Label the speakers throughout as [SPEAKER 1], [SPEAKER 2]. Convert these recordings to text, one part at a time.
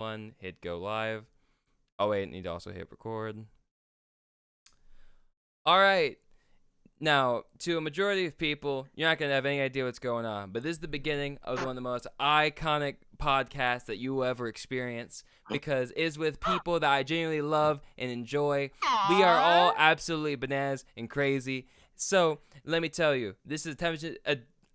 [SPEAKER 1] One, hit go live. Oh wait, need to also hit record. All right. Now, to a majority of people, you're not going to have any idea what's going on, but this is the beginning of one of the most iconic podcasts that you will ever experience because it is with people that I genuinely love and enjoy. We are all absolutely bananas and crazy. So, let me tell you, this is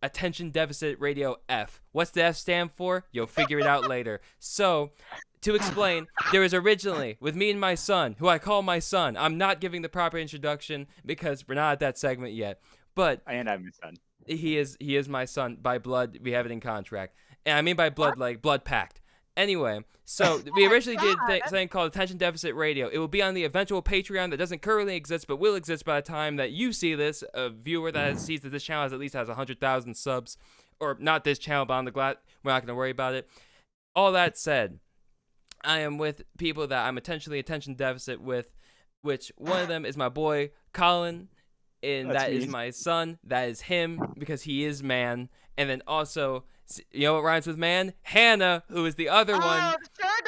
[SPEAKER 1] Attention Deficit Radio F. What's the F stand for? You'll figure it out later. So, to explain, there was originally, with me and my son, who I call my son. I'm not giving the proper introduction because we're not at that segment yet. But
[SPEAKER 2] And I'm your son.
[SPEAKER 1] he is my son by blood. We have it in contract. And I mean by blood, like blood pact. Anyway, so we originally did something called Attention Deficit Radio. It will be on the eventual Patreon that doesn't currently exist, but will exist by the time that you see this. A viewer that sees that this channel has at least has 100,000 subs. Or not this channel, but on the glad. We're not going to worry about it. All that said, I am with people that I'm intentionally attention deficit with, which one of them is my boy Colin, and
[SPEAKER 2] That's
[SPEAKER 1] that
[SPEAKER 2] me.
[SPEAKER 1] is my son. That is him because he is man. And then also, you know what rhymes with man? Hannah, who is the other one.
[SPEAKER 3] Oh, it sure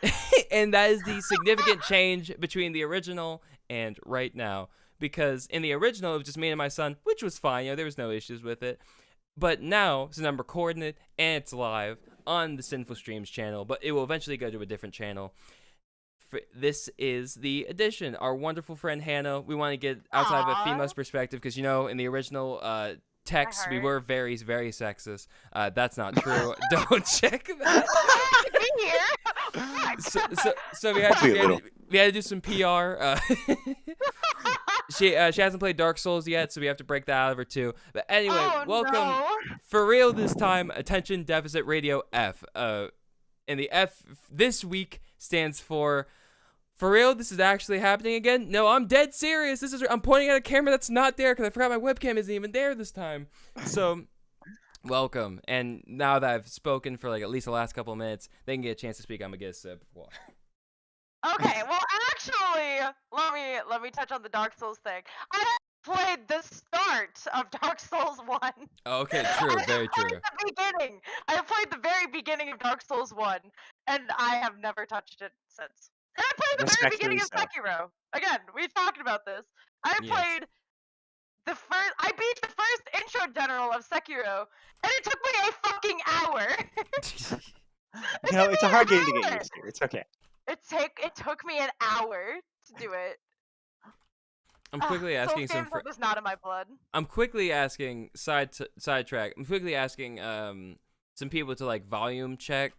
[SPEAKER 3] does.
[SPEAKER 1] And that is the significant change between the original and right now. Because in the original, it was just me and my son, which was fine. You know, there was no issues with it. But now, since I'm recording it and it's live on the Sinful Streams channel, but it will eventually go to a different channel. This is the addition. Our wonderful friend Hannah. We want to get outside of a female's perspective because, you know, in the original text, we were very, very sexist. That's not true. Don't check that. So we had to do some PR. She hasn't played Dark Souls yet, so we have to break that out of her too. But anyway, welcome.
[SPEAKER 3] No.
[SPEAKER 1] For real this time, Attention Deficit Radio F. And the F this week stands for real, this is actually happening again? No, I'm dead serious. I'm pointing at a camera that's not there because I forgot my webcam isn't even there this time. So, welcome. And now that I've spoken for like at least the last couple of minutes, they can get a chance to speak. I'm going to get a sip of water.
[SPEAKER 3] Okay, well, actually, let me touch on the Dark Souls thing. I played the start of Dark Souls 1.
[SPEAKER 1] Oh, okay, true, very true.
[SPEAKER 3] The beginning. I played the very beginning of Dark Souls 1, and I have never touched it since. And I played the very beginning of Sekiro. Again, we talked about this. I played I beat the first intro general of Sekiro, and it took me a fucking hour.
[SPEAKER 2] You know, it's a hard game to get used to. It's okay.
[SPEAKER 3] It took me an hour to do it.
[SPEAKER 1] I'm quickly asking some.
[SPEAKER 3] Was not in my blood.
[SPEAKER 1] I'm quickly asking sidetrack. I'm quickly asking some people to like volume check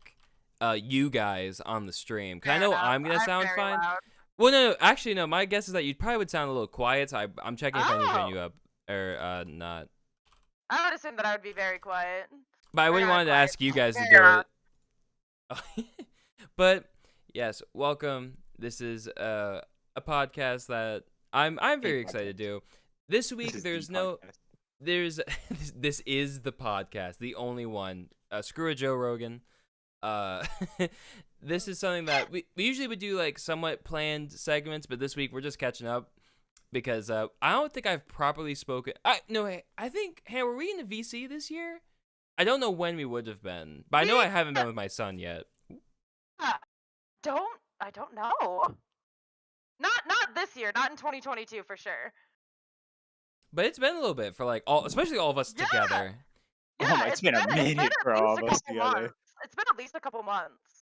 [SPEAKER 1] you guys on the stream. Cause I know I'm gonna sound fine.
[SPEAKER 3] Loud.
[SPEAKER 1] Well, no, actually no. My guess is that you probably would sound a little quiet. So I'm checking if I need to turn you up or not.
[SPEAKER 3] I would assume that I would be very quiet.
[SPEAKER 1] But I wouldn't want to ask you guys to do it. But yes, welcome. This is a podcast that I'm very excited to do. This week this is the podcast, the only one. Screw a Joe Rogan. This is something that we usually would do like somewhat planned segments, but this week we're just catching up because I don't think I've properly spoken. I think were we in the VC this year? I don't know when we would have been, but I know I haven't been with my son yet.
[SPEAKER 3] I don't know. Not this year, not in 2022 for sure.
[SPEAKER 1] But it's been a little bit for like especially all of us together.
[SPEAKER 3] Yeah,
[SPEAKER 2] it's been a minute for all of us together.
[SPEAKER 3] It's been at least a couple months.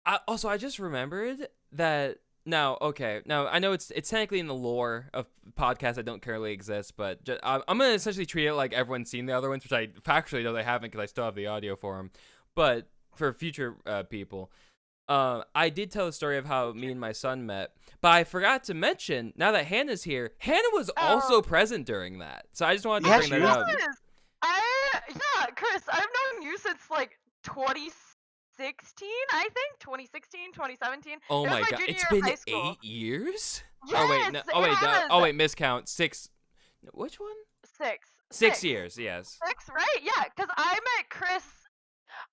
[SPEAKER 1] I just remembered that now I know it's technically in the lore of podcasts that don't currently exist, but I'm gonna essentially treat it like everyone's seen the other ones, which I factually know they haven't because I still have the audio for them. But for future people, I did tell the story of how me and my son met, but I forgot to mention, now that Hannah's here, Hannah was also present during that. So I just wanted to bring that up.
[SPEAKER 3] Chris, I've known you since like 2016, I think. 2016, 2017.
[SPEAKER 1] Oh my god, it's been 8 years?
[SPEAKER 3] Yes,
[SPEAKER 1] oh wait, miscount. 6. Which one?
[SPEAKER 3] 6.
[SPEAKER 1] 6 years, yes.
[SPEAKER 3] 6, right? Yeah, because I met Chris.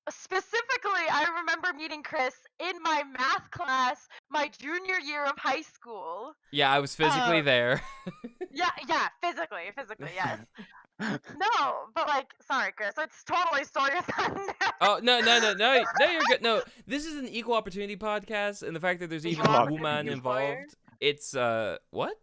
[SPEAKER 3] Specifically, I remember meeting Chris in my math class my junior year of high school.
[SPEAKER 1] Yeah, I was physically there.
[SPEAKER 3] yeah, physically, yes. No, but like, sorry, Chris, it's totally stole your thunder.
[SPEAKER 1] Oh no, you're good. No, this is an equal opportunity podcast, and the fact that there's
[SPEAKER 3] Equal
[SPEAKER 1] even a
[SPEAKER 2] opportunity
[SPEAKER 1] woman
[SPEAKER 3] employer?
[SPEAKER 1] involved, it's what?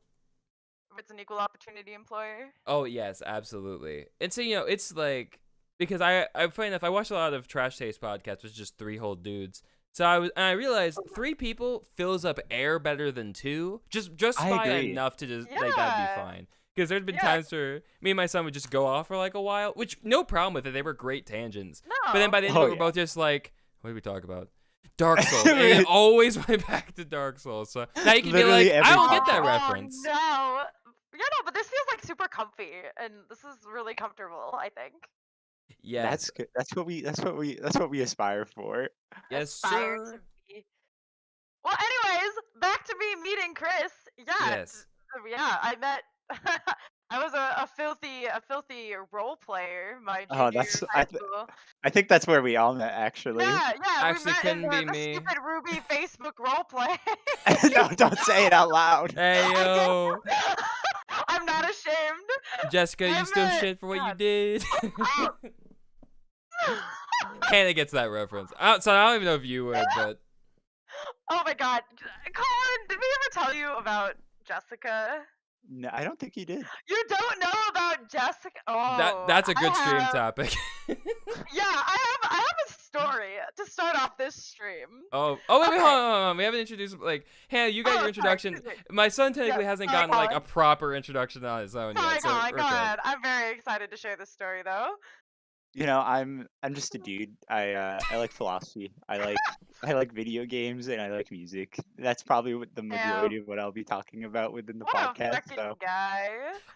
[SPEAKER 3] It's an equal opportunity employer.
[SPEAKER 1] Oh yes, absolutely. And so it's like because I funny enough, I watched a lot of Trash Taste podcasts with just three whole dudes. So I realized three people fills up air better than two, just
[SPEAKER 2] I
[SPEAKER 1] by
[SPEAKER 2] agree.
[SPEAKER 1] enough to just like that'd be
[SPEAKER 3] Yeah.
[SPEAKER 1] fine. Because there's been
[SPEAKER 3] Yeah.
[SPEAKER 1] times where me and my son would just go off for like a while, which no problem with it. They were great tangents. But then by the end of
[SPEAKER 2] Oh,
[SPEAKER 1] it, we're
[SPEAKER 2] yeah.
[SPEAKER 1] both just like, what did we talk about? Dark Souls. And it always went back to Dark Souls. So now you can
[SPEAKER 2] Literally
[SPEAKER 1] be like, I
[SPEAKER 2] every
[SPEAKER 1] don't get that
[SPEAKER 2] time.
[SPEAKER 1] reference.
[SPEAKER 3] No. Yeah, no, but this feels like super comfy, and this is really comfortable, I think.
[SPEAKER 1] Yes.
[SPEAKER 2] That's good. That's what we aspire for.
[SPEAKER 1] Yes,
[SPEAKER 3] Aspire
[SPEAKER 1] sir.
[SPEAKER 3] to be. Well, anyways, back to me meeting Chris. Yeah.
[SPEAKER 1] Yes.
[SPEAKER 3] Yeah, I met. I was a filthy role player my
[SPEAKER 2] Oh,
[SPEAKER 3] junior year
[SPEAKER 2] that's
[SPEAKER 3] of high school.
[SPEAKER 2] I think that's where we all met actually.
[SPEAKER 3] Yeah,
[SPEAKER 1] Actually,
[SPEAKER 3] we met in
[SPEAKER 1] couldn't be
[SPEAKER 3] the
[SPEAKER 1] me.
[SPEAKER 3] stupid Ruby Facebook role play.
[SPEAKER 2] No, don't say it out loud.
[SPEAKER 1] Hey yo,
[SPEAKER 3] I'm not ashamed.
[SPEAKER 1] Jessica, you
[SPEAKER 3] I
[SPEAKER 1] still
[SPEAKER 3] met-
[SPEAKER 1] shit for what you
[SPEAKER 3] God.
[SPEAKER 1] did. Hannah gets that reference. So I don't even know if you would, but
[SPEAKER 3] Oh my god, Colin, did we ever tell you about Jessica?
[SPEAKER 2] No, I don't think you did.
[SPEAKER 3] You don't know about Jessica? Oh,
[SPEAKER 1] that's a good
[SPEAKER 3] I
[SPEAKER 1] stream
[SPEAKER 3] have-
[SPEAKER 1] topic.
[SPEAKER 3] Yeah, I have a story to start off this stream.
[SPEAKER 1] Oh wait,
[SPEAKER 3] Okay.
[SPEAKER 1] hold on. We haven't introduced like Hannah. You got
[SPEAKER 3] Oh,
[SPEAKER 1] your
[SPEAKER 3] sorry,
[SPEAKER 1] introduction.
[SPEAKER 3] excuse me.
[SPEAKER 1] My son technically
[SPEAKER 3] Yeah,
[SPEAKER 1] hasn't
[SPEAKER 3] sorry,
[SPEAKER 1] gotten like a
[SPEAKER 3] Colin.
[SPEAKER 1] proper introduction on his own
[SPEAKER 3] Sorry,
[SPEAKER 1] yet. So
[SPEAKER 3] Colin,
[SPEAKER 1] we're
[SPEAKER 3] go
[SPEAKER 1] good.
[SPEAKER 3] ahead. I'm very excited to share this story, though.
[SPEAKER 2] You know, I'm just a dude. I like philosophy. I like video games and I like music. That's probably what the majority of what I'll be talking about within the
[SPEAKER 3] What a
[SPEAKER 2] podcast.
[SPEAKER 3] freaking
[SPEAKER 2] So
[SPEAKER 3] guy.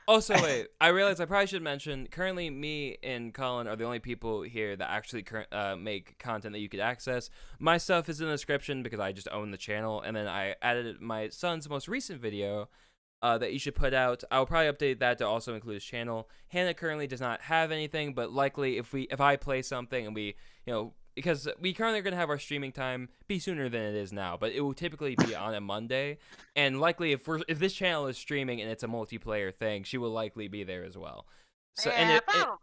[SPEAKER 1] Also, wait. I realized I probably should mention. Currently, me and Colin are the only people here that actually make content that you could access. My stuff is in the description because I just own the channel, and then I added my son's most recent video that you should put out. I'll probably update that to also include his channel. Hannah currently does not have anything, but likely if I play something and we because we currently are going to have our streaming time be sooner than it is now, but it will typically be on a Monday, and likely if this channel is streaming and it's a multiplayer thing, she will likely be there as well. So
[SPEAKER 3] Yeah, probably.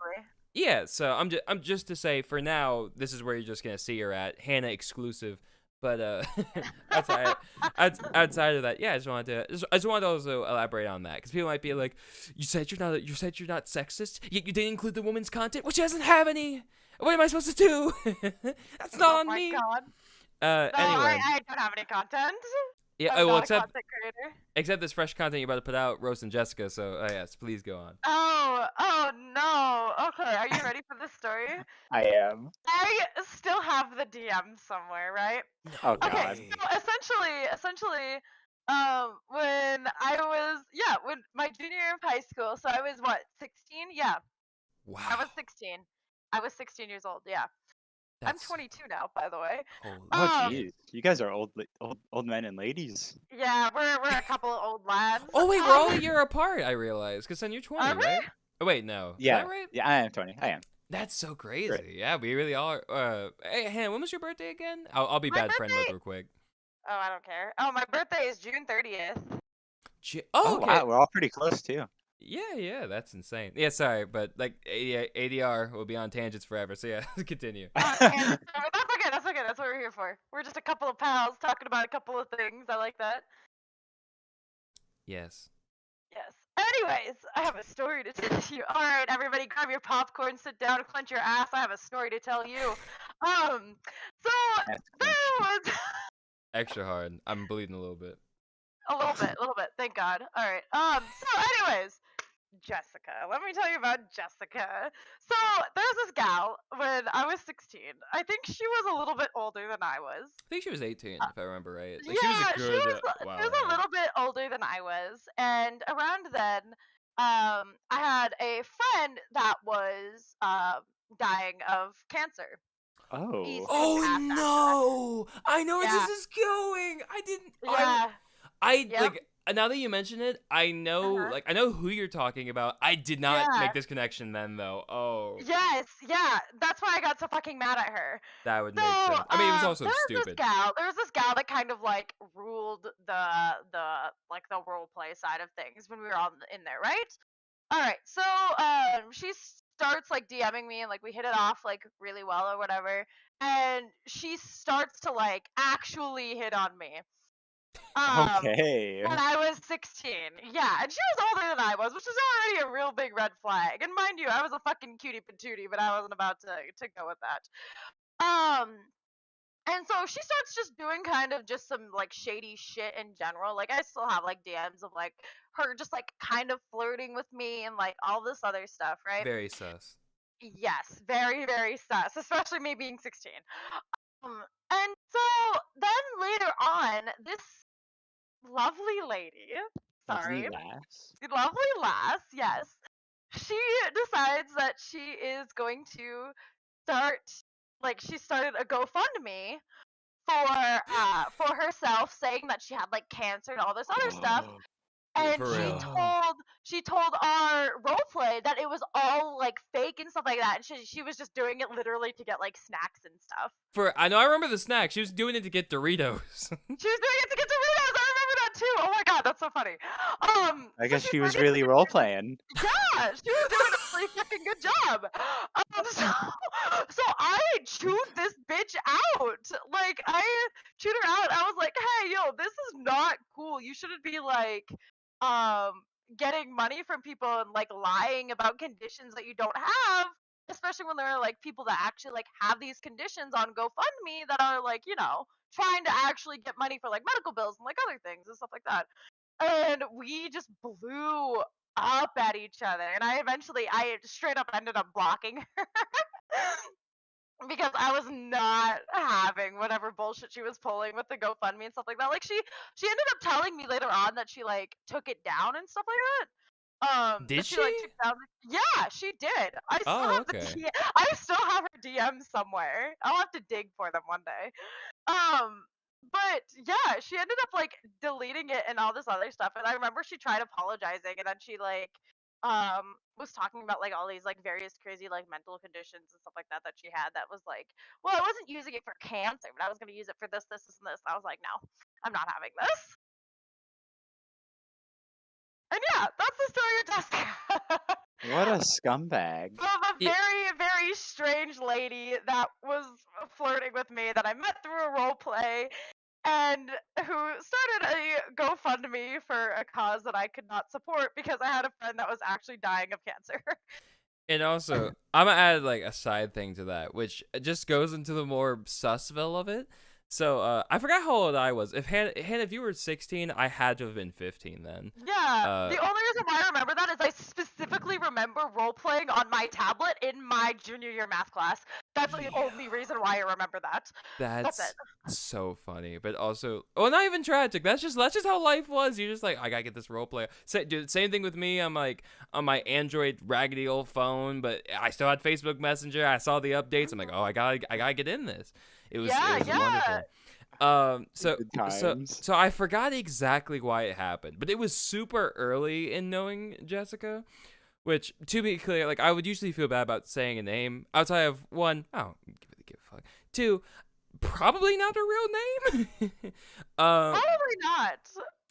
[SPEAKER 1] yeah, so I'm just to say for now, this is where you're just gonna see her at Hannah exclusive. But outside of that, yeah, I just wanted to also elaborate on that because people might be like, you said you're not sexist, yet you didn't include the woman's content, which doesn't have any. What am I supposed to do? That's not
[SPEAKER 3] Oh
[SPEAKER 1] on
[SPEAKER 3] my
[SPEAKER 1] me.
[SPEAKER 3] god. No,
[SPEAKER 1] Anyway,
[SPEAKER 3] I don't have any content.
[SPEAKER 1] yeah.
[SPEAKER 3] I'm
[SPEAKER 1] Well,
[SPEAKER 3] not a
[SPEAKER 1] except
[SPEAKER 3] content creator.
[SPEAKER 1] this fresh content you're about to put out, Rose and Jessica. So yes, please go on.
[SPEAKER 3] Oh no. Okay, are you ready for this story?
[SPEAKER 2] I am.
[SPEAKER 3] I still have the DM somewhere, right?
[SPEAKER 2] Oh god.
[SPEAKER 3] Okay, so essentially, when when my junior year of high school, so I was what, 16? Yeah,
[SPEAKER 1] Wow.
[SPEAKER 3] I was 16. I was 16 years old. Yeah, I'm 22 now, by the way.
[SPEAKER 1] Holy
[SPEAKER 2] Oh
[SPEAKER 1] shit.
[SPEAKER 2] jeez. You guys are old men and ladies.
[SPEAKER 3] Yeah, we're a couple of old lads.
[SPEAKER 1] Oh wait, we're all a year apart. I realize because then you're 20,
[SPEAKER 3] Are we?
[SPEAKER 1] right? Oh wait, no.
[SPEAKER 2] Yeah.
[SPEAKER 1] Is that right?
[SPEAKER 2] Yeah, I am 20. I am.
[SPEAKER 1] That's so crazy. Yeah, we really are. Hey, Hannah, when was your birthday again? I'll be
[SPEAKER 3] My
[SPEAKER 1] bad friend mode
[SPEAKER 3] birthday-
[SPEAKER 1] real quick.
[SPEAKER 3] Oh, I don't care. Oh, my birthday is June 30th.
[SPEAKER 1] Oh, okay.
[SPEAKER 2] Wow, we're all pretty close too.
[SPEAKER 1] Yeah, that's insane. Yeah, sorry, but like ADR will be on tangents forever. So yeah, continue.
[SPEAKER 3] And that's okay. That's okay. That's what we're here for. We're just a couple of pals talking about a couple of things. I like that.
[SPEAKER 1] Yes.
[SPEAKER 3] Yes. Anyways, I have a story to tell you. All right, everybody, grab your popcorn, sit down, clench your ass. I have a story to tell you. So
[SPEAKER 2] That's
[SPEAKER 3] there was
[SPEAKER 1] Extra hard. I'm bleeding a little bit.
[SPEAKER 3] a little bit. Thank God. All right. So anyways, Jessica. Let me tell you about Jessica. So there's this gal when I was 16. I think she was a little bit older than I was.
[SPEAKER 1] I think she was 18, if I remember right. Like,
[SPEAKER 3] Yeah,
[SPEAKER 1] she was a good.
[SPEAKER 3] she was a little bit older than I was, and around then, I had a friend that was dying of cancer.
[SPEAKER 2] Oh.
[SPEAKER 1] Oh
[SPEAKER 3] passed after that.
[SPEAKER 1] no! I know where
[SPEAKER 3] Yeah.
[SPEAKER 1] this is going. I didn't.
[SPEAKER 3] Yeah,
[SPEAKER 1] I
[SPEAKER 3] Yep.
[SPEAKER 1] like now that you mention it, I know I know who you're talking about. I did not
[SPEAKER 3] Yeah.
[SPEAKER 1] make this connection then though. Oh,
[SPEAKER 3] yes, yeah. That's why I got so fucking mad at her.
[SPEAKER 1] that would
[SPEAKER 3] So,
[SPEAKER 1] make sense. I mean, it was also
[SPEAKER 3] there was
[SPEAKER 1] stupid.
[SPEAKER 3] There was this gal that kind of like ruled the role play side of things when we were all in there, right? All right, so she starts like DMing me and like we hit it off like really well or whatever, and she starts to like actually hit on me.
[SPEAKER 2] Okay.
[SPEAKER 3] When I was 16, yeah, and she was older than I was, which is already a real big red flag. And mind you, I was a fucking cutie patootie, but I wasn't about to go with that. Um, and so she starts just doing kind of just some like shady shit in general. Like I still have like DMs of like her just like kind of flirting with me and like all this other stuff, right?
[SPEAKER 1] Very sus.
[SPEAKER 3] Yes, very, very sus, especially me being 16. And so then later on, this lovely lady,
[SPEAKER 2] Lovely
[SPEAKER 3] sorry,
[SPEAKER 2] lass.
[SPEAKER 3] lovely lass, yes, she decides that she is going to start, like, she started a GoFundMe for herself, saying that she had like cancer and all this other stuff. And
[SPEAKER 1] For real.
[SPEAKER 3] she told our role play that it was all like fake and stuff like that. And she was just doing it literally to get like snacks and stuff.
[SPEAKER 1] I know I remember the snack. She was doing it to get Doritos.
[SPEAKER 3] She was doing it to get Doritos. I remember that too. Oh my god, that's so funny.
[SPEAKER 2] I guess
[SPEAKER 3] so
[SPEAKER 2] she was
[SPEAKER 3] started
[SPEAKER 2] really
[SPEAKER 3] to-
[SPEAKER 2] role playing.
[SPEAKER 3] Yeah, she was doing a pretty fucking good job. So I chewed this bitch out. Like I chewed her out. I was like, hey, yo, this is not cool. You shouldn't be like getting money from people and like lying about conditions that you don't have, especially when there are like people that actually like have these conditions on GoFundMe that are like, trying to actually get money for like medical bills and like other things and stuff like that. And we just blew up at each other, and I straight up ended up blocking her because I was not having whatever bullshit she was pulling with the GoFundMe and stuff like that. Like she ended up telling me later on that she like took it down and stuff like that.
[SPEAKER 1] Did
[SPEAKER 3] That she like
[SPEAKER 1] she?
[SPEAKER 3] took down. Yeah, she did. I still
[SPEAKER 1] Oh,
[SPEAKER 3] have
[SPEAKER 1] okay.
[SPEAKER 3] I still have her DMs somewhere. I'll have to dig for them one day. But yeah, she ended up like deleting it and all this other stuff. And I remember she tried apologizing, and then she like was talking about like all these like various crazy like mental conditions and stuff like that that she had, that was like, well, I wasn't using it for cancer, but I was going to use it for this and this. And I was like, no, I'm not having this. And yeah, that's the story of Jessica.
[SPEAKER 2] What a scumbag.
[SPEAKER 3] Of a
[SPEAKER 1] Yeah.
[SPEAKER 3] very, very strange lady that was flirting with me that I met through a role play, and who started a GoFundMe for a cause that I could not support because I had a friend that was actually dying of cancer.
[SPEAKER 1] And also, I'm gonna add like a side thing to that, which just goes into the more susville of it. So I forgot how old I was. Hannah, if you were 16, I had to have been 15 then.
[SPEAKER 3] Yeah, the only reason why I remember that is I specifically remember role playing on my tablet in my junior year math class. That's the only reason why I remember that. That's
[SPEAKER 1] That's
[SPEAKER 3] it.
[SPEAKER 1] so funny, but also, well, not even tragic. That's just how life was. You're just like, I gotta get this role play. Dude, same thing with me. I'm like on my Android raggedy old phone, but I still had Facebook Messenger. I saw the updates. I'm like, oh, I gotta get in this. It was wonderful.
[SPEAKER 2] Good times.
[SPEAKER 1] So I forgot exactly why it happened, but it was super early in knowing Jessica. Which, to be clear, like I would usually feel bad about saying a name outside of one, I don't really give a fuck. Two, probably not her real name.
[SPEAKER 3] Probably not.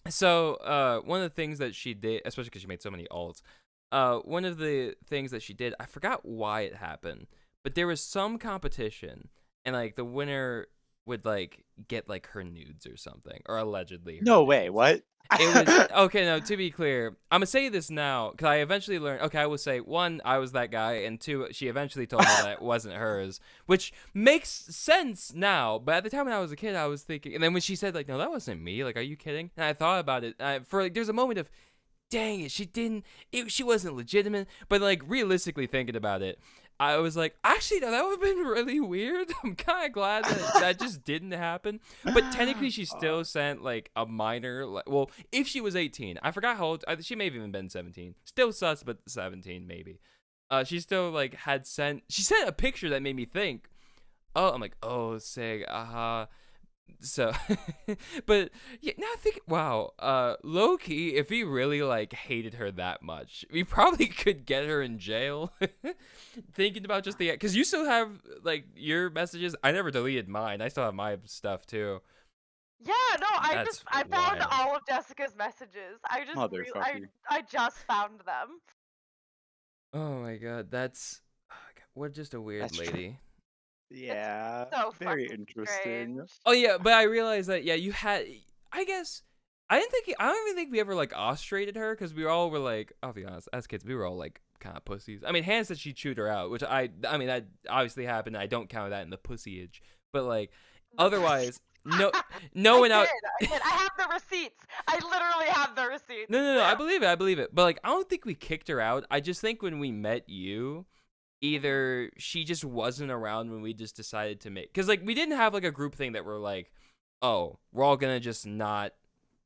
[SPEAKER 1] So one of the things that she did, especially because she made so many alts, one of the things that she did, I forgot why it happened, but there was some competition, and like the winner would like get like her nudes or something, or allegedly.
[SPEAKER 2] No way. What?
[SPEAKER 1] It was okay. No, to be clear, I'm gonna say this now because I eventually learned. Okay, I will say one, I was that guy, and two, she eventually told me that it wasn't hers, which makes sense now. But at the time when I was a kid, I was thinking, and then when she said like, "No, that wasn't me," like, "Are you kidding?" And I thought about it for like, there's a moment of, dang it, she wasn't legitimate. But like realistically thinking about it, I was like, actually, no, that would have been really weird. I'm kind of glad that just didn't happen. But technically, she still sent like a minor. Well, if she was 18, I forgot how old. She may have even been 17. Still sus, but 17 maybe. She still like had sent. She sent a picture that made me think. Oh, I'm like, oh, sick. So, but yeah, now I think, wow, low key, if he really like hated her that much, we probably could get her in jail. Thinking about just because you still have like your messages. I never deleted mine. I still have my stuff too.
[SPEAKER 3] Yeah, no, I found
[SPEAKER 1] wild.
[SPEAKER 3] all of Jessica's messages. I
[SPEAKER 2] Motherfucker.
[SPEAKER 3] I just found them.
[SPEAKER 1] Oh my god, that's what just a weird
[SPEAKER 2] That's true.
[SPEAKER 1] lady.
[SPEAKER 2] Yeah,
[SPEAKER 3] So
[SPEAKER 2] very
[SPEAKER 3] fucking
[SPEAKER 2] interesting.
[SPEAKER 3] strange.
[SPEAKER 1] Oh yeah, but I realized that you had. I guess I didn't think. I don't even think we ever like ostrated her because we all were like. I'll be honest, as kids, we were all like kind of pussies. I mean, Hannah said she chewed her out, which I mean that obviously happened. I don't count that in the pussyage, but like otherwise, no one out.
[SPEAKER 3] I did. I have the receipts. I literally have the receipts.
[SPEAKER 1] No. I believe it. I believe it. But like, I don't think we kicked her out. I just think when we met you, either she just wasn't around when we just decided to make, because like we didn't have like a group thing that we're like, oh, we're all gonna just not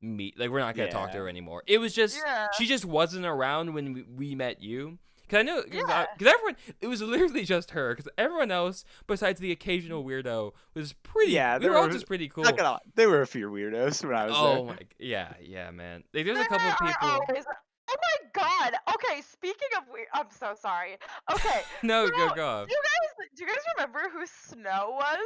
[SPEAKER 1] meet, like we're not gonna talk to her anymore. It was just she just wasn't around when we met you. Cause I know, cause everyone, it was literally just her. Cause everyone else, besides the occasional weirdo, was pretty.
[SPEAKER 2] Yeah,
[SPEAKER 1] we were all just pretty cool.
[SPEAKER 2] Not gonna lie, there were a few weirdos when I was there.
[SPEAKER 1] Oh my, yeah, man. Like, there's a couple of people.
[SPEAKER 3] Oh my god. Okay, speaking of weird, I'm so sorry. Okay.
[SPEAKER 1] No,
[SPEAKER 3] so,
[SPEAKER 1] go off.
[SPEAKER 3] Do you guys remember who Snow was?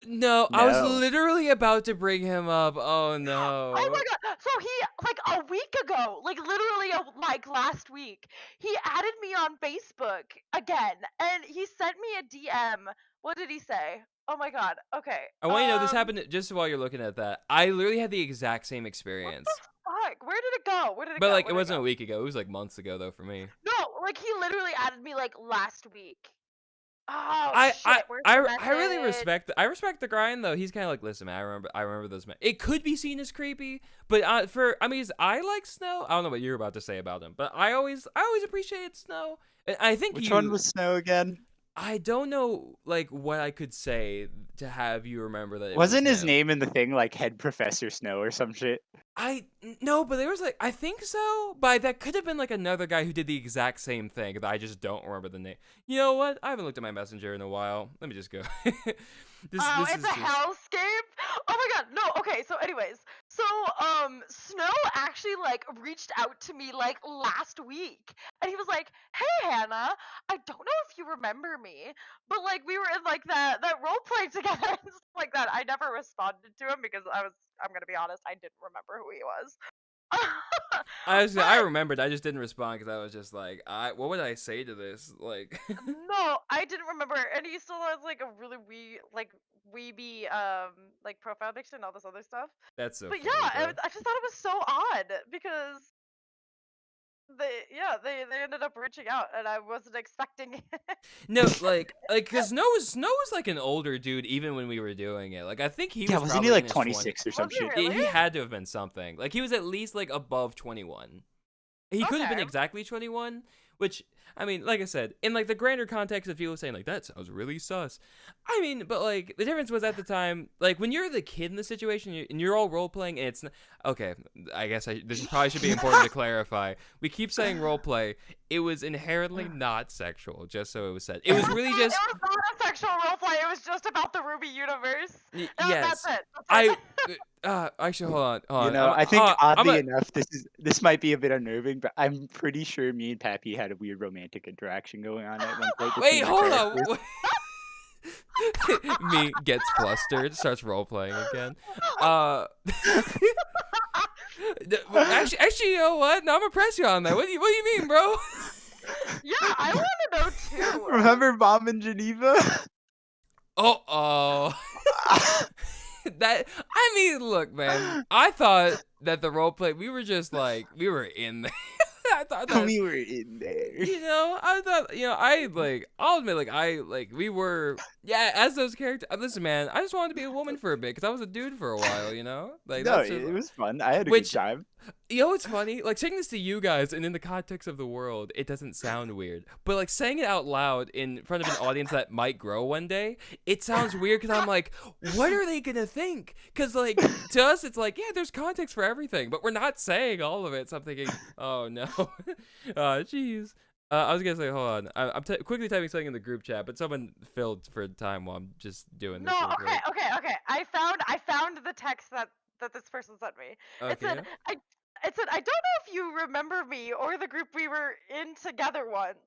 [SPEAKER 1] No, I was
[SPEAKER 2] No.
[SPEAKER 1] literally about to bring him up. Oh no.
[SPEAKER 3] Oh my god. So he, like a week ago, like literally like last week, he added me on Facebook again and he sent me a DM. What did he say? Oh my god. Okay.
[SPEAKER 1] I want you to know this happened just while you're looking at that. I literally had the exact same experience.
[SPEAKER 3] Fuck, where did it go? Where did it
[SPEAKER 1] But
[SPEAKER 3] go?
[SPEAKER 1] like
[SPEAKER 3] Where
[SPEAKER 1] it
[SPEAKER 3] did
[SPEAKER 1] wasn't
[SPEAKER 3] go?
[SPEAKER 1] a week ago. It was like months ago though for me.
[SPEAKER 3] No, like he literally added me like last week. Oh
[SPEAKER 1] I
[SPEAKER 3] shit, where's the
[SPEAKER 1] I really
[SPEAKER 3] message?
[SPEAKER 1] respect the grind though. He's kind of like, listen, man, I remember those men. It could be seen as creepy, but I mean, I like Snow. I don't know what you're about to say about him, but I always appreciated Snow. And I think
[SPEAKER 2] Which one was Snow again?
[SPEAKER 1] I don't know like what I could say to have you remember that.
[SPEAKER 2] Wasn't his
[SPEAKER 1] him.
[SPEAKER 2] name in the thing like Head Professor Snow or some shit?
[SPEAKER 1] No, but there was like, I think so, but that could have been like another guy who did the exact same thing that I just don't remember the name. You know what? I haven't looked at my messenger in a while. Let me just go. This
[SPEAKER 3] It's a hellscape. Oh my god, no. Okay, so anyways, so Snow actually like reached out to me like last week, and he was like, "Hey Hannah, I don't know if you remember me, but like we were in like that role play together and stuff like that." I never responded to him because I'm gonna be honest, I didn't remember who he was.
[SPEAKER 1] I remembered. I just didn't respond because I was just like, what would I say to this? Like,
[SPEAKER 3] No, I didn't remember, and he still has like a really weeby like profile picture and all this other stuff.
[SPEAKER 1] that's so.
[SPEAKER 3] But
[SPEAKER 1] funny,
[SPEAKER 3] yeah,
[SPEAKER 1] bro.
[SPEAKER 3] I just thought it was so odd because they ended up reaching out and I wasn't expecting it.
[SPEAKER 1] No, like, cause Snow was like an older dude even when we were doing it. Like, I think he was.
[SPEAKER 2] Yeah, wasn't
[SPEAKER 1] probably
[SPEAKER 2] he like
[SPEAKER 1] in his
[SPEAKER 2] 26 or some
[SPEAKER 3] Was he
[SPEAKER 2] shit?
[SPEAKER 3] really?
[SPEAKER 1] He had to have been something. Like, he was at least like above 21. He could have been
[SPEAKER 3] Okay.
[SPEAKER 1] exactly 21, which, I mean, like I said, in like the grander context of people saying like, that sounds really sus. I mean, but like the difference was at the time, like when you're the kid in the situation and you're all role playing and it's okay, I guess this probably should be important to clarify. We keep saying role play. It was inherently not sexual, just so it was said. It was really just.
[SPEAKER 3] It was not a sexual roleplay. It was just about the Ruby universe.
[SPEAKER 1] Yes.
[SPEAKER 3] That's it. That's it.
[SPEAKER 1] Actually, hold on.
[SPEAKER 2] You know, I think
[SPEAKER 1] I'm
[SPEAKER 2] oddly enough, this might be a bit unnerving, but I'm pretty sure me and Pappy had a weird romantic interaction going on at one point.
[SPEAKER 1] Wait,
[SPEAKER 2] between the
[SPEAKER 1] hold on.
[SPEAKER 2] characters.
[SPEAKER 1] Me gets flustered, starts role playing again. Actually, you know what? No, I'm gonna press you on that. What do you mean, bro?
[SPEAKER 3] Yeah, I want to know too.
[SPEAKER 2] Remember Bomb in Geneva?
[SPEAKER 1] Oh. I mean, look, man. I thought that the role play, we were just like, we were in there. I thought that,
[SPEAKER 2] We were in there.
[SPEAKER 1] you know, I thought, I'll admit, we were, as those characters. Listen, man, I just wanted to be a woman for a bit because I was a dude for a while, you know? Like,
[SPEAKER 2] No,
[SPEAKER 1] that's just,
[SPEAKER 2] it was fun. I had a
[SPEAKER 1] Which-
[SPEAKER 2] good time.
[SPEAKER 1] you know what's funny? Like, saying this to you guys and in the context of the world, it doesn't sound weird. But, like, saying it out loud in front of an audience that might grow one day, it sounds weird because I'm like, what are they going to think? Because, like, to us, it's like, yeah, there's context for everything. But we're not saying all of it. So I'm thinking, oh, no. Jeez. I was going to say, hold on. I'm quickly typing something in the group chat, but someone filled for time while I'm just doing this.
[SPEAKER 3] No,
[SPEAKER 1] real quick.
[SPEAKER 3] okay. I found the text that this person sent me. It
[SPEAKER 1] Okay.
[SPEAKER 3] said, I don't know if you remember me or the group we were in together once,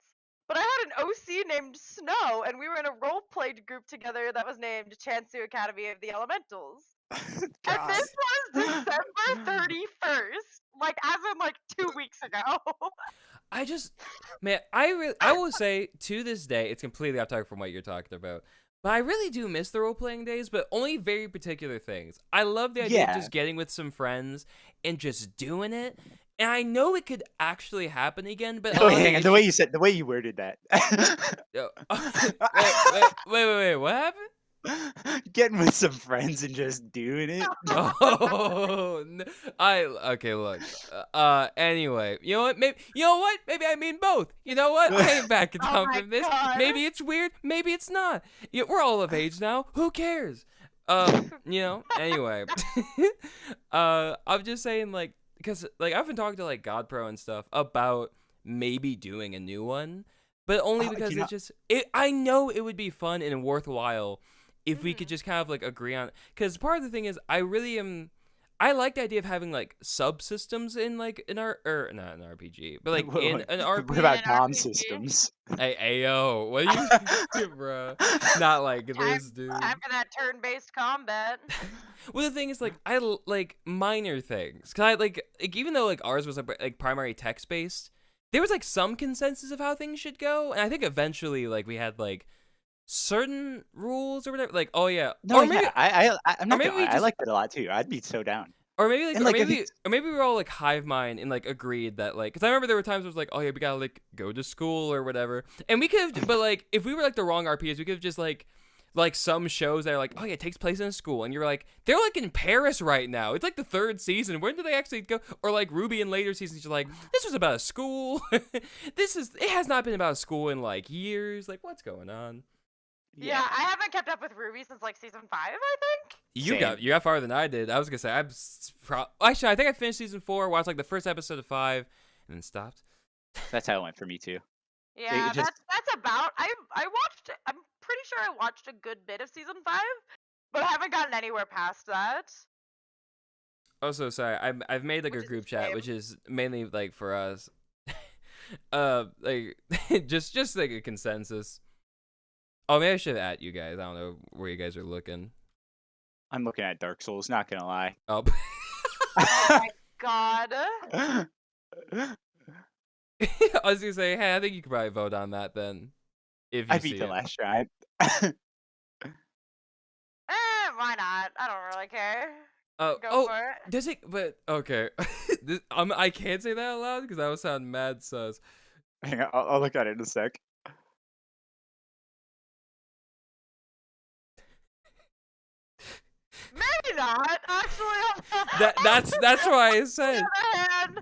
[SPEAKER 3] but I had an OC named Snow, and we were in a role-played group together that was named Chansu Academy of the Elementals. And
[SPEAKER 2] God.
[SPEAKER 3] this was December 31st, like as in like 2 weeks ago.
[SPEAKER 1] Man, I will say to this day, it's completely off topic from what you're talking about. But I really do miss the role playing days, but only very particular things. I love the idea of
[SPEAKER 2] Yeah.
[SPEAKER 1] just getting with some friends and just doing it. And I know it could actually happen again, but a
[SPEAKER 2] Oh,
[SPEAKER 1] lot of
[SPEAKER 2] hang on,
[SPEAKER 1] the
[SPEAKER 2] the way you worded that.
[SPEAKER 1] wait, what happened?
[SPEAKER 2] Getting with some friends and just doing it.
[SPEAKER 1] Oh, okay. Look. Anyway, you know what? Maybe I mean both. You know what? I ain't backing
[SPEAKER 3] Oh
[SPEAKER 1] down
[SPEAKER 3] my
[SPEAKER 1] from this.
[SPEAKER 3] God.
[SPEAKER 1] Maybe it's weird. Maybe it's not. Yeah, we're all of age now. Who cares? You know. Anyway, I'm just saying, like, because like I've been talking to like GodPro and stuff about maybe doing a new one, but only
[SPEAKER 2] Oh,
[SPEAKER 1] because
[SPEAKER 2] you know-
[SPEAKER 1] it's just I know it would be fun and worthwhile if we could just kind of like agree on, because part of the thing is I like the idea of having like subsystems in like in our or not an RPG, but like in an
[SPEAKER 2] What
[SPEAKER 1] RPG.
[SPEAKER 2] about
[SPEAKER 3] An
[SPEAKER 2] DOM
[SPEAKER 3] RPG?
[SPEAKER 2] systems?
[SPEAKER 1] Hey, yo, what are you, bro? Not like this, dude.
[SPEAKER 3] Time for that turn-based combat.
[SPEAKER 1] Well, the thing is, like, like minor things. Cause I like even though like ours was like primary text based, there was like some consensus of how things should go, and I think eventually like we had like certain rules or whatever. Like, oh yeah,
[SPEAKER 2] No,
[SPEAKER 1] or maybe
[SPEAKER 2] I'm not
[SPEAKER 1] maybe
[SPEAKER 2] gonna
[SPEAKER 1] we
[SPEAKER 2] lie, I
[SPEAKER 1] just-
[SPEAKER 2] liked it a lot too. I'd be so down.
[SPEAKER 1] Or maybe like,
[SPEAKER 2] And, like, I think
[SPEAKER 1] or maybe we were all like hive mind and like agreed that like, because I remember there were times where it was like, oh yeah, we gotta like go to school or whatever, and we could have, but like if we were like the wrong RPs, we could have just like some shows that are like, oh yeah, it takes place in a school, and you're like, they're like in Paris right now. It's like the 3rd season. When do they actually go? Or like Ruby in later seasons, you're like, this was about a school. It has not been about a school in like years. Like, what's going on?
[SPEAKER 3] Yeah, I haven't kept up with Ruby since like season 5, I think.
[SPEAKER 1] You
[SPEAKER 2] Same.
[SPEAKER 1] got farther than I did. I was gonna say actually I think I finished season 4, watched like the first episode of 5, and then stopped.
[SPEAKER 2] That's how it went for me too.
[SPEAKER 3] Yeah,
[SPEAKER 2] just-
[SPEAKER 3] that's about. I watched. I'm pretty sure I watched a good bit of season 5, but I haven't gotten anywhere past that.
[SPEAKER 1] Also, sorry, I've made like
[SPEAKER 3] Which
[SPEAKER 1] a
[SPEAKER 3] is
[SPEAKER 1] group
[SPEAKER 3] a
[SPEAKER 1] chat,
[SPEAKER 3] shame.
[SPEAKER 1] which is mainly like for us, like just like a consensus. Oh, maybe I should at you guys. I don't know where you guys are looking.
[SPEAKER 2] I'm looking at Dark Souls, not gonna lie.
[SPEAKER 1] Oh,
[SPEAKER 3] God.
[SPEAKER 1] I was gonna say, hey, I think you could probably vote on that then. If you
[SPEAKER 2] I
[SPEAKER 1] see
[SPEAKER 2] beat the
[SPEAKER 1] it.
[SPEAKER 2] last try.
[SPEAKER 3] Why not? I don't really care.
[SPEAKER 1] Oh,
[SPEAKER 3] Go for it.
[SPEAKER 1] does it? But okay, I can't say that out loud because that would sound mad sus.
[SPEAKER 2] Hang on, I'll look at it in a sec.
[SPEAKER 3] Maybe not. Actually,
[SPEAKER 1] That's why I said.
[SPEAKER 3] On the other hand,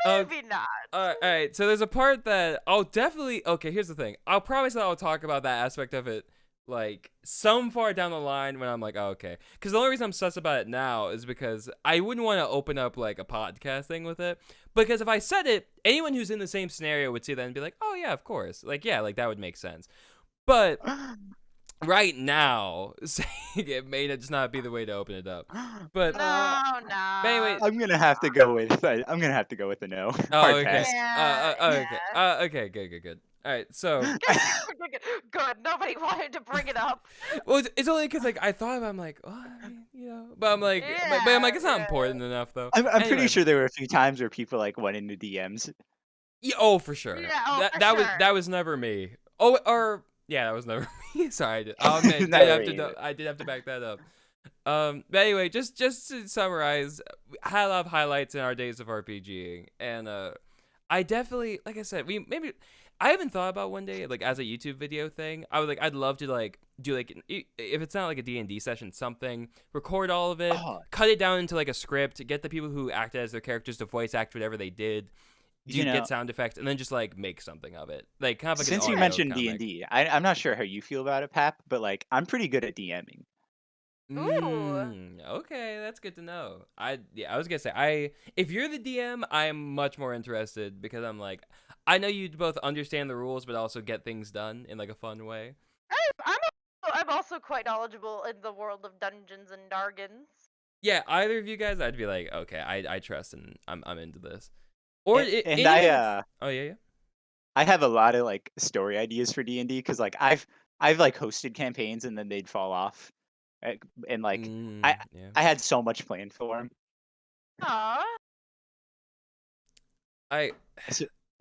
[SPEAKER 1] Uh,
[SPEAKER 3] maybe not.
[SPEAKER 1] All right, so there's a part that I'll definitely. Okay, here's the thing. I'll promise that I'll talk about that aspect of it like some far down the line when I'm like, oh, okay. Because the only reason I'm sus about it now is because I wouldn't want to open up like a podcast thing with it. Because if I said it, anyone who's in the same scenario would see that and be like, oh yeah, of course. Like yeah, like that would make sense. But right now, saying it may just not be the way to open it up. But
[SPEAKER 3] No.
[SPEAKER 1] but anyway,
[SPEAKER 2] I'm gonna have to go with a no.
[SPEAKER 1] oh
[SPEAKER 2] Hard
[SPEAKER 1] okay,
[SPEAKER 2] pass.
[SPEAKER 1] okay, good. All right, so.
[SPEAKER 3] Good. Nobody wanted to bring it up.
[SPEAKER 1] Well, it's only because like I thought about, I'm like, oh, you know, but I'm like, but I'm like, it's not
[SPEAKER 3] Yeah.
[SPEAKER 1] important enough though.
[SPEAKER 2] I'm
[SPEAKER 1] Anyway.
[SPEAKER 2] pretty sure there were a few times where people like went into DMs.
[SPEAKER 1] Yeah, oh, for sure.
[SPEAKER 3] Yeah, oh, for
[SPEAKER 1] that
[SPEAKER 3] sure.
[SPEAKER 1] was never me. Oh, or yeah, that was never me. Sorry, I did. Oh man,
[SPEAKER 2] Never either.
[SPEAKER 1] I did have to back that up. But anyway, just to summarize, had a lot of highlights in our days of RPGing, and I definitely, like I said, I haven't thought about one day like as a YouTube video thing. I'd love to like do like if it's not like a D&D session, something, record all of it,
[SPEAKER 2] Oh.
[SPEAKER 1] cut it down into like a script, get the people who acted as their characters to voice act whatever they did,
[SPEAKER 2] You know-
[SPEAKER 1] get sound effects, and then just like make something of it, like kind of like an
[SPEAKER 2] Since you
[SPEAKER 1] audio
[SPEAKER 2] mentioned
[SPEAKER 1] comic.
[SPEAKER 2] D&D, I'm not sure how you feel about it, Pap, but like I'm pretty good at DMing.
[SPEAKER 1] Okay, that's good to know. I was gonna say if you're the DM, I'm much more interested because I'm like, I know you both understand the rules, but also get things done in like a fun way.
[SPEAKER 3] I'm also quite knowledgeable in the world of Dungeons and Dragons.
[SPEAKER 1] Yeah, either of you guys, I'd be like, okay, I trust and I'm into this. Or
[SPEAKER 2] And
[SPEAKER 1] anything
[SPEAKER 2] I
[SPEAKER 1] that's- oh yeah.
[SPEAKER 2] I have a lot of like story ideas for D&D because like I've like hosted campaigns and then they'd fall off, and like
[SPEAKER 1] yeah.
[SPEAKER 2] I had so much planned for them.
[SPEAKER 3] Aww.
[SPEAKER 1] I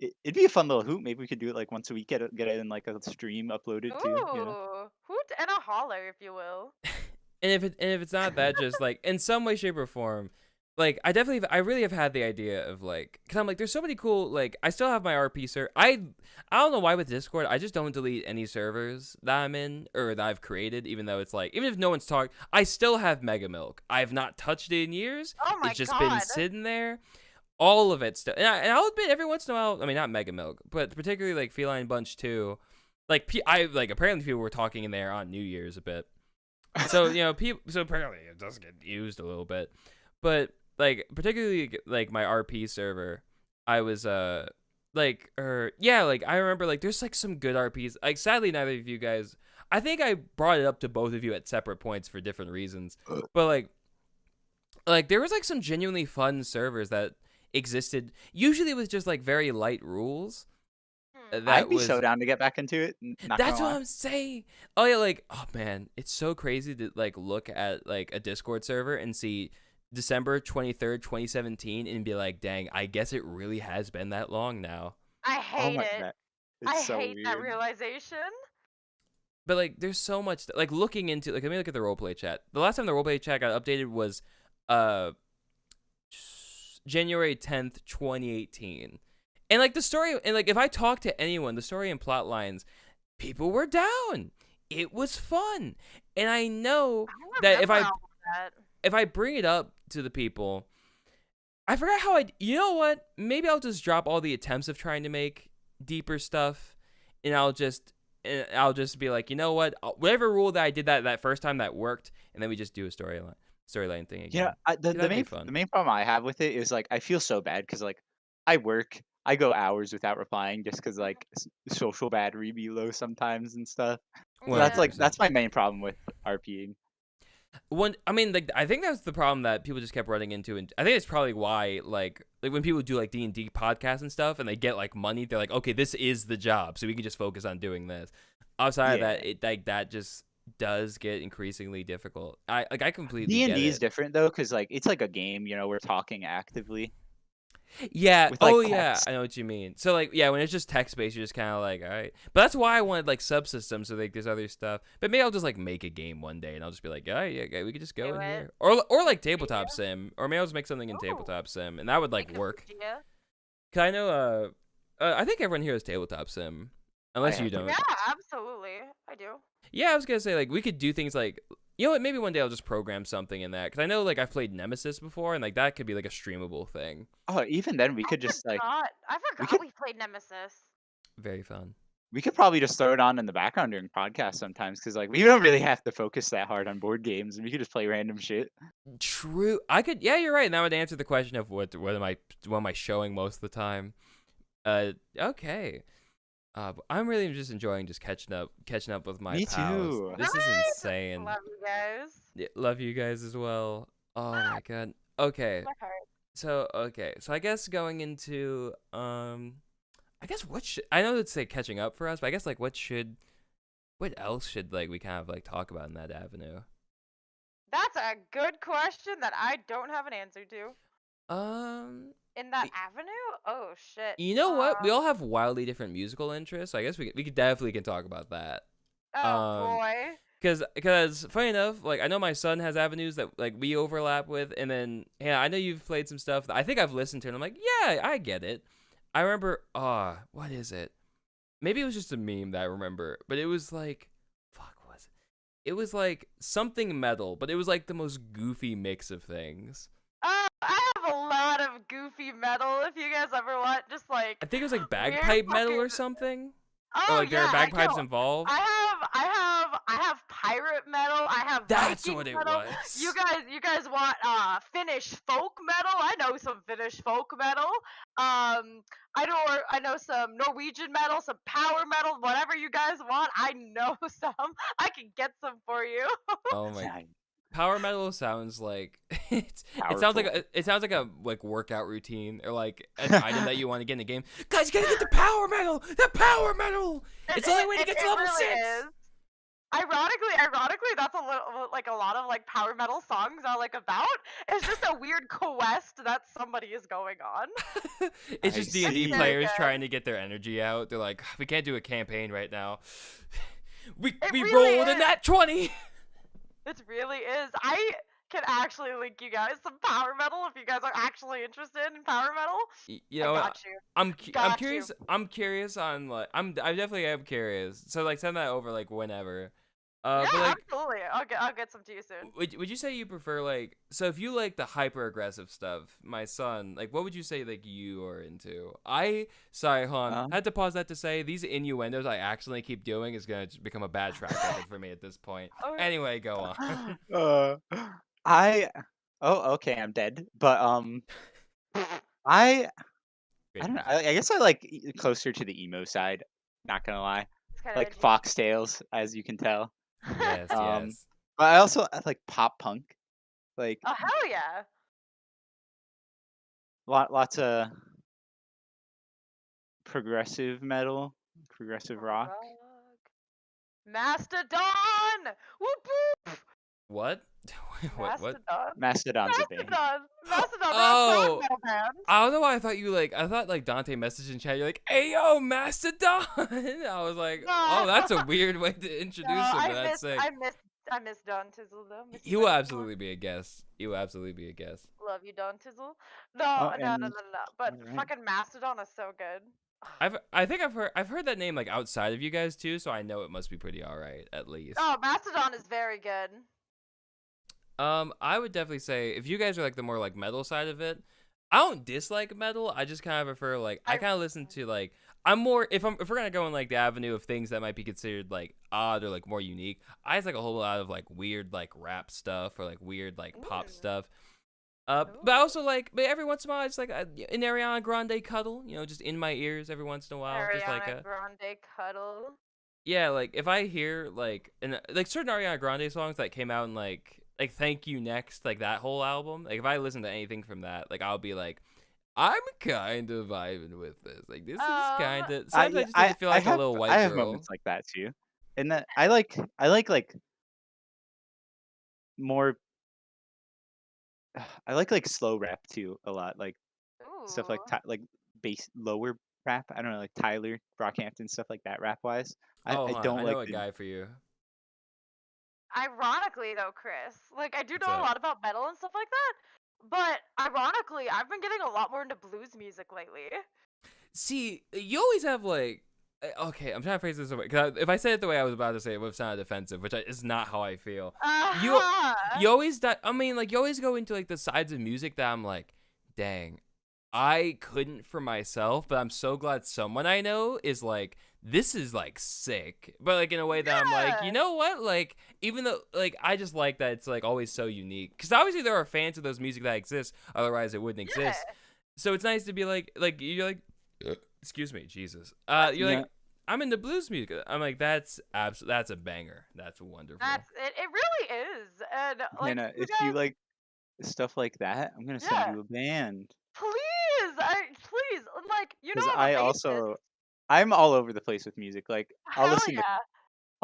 [SPEAKER 2] it'd be a fun little hoop. Maybe we could do it like once a week. Get it in like a stream uploaded too. You know.
[SPEAKER 3] Ooh, hoot and a holler, if you will.
[SPEAKER 1] And if it's not that, just like in some way, shape, or form, like I really have had the idea of like, cause I'm like, there's so many cool, like I still have my RP server. I don't know why with Discord, I just don't delete any servers that I'm in or that I've created, even though it's like, even if no one's talking, I still have Mega Milk. I have not touched it in years.
[SPEAKER 3] Oh my
[SPEAKER 1] It's just
[SPEAKER 3] god.
[SPEAKER 1] been sitting there. All of it still, and I'll admit every once in a while, I mean not Mega Milk, but particularly like Feline Bunch 2, like apparently people were talking in there on New Year's a bit. So so apparently it does get used a little bit, but like particularly like my RP server, I was like I remember like there's like some good RPs. Like sadly neither of you guys. I think I brought it up to both of you at separate points for different reasons, but like there was like some genuinely fun servers that existed. Usually with just like very light rules.
[SPEAKER 2] I'd be so down to get back into it.
[SPEAKER 1] That's what I'm saying. Oh yeah, like oh man, it's so crazy to like look at like a Discord server and see December 23rd, 2017, and be like, dang, I guess it really has been that long now.
[SPEAKER 3] I hate it.
[SPEAKER 2] God.
[SPEAKER 3] I
[SPEAKER 2] so
[SPEAKER 3] hate
[SPEAKER 2] weird.
[SPEAKER 3] that realization.
[SPEAKER 1] But like, there's so much like looking into like. Let me look at the roleplay chat. The last time the roleplay chat got updated was January 10th, 2018. And like the story, and like if I talk to anyone, the story and plot lines, people were down. It was fun, and I know that if I bring it up to the people, I forgot how you know what? Maybe I'll just drop all the attempts of trying to make deeper stuff, and I'll just be like, you know what? Whatever rule that I did that first time that worked, and then we just do a storyline thing again.
[SPEAKER 2] Yeah, the main problem I have with it is like I feel so bad because like I work. I go hours without replying just because like social battery be low sometimes and stuff. So that's my main problem with RPing.
[SPEAKER 1] I mean, like I think that's the problem that people just kept running into, and I think it's probably why like when people do like D&D podcasts and stuff, and they get like money, they're like, okay, this is the job, so we can just focus on doing this. Outside of that, it like that just does get increasingly difficult. I completely
[SPEAKER 2] D&D is different though, because like it's like a game, we're talking actively.
[SPEAKER 1] Yeah.
[SPEAKER 2] With, like,
[SPEAKER 1] yeah. I know what you mean. So like, yeah, when it's just text based, you're just kind of like, all right. But that's why I wanted like subsystems. So like, there's other stuff. But maybe I'll just like make a game one day, and I'll just be like, all right, yeah, we could just go in here, or like tabletop sim, or maybe I'll just make something in tabletop sim, and that would like work. Cause I know, I think everyone here has tabletop sim, unless you don't.
[SPEAKER 3] Yeah, absolutely, I do.
[SPEAKER 1] Yeah, I was gonna say like we could do things like. You know what? Maybe one day I'll just program something in that, because I know like I've played Nemesis before, and like that could be like a streamable thing.
[SPEAKER 2] Oh, even then we could just like
[SPEAKER 3] I forgot we played Nemesis.
[SPEAKER 1] Very fun.
[SPEAKER 2] We could probably just throw it on in the background during podcasts sometimes, because like we don't really have to focus that hard on board games, and we could just play random shit.
[SPEAKER 1] True. I could. Yeah, you're right. And that would answer the question of what am I showing most of the time. Okay. I'm really just enjoying just catching up with my pals.
[SPEAKER 2] Too.
[SPEAKER 1] This is insane.
[SPEAKER 3] Love you guys.
[SPEAKER 1] Yeah, love you guys as well. Oh my god. Okay. So I guess going into I guess I know it's like catching up for us, but I guess like what else should like we kind of like talk about in that avenue?
[SPEAKER 3] That's a good question that I don't have an answer to. In that avenue? Oh shit.
[SPEAKER 1] You know what? We all have wildly different musical interests. So I guess we could definitely can talk about that.
[SPEAKER 3] Oh boy.
[SPEAKER 1] Because funny enough, like I know my son has avenues that like we overlap with, and then yeah, I know you've played some stuff that I think I've listened to, and I'm like, yeah, I get it. I remember, what is it? Maybe it was just a meme that I remember, but it was like, was it? It was like something metal, but it was like the most goofy mix of things.
[SPEAKER 3] I have a lot of goofy metal. If you guys ever want, just like
[SPEAKER 1] I think it was like bagpipe metal or something.
[SPEAKER 3] Oh,
[SPEAKER 1] or like there are bagpipes involved.
[SPEAKER 3] I have pirate metal. I have
[SPEAKER 1] That's
[SPEAKER 3] Viking
[SPEAKER 1] what it
[SPEAKER 3] metal.
[SPEAKER 1] was.
[SPEAKER 3] You guys want Finnish folk metal? I know some Finnish folk metal. I know some Norwegian metal, some power metal, whatever you guys want. I know some. I can get some for you.
[SPEAKER 1] Oh my god. Power metal sounds like it sounds like a workout routine or like an item that you want to get in a game. Guys, you gotta get the power metal. The power metal. It's the only way to get to level 6.
[SPEAKER 3] Ironically, that's a little like a lot of like power metal songs are like about. It's just a weird quest that somebody is going on.
[SPEAKER 1] It's just D&D
[SPEAKER 3] Very
[SPEAKER 1] players
[SPEAKER 3] good.
[SPEAKER 1] trying to get their energy out. They're like, we can't do a campaign right now. We
[SPEAKER 3] really
[SPEAKER 1] rolled a
[SPEAKER 3] is.
[SPEAKER 1] nat 20.
[SPEAKER 3] It really is. I can actually link you guys some power metal if you guys are actually interested in power metal.
[SPEAKER 1] You
[SPEAKER 3] I
[SPEAKER 1] know,
[SPEAKER 3] got you.
[SPEAKER 1] I'm
[SPEAKER 3] Got you.
[SPEAKER 1] curious. I'm curious on like I definitely am curious. So like send that over like whenever.
[SPEAKER 3] Yeah,
[SPEAKER 1] But like,
[SPEAKER 3] absolutely. I'll get some to you soon.
[SPEAKER 1] would you say you prefer like so if you like the hyper aggressive stuff, my son, like what would you say like you are into? Sorry, hon, had to pause that to say these innuendos I accidentally keep doing is gonna become a bad track record for me at this point.
[SPEAKER 3] Okay.
[SPEAKER 1] Anyway, go on.
[SPEAKER 2] Okay, I'm dead. But I don't know. I guess I like closer to the emo side. Not gonna lie,
[SPEAKER 3] It's kind
[SPEAKER 2] like
[SPEAKER 3] of
[SPEAKER 2] foxtails, as you can tell.
[SPEAKER 1] Yes, yes.
[SPEAKER 2] But I also like pop punk, like
[SPEAKER 3] Oh hell yeah!
[SPEAKER 2] lots of progressive metal, progressive rock.
[SPEAKER 3] Mastodon! Whoop whoop!
[SPEAKER 1] What? What?
[SPEAKER 3] Mastodon.
[SPEAKER 2] Mastodon's a band.
[SPEAKER 3] Mastodon.
[SPEAKER 1] Oh!
[SPEAKER 3] Metal band.
[SPEAKER 1] I don't know why I thought you like. I thought like Dante messaged in chat. You're like, "Hey yo, Mastodon." I was like, "Oh, that's a weird way to introduce him." But that's sick.
[SPEAKER 3] I miss Don Tizzle though.
[SPEAKER 1] He will absolutely be a guest. He will absolutely be a guest.
[SPEAKER 3] Love you, Don Tizzle.
[SPEAKER 2] Oh,
[SPEAKER 3] No. But
[SPEAKER 2] alright.
[SPEAKER 3] fucking Mastodon is so good.
[SPEAKER 1] I think I've heard that name like outside of you guys too, so I know it must be pretty alright at least.
[SPEAKER 3] Oh, Mastodon is very good.
[SPEAKER 1] I would definitely say if you guys are like the more like metal side of it, I don't dislike metal. I just kind of prefer like I kind of listen to like I'm more if we're gonna go in like the avenue of things that might be considered like odd or like more unique. I just like a whole lot of like weird like rap stuff or like weird like pop stuff. But I also like, but every once in a while, it's like an Ariana Grande cuddle, you know, just in my ears every once in a while, just like
[SPEAKER 3] Ariana Grande cuddle.
[SPEAKER 1] Yeah, like if I hear like like certain Ariana Grande songs that came out in like Thank You Next, like that whole album, like if I listen to anything from that, like I'll be like, I'm kind of vibing with this. Like this is kind of. Sometimes I just need to feel like a little white girl.
[SPEAKER 2] I have moments like that too, and that I like more. I like slow rap too a lot, like stuff like bass lower rap. I don't know, like Tyler, Brockhampton, stuff like that, rap wise. I don't like
[SPEAKER 1] know a guy for you.
[SPEAKER 3] Ironically, though, Chris, like I do know a lot about metal and stuff like that, but ironically, I've been getting a lot more into blues music lately.
[SPEAKER 1] See, you always have like. Okay, I'm trying to phrase this away because if I said it the way I was about to say it would sound offensive, which is not how I feel. You always, I mean, like you always go into like the sides of music that I'm like, dang, I couldn't for myself, but I'm so glad someone I know is like, this is like sick, but like in a way that I'm like, you know what, like even though like I just like that it's like always so unique because obviously there are fans of those music that exist, otherwise it wouldn't exist. So it's nice to be like you're like. Excuse me, Jesus. You're like, I'm into blues music. I'm like, that's a banger. That's wonderful.
[SPEAKER 3] It really is. And like,
[SPEAKER 2] Nana, if you like stuff like that, I'm gonna send you a band.
[SPEAKER 3] Please, like you know.
[SPEAKER 2] I'm all over the place with music. Like I'll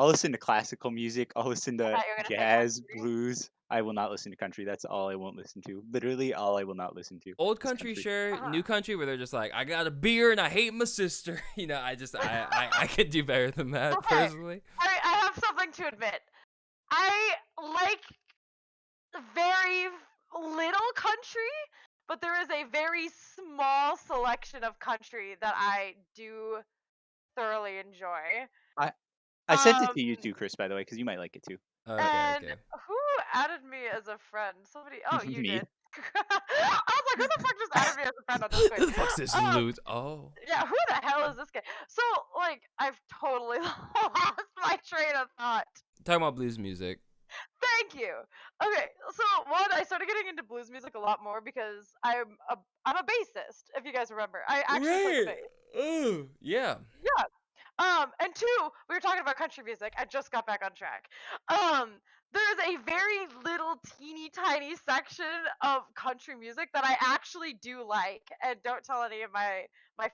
[SPEAKER 2] listen to classical music. I'll listen to jazz, blues. I will not listen to country. That's all I won't listen to. Literally all I will not listen to.
[SPEAKER 1] Old country, sure. New country where they're just like, I got a beer and I hate my sister. You know, I could do better than that, personally.
[SPEAKER 3] I have something to admit. I like very little country, but there is a very small selection of country that I do thoroughly enjoy.
[SPEAKER 2] I sent it to you too, Chris, by the way, because you might like it too.
[SPEAKER 3] Okay. Who added me as a friend? Somebody. Oh, you did. I was like, who the fuck just added me as a friend on Discord?
[SPEAKER 1] Who the fuck's this loot? Oh.
[SPEAKER 3] Yeah, who the hell is this guy? So, like, I've totally lost my train of thought.
[SPEAKER 1] Talking about blues music.
[SPEAKER 3] Thank you. Okay, so one, I started getting into blues music a lot more because I'm a bassist. If you guys remember, I actually play the bass.
[SPEAKER 1] Ooh, yeah.
[SPEAKER 3] Yeah. And two, we were talking about country music. I just got back on track. There's a very little teeny tiny section of country music that I actually do like, and don't tell any of my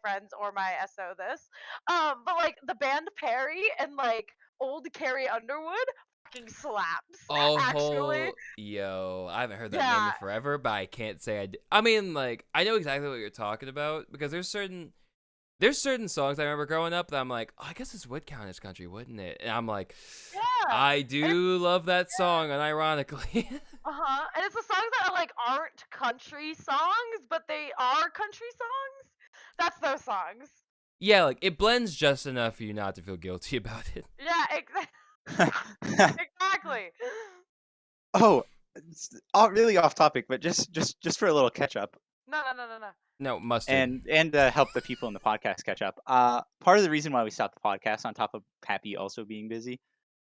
[SPEAKER 3] friends or my SO this. But like the band Perry and like old Carrie Underwood fucking slaps.
[SPEAKER 1] Oh,
[SPEAKER 3] actually.
[SPEAKER 1] Yo, I haven't heard that name in forever, but I can't say I did. I mean, like, I know exactly what you're talking about because there's certain songs I remember growing up that I'm like, oh, I guess this would count as country, wouldn't it? And I'm like,
[SPEAKER 3] yeah,
[SPEAKER 1] I do love that song, unironically.
[SPEAKER 3] And it's the songs that like aren't country songs, but they are country songs. That's those songs.
[SPEAKER 1] Yeah, like it blends just enough for you not to feel guilty about it.
[SPEAKER 3] Yeah, exactly.
[SPEAKER 2] Oh, it's really off topic, but just for a little catch up.
[SPEAKER 3] No.
[SPEAKER 1] No, mustard.
[SPEAKER 2] And help the people in the podcast catch up. Part of the reason why we stopped the podcast, on top of Pappy also being busy,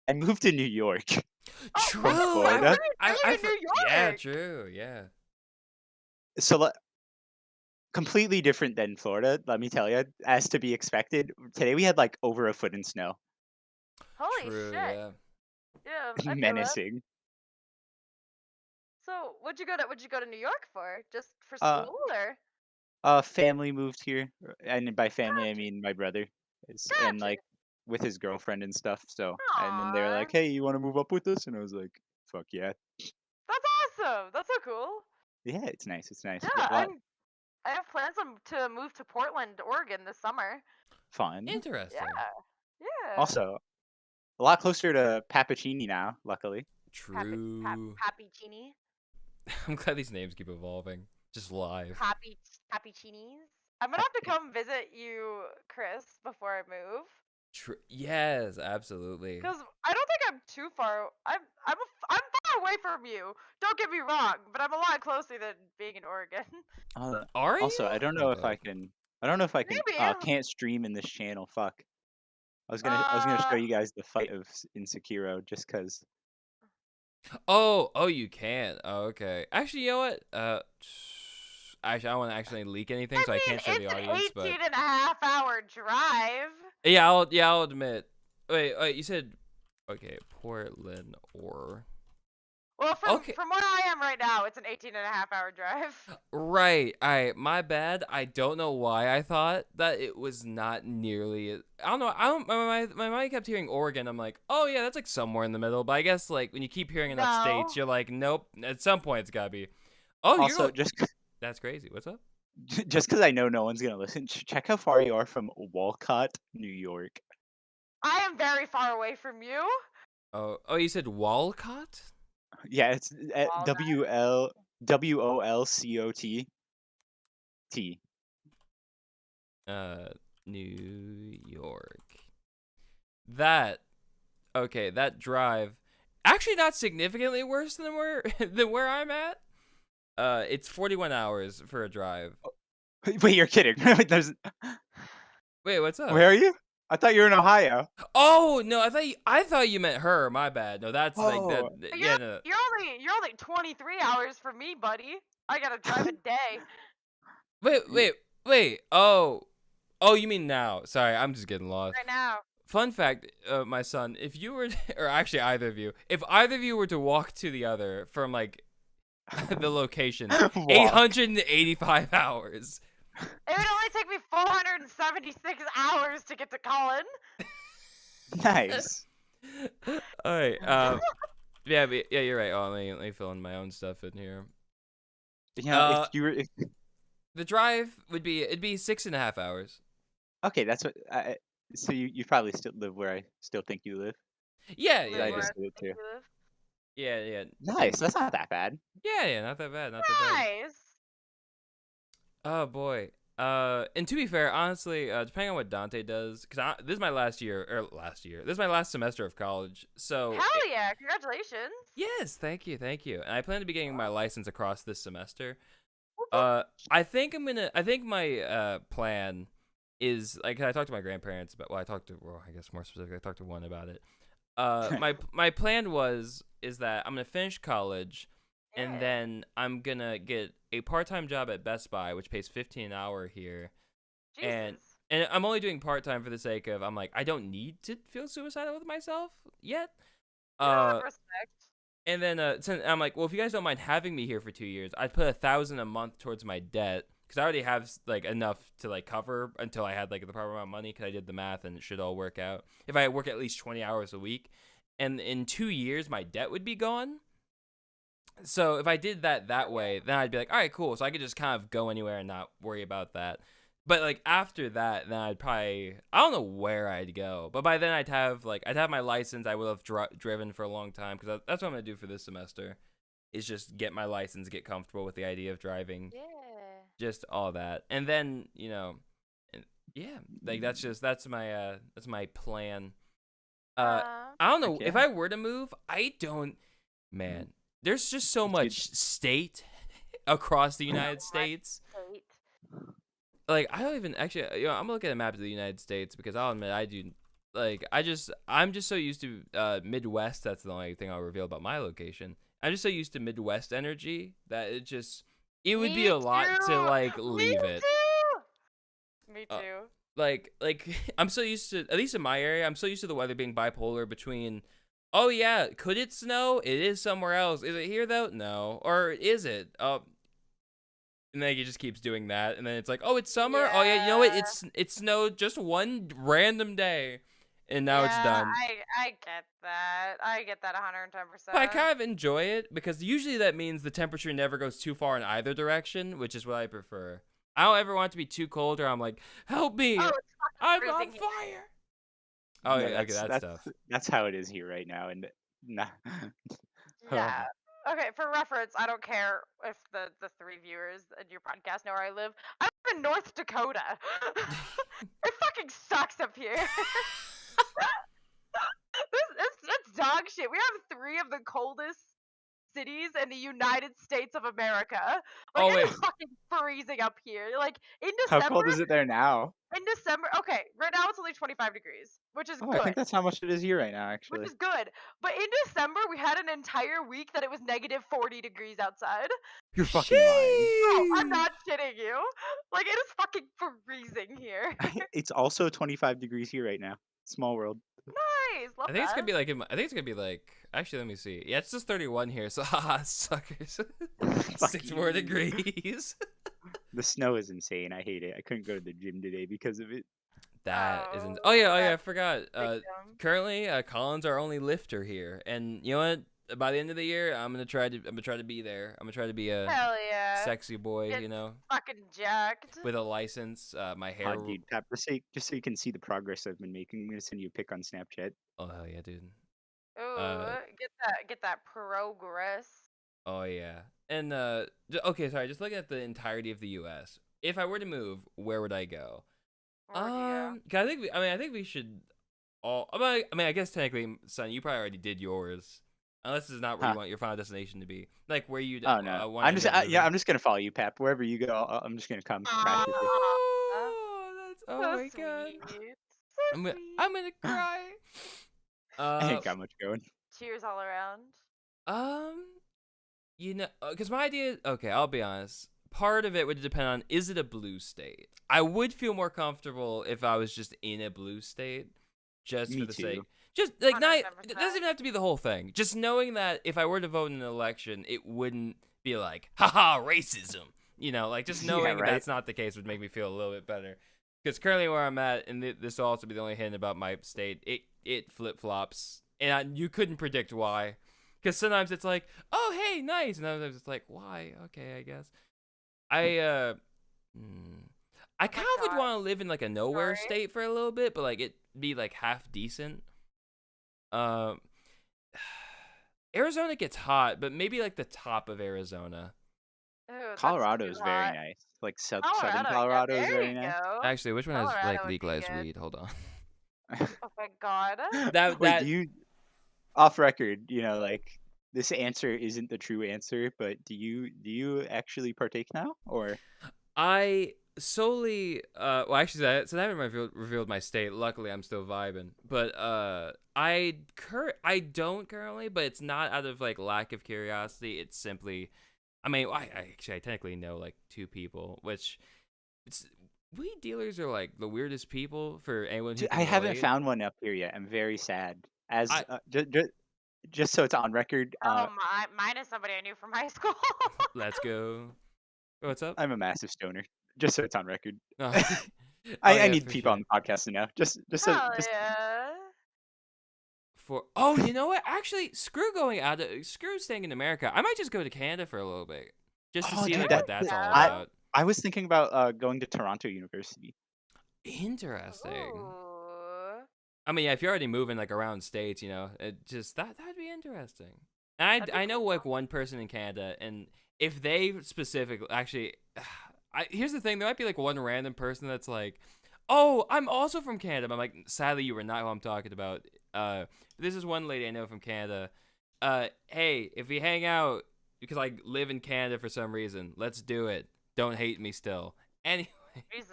[SPEAKER 2] I moved to New York.
[SPEAKER 1] True.
[SPEAKER 2] Florida.
[SPEAKER 3] I New York.
[SPEAKER 1] Yeah, true. Yeah.
[SPEAKER 2] So completely different than Florida, let me tell you. As to be expected, today we had like over a foot in snow.
[SPEAKER 3] Holy
[SPEAKER 1] True,
[SPEAKER 3] shit!
[SPEAKER 1] Yeah.
[SPEAKER 3] Yeah. I feel
[SPEAKER 2] Menacing.
[SPEAKER 3] that. So, what'd you go to New York for? Just for school or?
[SPEAKER 2] Family moved here, and by family I mean my brother, and like with his girlfriend and stuff. So, and then they were like, "Hey, you want to move up with us?" And I was like, "Fuck yeah!"
[SPEAKER 3] That's awesome. That's so cool.
[SPEAKER 2] Yeah, it's nice. It's nice.
[SPEAKER 3] Yeah, I have plans to move to Portland, Oregon this summer.
[SPEAKER 2] Fun.
[SPEAKER 1] Interesting.
[SPEAKER 3] Yeah.
[SPEAKER 2] Also, a lot closer to Pappuccini now, luckily.
[SPEAKER 1] True.
[SPEAKER 3] Pappuccini.
[SPEAKER 1] I'm glad these names keep evolving. Just live.
[SPEAKER 3] Pappuccinis. I'm gonna have to come visit you, Chris, before I move.
[SPEAKER 1] Yes, absolutely.
[SPEAKER 3] Because I don't think I'm too far. I'm far away from you. Don't get me wrong, but I'm a lot closer than being in Oregon.
[SPEAKER 1] Are you?
[SPEAKER 2] Also, I don't know if I can.
[SPEAKER 3] Maybe.
[SPEAKER 2] Can't stream in this channel. Fuck. I was gonna show you guys the fight in Sekiro just cause.
[SPEAKER 1] Oh, you can. Oh, okay. Actually, you know what? Actually, I don't want to actually leak anything, so I can't show the audience.
[SPEAKER 3] It's an 18.5-hour drive.
[SPEAKER 1] Yeah, I'll admit. Wait, you said okay, Portland or.
[SPEAKER 3] Well, from where I am right now, it's an 18.5-hour drive.
[SPEAKER 1] Right. My bad. I don't know why I thought that it was not nearly. I don't know. My mind kept hearing Oregon. I'm like, oh yeah, that's like somewhere in the middle. But I guess like when you keep hearing enough states, you're like, nope. At some point, it's gotta be. Oh,
[SPEAKER 2] also
[SPEAKER 1] that's crazy. What's up?
[SPEAKER 2] Just because I know no one's gonna listen, check how far you are from Walcott, New York.
[SPEAKER 3] I am very far away from you.
[SPEAKER 1] Oh, you said Walcott?
[SPEAKER 2] Yeah, it's WOLCOT.
[SPEAKER 1] New York. That drive actually not significantly worse than where I'm at. It's 41 hours for a drive.
[SPEAKER 2] Wait, you're kidding?
[SPEAKER 1] Wait, what's up?
[SPEAKER 2] Where are you? I thought you were in Ohio.
[SPEAKER 1] Oh no, I thought you meant her. My bad. No, that's like that. Yeah, no.
[SPEAKER 3] You're only 23 hours from me, buddy. I gotta drive a day.
[SPEAKER 1] Wait. Oh, you mean now? Sorry, I'm just getting lost.
[SPEAKER 3] Right now.
[SPEAKER 1] Fun fact, my son, if you were, or actually either of you, if either of you were to walk to the other from like the location, 885 hours.
[SPEAKER 3] It would only take me 476 hours to get to Colin.
[SPEAKER 2] Nice.
[SPEAKER 1] All right. Yeah, you're right. Oh, let me fill in my own stuff in here.
[SPEAKER 2] Yeah,
[SPEAKER 1] the drive it'd be 6.5 hours.
[SPEAKER 2] Okay, that's what. So you probably still live where I still think you live.
[SPEAKER 1] Yeah.
[SPEAKER 2] I just do it too.
[SPEAKER 1] Yeah.
[SPEAKER 2] Nice. That's not that bad.
[SPEAKER 1] Yeah, not that bad.
[SPEAKER 3] Nice.
[SPEAKER 1] Oh boy. And to be fair, honestly, depending on what Dante does, because this is my last year. This is my last semester of college. So.
[SPEAKER 3] Hell yeah! Congratulations.
[SPEAKER 1] Yes, thank you. And I plan to be getting my license across this semester. I think my plan is like I talked to my grandparents about. Well, I guess more specifically, I talked to one about it. My plan is that I'm gonna finish college. And then I'm going to get a part-time job at Best Buy, which pays $15 an hour here.
[SPEAKER 3] Jesus.
[SPEAKER 1] And I'm only doing part-time for the sake of, I'm like, I don't need to feel suicidal with myself yet.
[SPEAKER 3] Respect.
[SPEAKER 1] And then I'm like, well, if you guys don't mind having me here for 2 years, I'd put $1,000 a month towards my debt. because I already have like enough to like cover until I had like the proper amount of money, because I did the math and it should all work out. If I work at least 20 hours a week, and in 2 years my debt would be gone. So if I did that way, then I'd be like, all right, cool. So I could just kind of go anywhere and not worry about that. But like after that, then I'd probably, I don't know where I'd go, but by then I'd have my license. I would have driven for a long time, because that's what I'm gonna do for this semester, is just get my license, get comfortable with the idea of driving, just all that, and then yeah, like that's my plan. I don't know if I were to move. Man, there's just so much state across the United States. Like, I don't even actually, I'm looking at a map of the United States, because I'll admit I do, like, I'm just so used to Midwest. That's the only thing I'll reveal about my location. I'm just so used to Midwest energy that it would be a lot to like leave it.
[SPEAKER 3] Me too.
[SPEAKER 1] Like I'm so used to, at least in my area, I'm so used to the weather being bipolar between, oh yeah, could it snow? It is somewhere else. Is it here though? No. Or is it? And then it just keeps doing that, and then it's like, oh, it's summer. Yeah. Oh yeah, you know what? It snowed just one random day, and now it's done.
[SPEAKER 3] I get that. I get that 110%.
[SPEAKER 1] But I kind of enjoy it, because usually that means the temperature never goes too far in either direction, which is what I prefer. I don't ever want it to be too cold, or I'm like, help me, I'm on fire. Oh yeah, okay, that's tough.
[SPEAKER 2] That's how it is here right now, and
[SPEAKER 3] yeah. Okay, for reference, I don't care if the 3 viewers in your podcast know where I live. I live in North Dakota. It fucking sucks up here. It's dog shit. We have 3 of the coldest cities in the United States of America. Like, it's fucking freezing up here. Like, in December.
[SPEAKER 2] How cold is it there now?
[SPEAKER 3] In December, okay, right now it's only 25 degrees, which is good.
[SPEAKER 2] I think that's how much it is here right now, actually.
[SPEAKER 3] Which is good. But in December, we had an entire week that it was negative 40 degrees outside.
[SPEAKER 2] You're fucking lying.
[SPEAKER 3] No, I'm not kidding you. Like, it is fucking freezing here.
[SPEAKER 2] It's also 25 degrees here right now. Small world.
[SPEAKER 3] Nice. Love
[SPEAKER 1] I think it's gonna be like. Actually, let me see. Yeah, it's just 31 here. So, haha, suckers. 6 more degrees.
[SPEAKER 2] The snow is insane. I hate it. I couldn't go to the gym today because of it.
[SPEAKER 1] That isn't. Oh yeah. I forgot. Currently, Colin's our only lifter here, and you know what? By the end of the year, I'm gonna try to be there. I'm gonna try to be a sexy boy,
[SPEAKER 3] Get fucking jacked
[SPEAKER 1] with a license. My hair.
[SPEAKER 2] Dude, just so you can see the progress I've been making, I'm gonna send you a pic on Snapchat.
[SPEAKER 1] Oh hell yeah, dude.
[SPEAKER 3] Ooh, get that progress.
[SPEAKER 1] Oh yeah, and okay, sorry. Just looking at the entirety of the U.S. If I were to move, where would I go? I think we should all. I guess technically, son, you probably already did yours. Unless this is not where you want your final destination to be, like where you.
[SPEAKER 2] Oh no, I'm just gonna follow you, Pep. Wherever you go, I'm just gonna come crash with you.
[SPEAKER 1] Oh my god, I'm gonna cry.
[SPEAKER 2] I ain't got much going.
[SPEAKER 3] Cheers all around.
[SPEAKER 1] Because my idea. Okay, I'll be honest. Part of it would depend on, is it a blue state? I would feel more comfortable if I was just in a blue state, just for the sake. Just like 100%. It doesn't even have to be the whole thing. Just knowing that if I were to vote in an election, it wouldn't be like, haha, racism. Like just knowing that's not the case would make me feel a little bit better. Because currently where I'm at, and this will also be the only hint about my state, it flip flops, and you couldn't predict why. Because sometimes it's like, oh hey, nice, and other times it's like, why? Okay, I guess. I kind of would want to live in like a nowhere state for a little bit, but like it be like half decent. Arizona gets hot, but maybe like the top of Arizona.
[SPEAKER 3] Ooh,
[SPEAKER 2] Colorado is very nice. Like southern Colorado is very nice.
[SPEAKER 1] Actually, which one has like legalized weed? Hold on.
[SPEAKER 3] Oh my god.
[SPEAKER 2] Wait, do you, off record, like this answer isn't the true answer, but do you actually partake now, or?
[SPEAKER 1] I solely well actually so I haven't revealed my state. Luckily I'm still vibing, but I don't currently, but it's not out of like lack of curiosity. It's simply, I technically know like 2 people, which weed dealers are like the weirdest people for anyone who
[SPEAKER 2] I haven't found one up here yet. I'm very sad. As just so it's on record.
[SPEAKER 3] Mine is somebody I knew from high school.
[SPEAKER 1] Let's go. What's up?
[SPEAKER 2] I'm a massive stoner. Just so it's on record.
[SPEAKER 1] Oh,
[SPEAKER 2] I
[SPEAKER 1] yeah,
[SPEAKER 2] need
[SPEAKER 1] for
[SPEAKER 2] people
[SPEAKER 1] sure.
[SPEAKER 2] on the podcast to know. Just so
[SPEAKER 3] Hell
[SPEAKER 2] just
[SPEAKER 3] yeah.
[SPEAKER 1] Oh, you know what? Actually, screw staying in America. I might just go to Canada for a little bit, just to
[SPEAKER 2] oh,
[SPEAKER 1] see
[SPEAKER 2] dude,
[SPEAKER 1] like
[SPEAKER 2] that
[SPEAKER 1] what that's all
[SPEAKER 2] I
[SPEAKER 1] about.
[SPEAKER 2] I was thinking about going to Toronto University.
[SPEAKER 1] Interesting.
[SPEAKER 3] Ooh.
[SPEAKER 1] I mean, yeah, if you're already moving like around states, you know, it just that'd be interesting. And
[SPEAKER 3] That'd be
[SPEAKER 1] I know
[SPEAKER 3] cool.
[SPEAKER 1] like one person in Canada, and if they specifically actually, here's the thing, there might be like one random person that's like, oh, I'm also from Canada. But I'm like, sadly, you were not who I'm talking about. This is one lady I know from Canada. Hey, if we hang out because I live in Canada for some reason, let's do it. Don't hate me still. Anyway.
[SPEAKER 3] Jesus.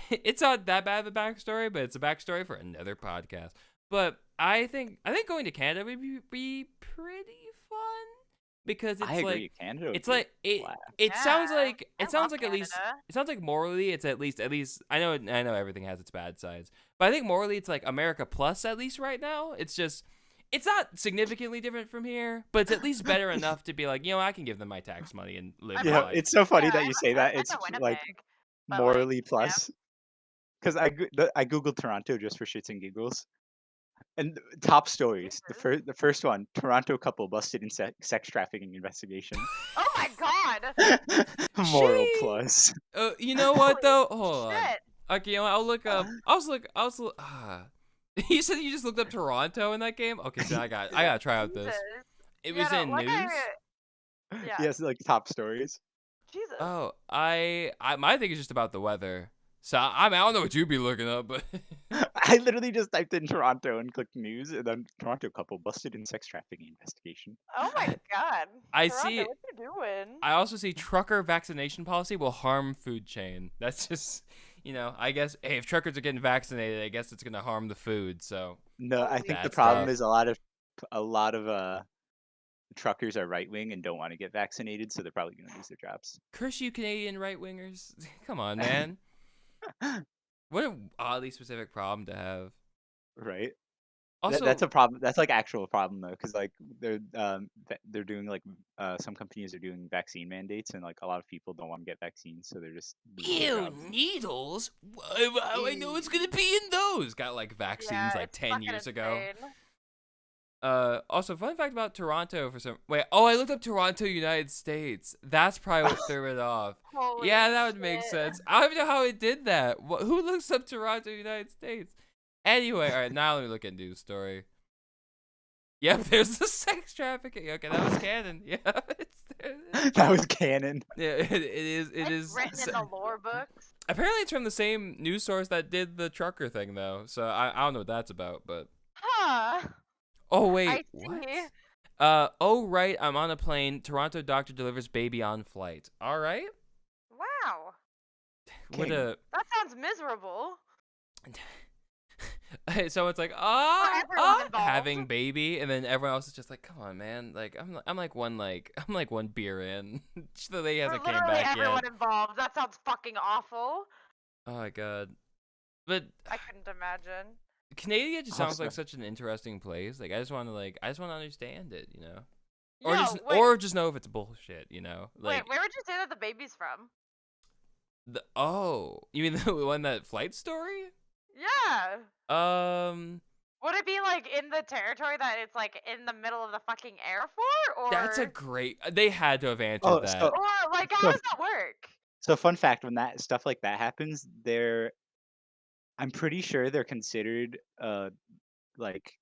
[SPEAKER 1] It's not that bad of a backstory, but it's a backstory for another podcast. But I think going to Canada would be pretty fun because
[SPEAKER 2] I agree. Canada.
[SPEAKER 1] it's like it
[SPEAKER 3] Yeah,
[SPEAKER 1] sounds like
[SPEAKER 3] I
[SPEAKER 1] it sounds
[SPEAKER 3] love
[SPEAKER 1] like at least
[SPEAKER 3] Canada.
[SPEAKER 1] it sounds like morally it's at least I know everything has its bad sides, but I think morally it's like America plus at least right now. It's just it's not significantly different from here, but it's at least better enough to be like, you know, I can give them my tax money and live
[SPEAKER 2] Yeah,
[SPEAKER 1] life.
[SPEAKER 2] it's so funny
[SPEAKER 3] Yeah,
[SPEAKER 2] that you say that.
[SPEAKER 3] I've
[SPEAKER 2] It's
[SPEAKER 3] been to
[SPEAKER 2] like
[SPEAKER 3] Winnipeg, but,
[SPEAKER 2] morally
[SPEAKER 3] yeah.
[SPEAKER 2] plus. Because I googled Toronto just for shits and giggles, and top stories. The first one: Toronto couple busted in sex trafficking investigation.
[SPEAKER 3] Oh my god.
[SPEAKER 2] Moral
[SPEAKER 1] Sheesh.
[SPEAKER 2] plus.
[SPEAKER 1] You know what though?
[SPEAKER 3] Holy
[SPEAKER 1] Hold on.
[SPEAKER 3] shit.
[SPEAKER 1] Okay, you know what? I'll look up. You said you just looked up Toronto in that game. Okay, so I gotta try out this.
[SPEAKER 3] Jesus.
[SPEAKER 1] It
[SPEAKER 3] Yeah,
[SPEAKER 1] was
[SPEAKER 3] no,
[SPEAKER 1] in
[SPEAKER 3] like
[SPEAKER 1] news.
[SPEAKER 3] Yeah.
[SPEAKER 2] Yes, like top stories.
[SPEAKER 3] Jesus.
[SPEAKER 1] Oh, my thing is just about the weather. So I don't know what you'd be looking up, but
[SPEAKER 2] I literally just typed in Toronto and clicked news, and then Toronto couple busted in sex trafficking investigation.
[SPEAKER 3] Oh my god.
[SPEAKER 1] I
[SPEAKER 3] Toronto,
[SPEAKER 1] see-
[SPEAKER 3] what you doing?
[SPEAKER 1] I also see trucker vaccination policy will harm food chain. That's just, you know, I guess hey, if truckers are getting vaccinated, I guess it's gonna harm the food. So
[SPEAKER 2] No, I
[SPEAKER 3] Holy
[SPEAKER 2] think the
[SPEAKER 1] That's
[SPEAKER 2] problem
[SPEAKER 1] tough.
[SPEAKER 2] is a lot of truckers are right wing and don't want to get vaccinated, so they're probably gonna lose their jobs.
[SPEAKER 1] curse you, Canadian right wingers! Come on, man. What an oddly specific problem to have.
[SPEAKER 2] Right.
[SPEAKER 1] Also,
[SPEAKER 2] That's a problem. That's like actual problem though, because like they're doing like some companies are doing vaccine mandates, and like a lot of people don't want to get vaccines, so they're just losing their
[SPEAKER 1] ew,
[SPEAKER 2] jobs.
[SPEAKER 1] needles. How I know it's gonna be in those? Got like vaccines
[SPEAKER 3] Yeah,
[SPEAKER 1] like
[SPEAKER 3] it's
[SPEAKER 1] 10
[SPEAKER 3] fucking
[SPEAKER 1] years ago.
[SPEAKER 3] insane.
[SPEAKER 1] Also, fun fact about Toronto for some. Wait, oh, I looked up Toronto, United States. That's probably what threw it off.
[SPEAKER 3] Holy
[SPEAKER 1] Yeah, that would make
[SPEAKER 3] shit.
[SPEAKER 1] sense. I don't even know how it did that. Who looks up Toronto, United States? Anyway, all right, now let me look at news story. Yep, there's the sex trafficking. Okay, that was canon. Yeah, it's there.
[SPEAKER 2] That was canon.
[SPEAKER 1] Yeah, it is. It
[SPEAKER 3] It's
[SPEAKER 1] is.
[SPEAKER 3] written in the lore books.
[SPEAKER 1] Apparently, it's from the same news source that did the trucker thing, though. So I don't know what that's about, but.
[SPEAKER 3] Huh.
[SPEAKER 1] Oh wait,
[SPEAKER 3] I
[SPEAKER 1] what?
[SPEAKER 3] see.
[SPEAKER 1] Oh right, I'm on a plane. Toronto doctor delivers baby on flight. All right.
[SPEAKER 3] Wow.
[SPEAKER 1] What a.
[SPEAKER 3] That sounds miserable.
[SPEAKER 1] So it's like,
[SPEAKER 3] everyone involved.
[SPEAKER 1] having baby, and then everyone else is just like, come on, man. Like I'm like one beer in. The lady
[SPEAKER 3] For
[SPEAKER 1] hasn't came
[SPEAKER 3] literally
[SPEAKER 1] back
[SPEAKER 3] everyone
[SPEAKER 1] yet.
[SPEAKER 3] involved. That sounds fucking awful.
[SPEAKER 1] Oh my god. But
[SPEAKER 3] I couldn't imagine.
[SPEAKER 1] Canada just sounds like
[SPEAKER 2] Also-
[SPEAKER 1] such an interesting place. Like I just want to understand it, you know,
[SPEAKER 3] Yo,
[SPEAKER 1] or just know if it's bullshit, you know. Like
[SPEAKER 3] wait, where would you say that the baby's from?
[SPEAKER 1] you mean the one that flight story?
[SPEAKER 3] Yeah.
[SPEAKER 1] Um,
[SPEAKER 3] Would it be like in the territory that it's like in the middle of the fucking air for, or
[SPEAKER 1] that's a great. They had to have answered
[SPEAKER 2] Oh,
[SPEAKER 1] that.
[SPEAKER 2] so-
[SPEAKER 3] or like how
[SPEAKER 2] So-
[SPEAKER 3] does that work?
[SPEAKER 2] So fun fact: when that stuff like that happens, I'm pretty sure they're considered like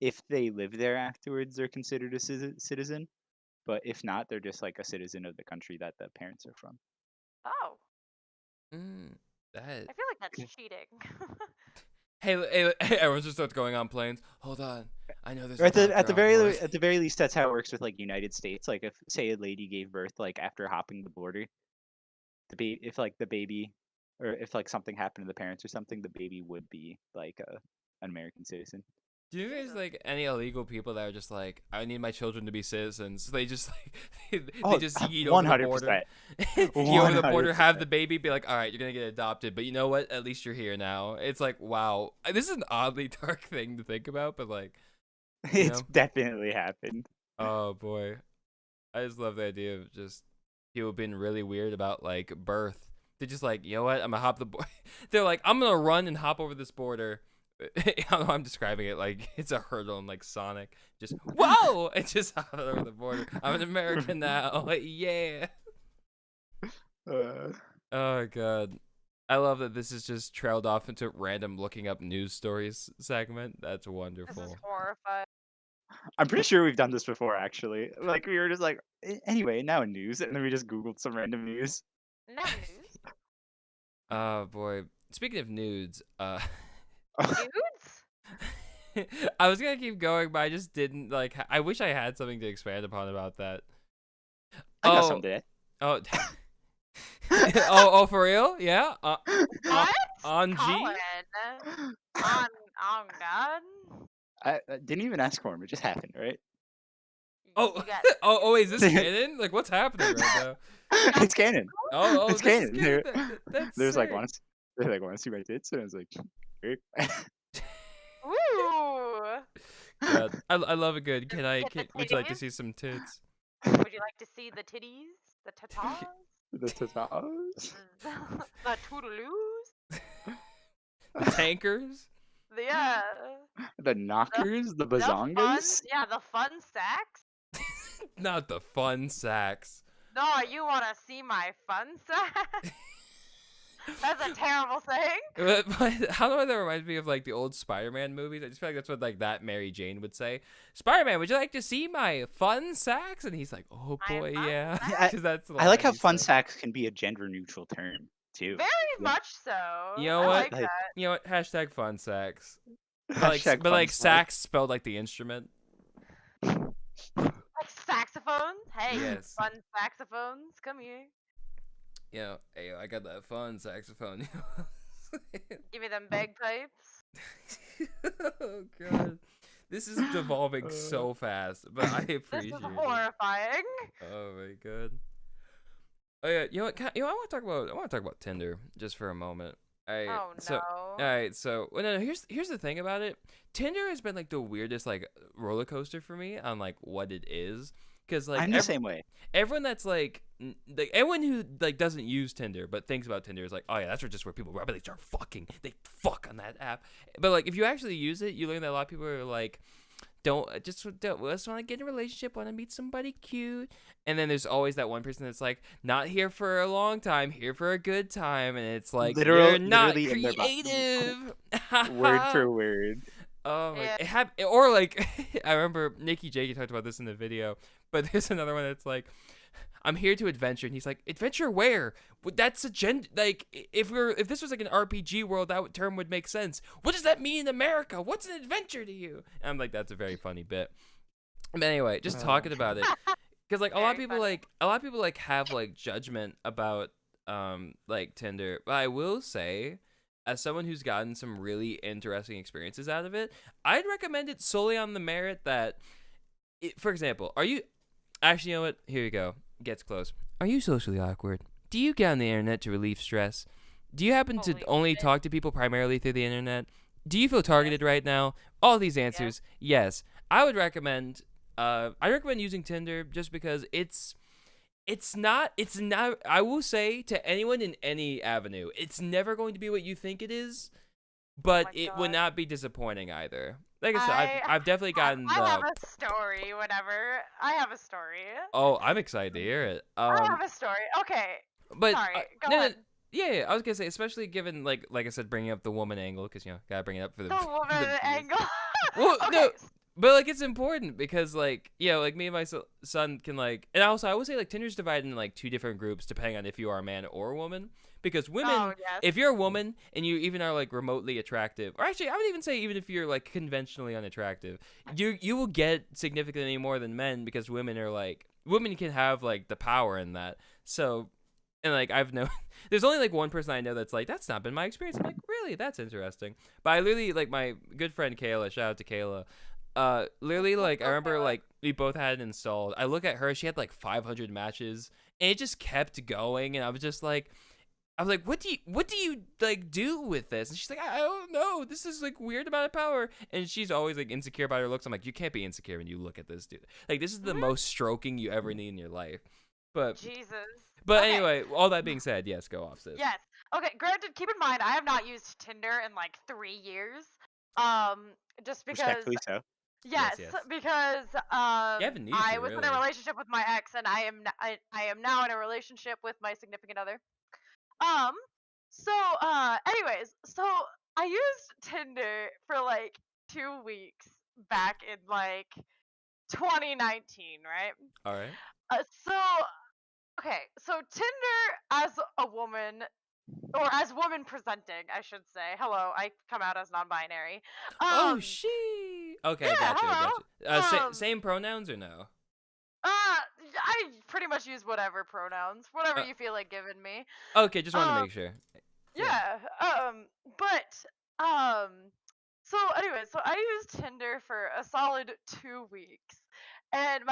[SPEAKER 2] if they live there afterwards, they're considered a citizen. But if not, they're just like a citizen of the country that the parents are from.
[SPEAKER 3] Oh,
[SPEAKER 1] That.
[SPEAKER 3] I feel like that's cheating.
[SPEAKER 1] Hey, everyone's just starts going on planes. Hold on, I know this.
[SPEAKER 2] Or at the very least, that's how it works with like United States. Like if say a lady gave birth like after hopping the border, if like the baby, or if like something happened to the parents or something, the baby would be like an American citizen.
[SPEAKER 1] Do you guys like any illegal people that are just like, I need my children to be citizens? So they just like they just yeet over the border.
[SPEAKER 2] 100%.
[SPEAKER 1] Yeet over the border, have
[SPEAKER 2] 100%.
[SPEAKER 1] the baby, be like, all right, you're gonna get adopted, but you know what? At least you're here now. It's like, wow, this is an oddly dark thing to think about, but like,
[SPEAKER 2] It's
[SPEAKER 1] know?
[SPEAKER 2] definitely happened.
[SPEAKER 1] oh boy, I just love the idea of just people have been really weird about like birth. They're just like, you know what? I'm gonna hop the border. They're like, I'm gonna run and hop over this border. I don't know, I'm describing it like it's a hurdle in like Sonic. Just whoa! And just hop over the border. I'm an American now. Yeah. Oh god. I love that this is just trailed off into random looking up news stories segment. That's wonderful.
[SPEAKER 3] This is horrifying.
[SPEAKER 2] I'm pretty sure we've done this before, actually. Like, we were just like, anyway, now news, and then we just Googled some random news.
[SPEAKER 3] No news.
[SPEAKER 1] Oh boy. Speaking of nudes,
[SPEAKER 3] Nudes?
[SPEAKER 1] I was gonna keep going, but I just didn't. Like, I wish I had something to expand upon about that.
[SPEAKER 2] I got someday.
[SPEAKER 1] Oh. oh, for real? Yeah.
[SPEAKER 3] What?
[SPEAKER 1] On G.
[SPEAKER 3] Colin. On God.
[SPEAKER 2] I didn't even ask for him. It just happened, right?
[SPEAKER 1] Oh,
[SPEAKER 3] You got-
[SPEAKER 1] oh, is this canon? Like, what's happening right now?
[SPEAKER 2] It's canon.
[SPEAKER 1] Oh,
[SPEAKER 2] It's
[SPEAKER 1] this is
[SPEAKER 2] canon.
[SPEAKER 1] good. That's
[SPEAKER 2] There's like,
[SPEAKER 1] sick.
[SPEAKER 2] want to see my tits? And I was like, "Sure."
[SPEAKER 3] Woo!
[SPEAKER 1] God, I love a good.
[SPEAKER 3] Would
[SPEAKER 1] Would you like to see some tits?
[SPEAKER 3] Would you like to see the titties? The tatas?
[SPEAKER 2] The tatas.
[SPEAKER 3] The toodaloos?
[SPEAKER 1] The tankers?
[SPEAKER 3] Yeah.
[SPEAKER 2] The knockers. The
[SPEAKER 3] The fun,
[SPEAKER 2] bazongas.
[SPEAKER 3] yeah, the fun sacks.
[SPEAKER 1] Not the fun sacks.
[SPEAKER 3] No, you want to see my fun sack? That's a terrible thing.
[SPEAKER 1] But how do that remind me of like the old Spider-Man movies? I just feel like that's what like that Mary Jane would say. Spider-Man, would you like to see my fun sacks? And he's like, oh
[SPEAKER 3] My
[SPEAKER 1] boy,
[SPEAKER 3] fun
[SPEAKER 1] yeah.
[SPEAKER 2] sacks?
[SPEAKER 1] 'Cause that's the
[SPEAKER 2] I like
[SPEAKER 1] line
[SPEAKER 2] how
[SPEAKER 1] he
[SPEAKER 2] fun
[SPEAKER 1] said.
[SPEAKER 2] sacks can be a gender-neutral term too.
[SPEAKER 3] Very
[SPEAKER 2] Yeah.
[SPEAKER 3] much so.
[SPEAKER 1] You know
[SPEAKER 3] I
[SPEAKER 1] what?
[SPEAKER 3] like
[SPEAKER 2] Like-
[SPEAKER 3] that.
[SPEAKER 1] You know what? Hashtag fun sacks.
[SPEAKER 2] Hashtag
[SPEAKER 1] But
[SPEAKER 2] fun
[SPEAKER 1] like
[SPEAKER 2] sack.
[SPEAKER 1] sax spelled like the instrument.
[SPEAKER 3] Like saxophones. Hey,
[SPEAKER 1] Yes.
[SPEAKER 3] fun saxophones. Come here.
[SPEAKER 1] You know, hey, I got that fun saxophone.
[SPEAKER 3] Give me them bagpipes.
[SPEAKER 1] Oh god. This is devolving so fast, but I
[SPEAKER 3] This
[SPEAKER 1] appreciate
[SPEAKER 3] is
[SPEAKER 1] it.
[SPEAKER 3] horrifying.
[SPEAKER 1] Oh my god. Oh yeah, you know what? I want to talk about Tinder just for a moment.
[SPEAKER 3] Oh no.
[SPEAKER 1] So, all right, so no, here's the thing about it. Tinder has been like the weirdest like roller coaster for me on like what it is, because like
[SPEAKER 2] I'm the same way.
[SPEAKER 1] everyone that's like everyone who like doesn't use Tinder but thinks about Tinder is like, oh yeah, that's just where people really start fucking. They fuck on that app. But like if you actually use it, you learn that a lot of people are like, just want to get in a relationship, want to meet somebody cute. And then there's always that one person that's like, not here for a long time, here for a good time. And it's like, you're not
[SPEAKER 2] literally in their
[SPEAKER 1] creative.
[SPEAKER 2] Word for word.
[SPEAKER 1] Oh my!
[SPEAKER 3] Yeah.
[SPEAKER 1] Or like, I remember Nikki J talked about this in the video, but there's another one that's like, I'm here to adventure, and he's like, adventure where? That's a like, if this was like an RPG world, that term would make sense. What does that mean in America? What's an adventure to you? And I'm like, that's a very funny bit. But anyway, just talking about it, because like a lot of
[SPEAKER 3] Very
[SPEAKER 1] people like have like judgment about like Tinder, but I will say, as someone who's gotten some really interesting experiences out of it, I'd recommend it solely on the merit that, for example, actually, you know what? Here you go. Gets close. Are you socially awkward? Do you get on the internet to relieve stress? Do you happen to
[SPEAKER 3] Holy
[SPEAKER 1] only
[SPEAKER 3] shit.
[SPEAKER 1] talk to people primarily through the internet? Do you feel targeted right now? All these answers, yes. I would recommend using Tinder just because it's not I will say to anyone in any avenue, it's never going to be what you think it is, but
[SPEAKER 3] my
[SPEAKER 1] it would
[SPEAKER 3] God.
[SPEAKER 1] not be disappointing either. Like I said, I've definitely gotten
[SPEAKER 3] I have
[SPEAKER 1] the
[SPEAKER 3] a story. Whatever. I have a story.
[SPEAKER 1] Oh, I'm excited to hear it.
[SPEAKER 3] I have a story. Okay.
[SPEAKER 1] But
[SPEAKER 3] Sorry. Go
[SPEAKER 1] no,
[SPEAKER 3] ahead.
[SPEAKER 1] yeah, I was gonna say, especially given like I said, bringing up the woman angle, because gotta bring it up for the
[SPEAKER 3] The woman
[SPEAKER 1] the views.
[SPEAKER 3] angle.
[SPEAKER 1] Well,
[SPEAKER 3] Okay.
[SPEAKER 1] no, but like it's important because like like me and my son can like, and also I would say like Tinder's divided into like two different groups depending on if you are a man or a woman. Because women,
[SPEAKER 3] Oh, yes.
[SPEAKER 1] if you're a woman and you even are like remotely attractive, or actually I would even say even if you're like conventionally unattractive, you will get significantly more than men because women can have like the power in that. So, and like I've known, there's only like one person I know that's like, that's not been my experience. I'm like, really? That's interesting. But I literally, like my good friend Kayla, shout out to Kayla. Literally, like I remember like we both had it installed. I look at her, she had like 500 matches, and it just kept going, and I was like, what do you like do with this? And she's like, I don't know. This is like weird amount of power. And she's always like insecure about her looks. I'm like, you can't be insecure when you look at this dude. Like this is the most stroking you ever need in your life. But
[SPEAKER 3] Jesus.
[SPEAKER 1] But
[SPEAKER 3] Okay.
[SPEAKER 1] anyway, all that being said, yes, go off, sis.
[SPEAKER 3] Yes. Okay. Granted, keep in mind I have not used Tinder in like 3 years. Just because.
[SPEAKER 2] Respectfully so.
[SPEAKER 3] Yes,
[SPEAKER 1] Yes.
[SPEAKER 3] because
[SPEAKER 1] You haven't needed
[SPEAKER 3] I
[SPEAKER 1] to,
[SPEAKER 3] was in
[SPEAKER 1] really.
[SPEAKER 3] a relationship with my ex, and I am now in a relationship with my significant other. So anyways, so I used Tinder for like 2 weeks back in like 2019, right?
[SPEAKER 1] All right.
[SPEAKER 3] So okay, so Tinder as a woman, or as woman presenting, I should say. Hello, I come out as non-binary.
[SPEAKER 1] Oh, she. Okay,
[SPEAKER 3] Yeah,
[SPEAKER 1] gotcha.
[SPEAKER 3] hello.
[SPEAKER 1] Same pronouns or no?
[SPEAKER 3] I pretty much use whatever pronouns, whatever
[SPEAKER 1] Uh,
[SPEAKER 3] you feel like giving me.
[SPEAKER 1] okay, just wanted to
[SPEAKER 3] Um,
[SPEAKER 1] make sure.
[SPEAKER 3] yeah. But so anyway, so I used Tinder for a solid 2 weeks, and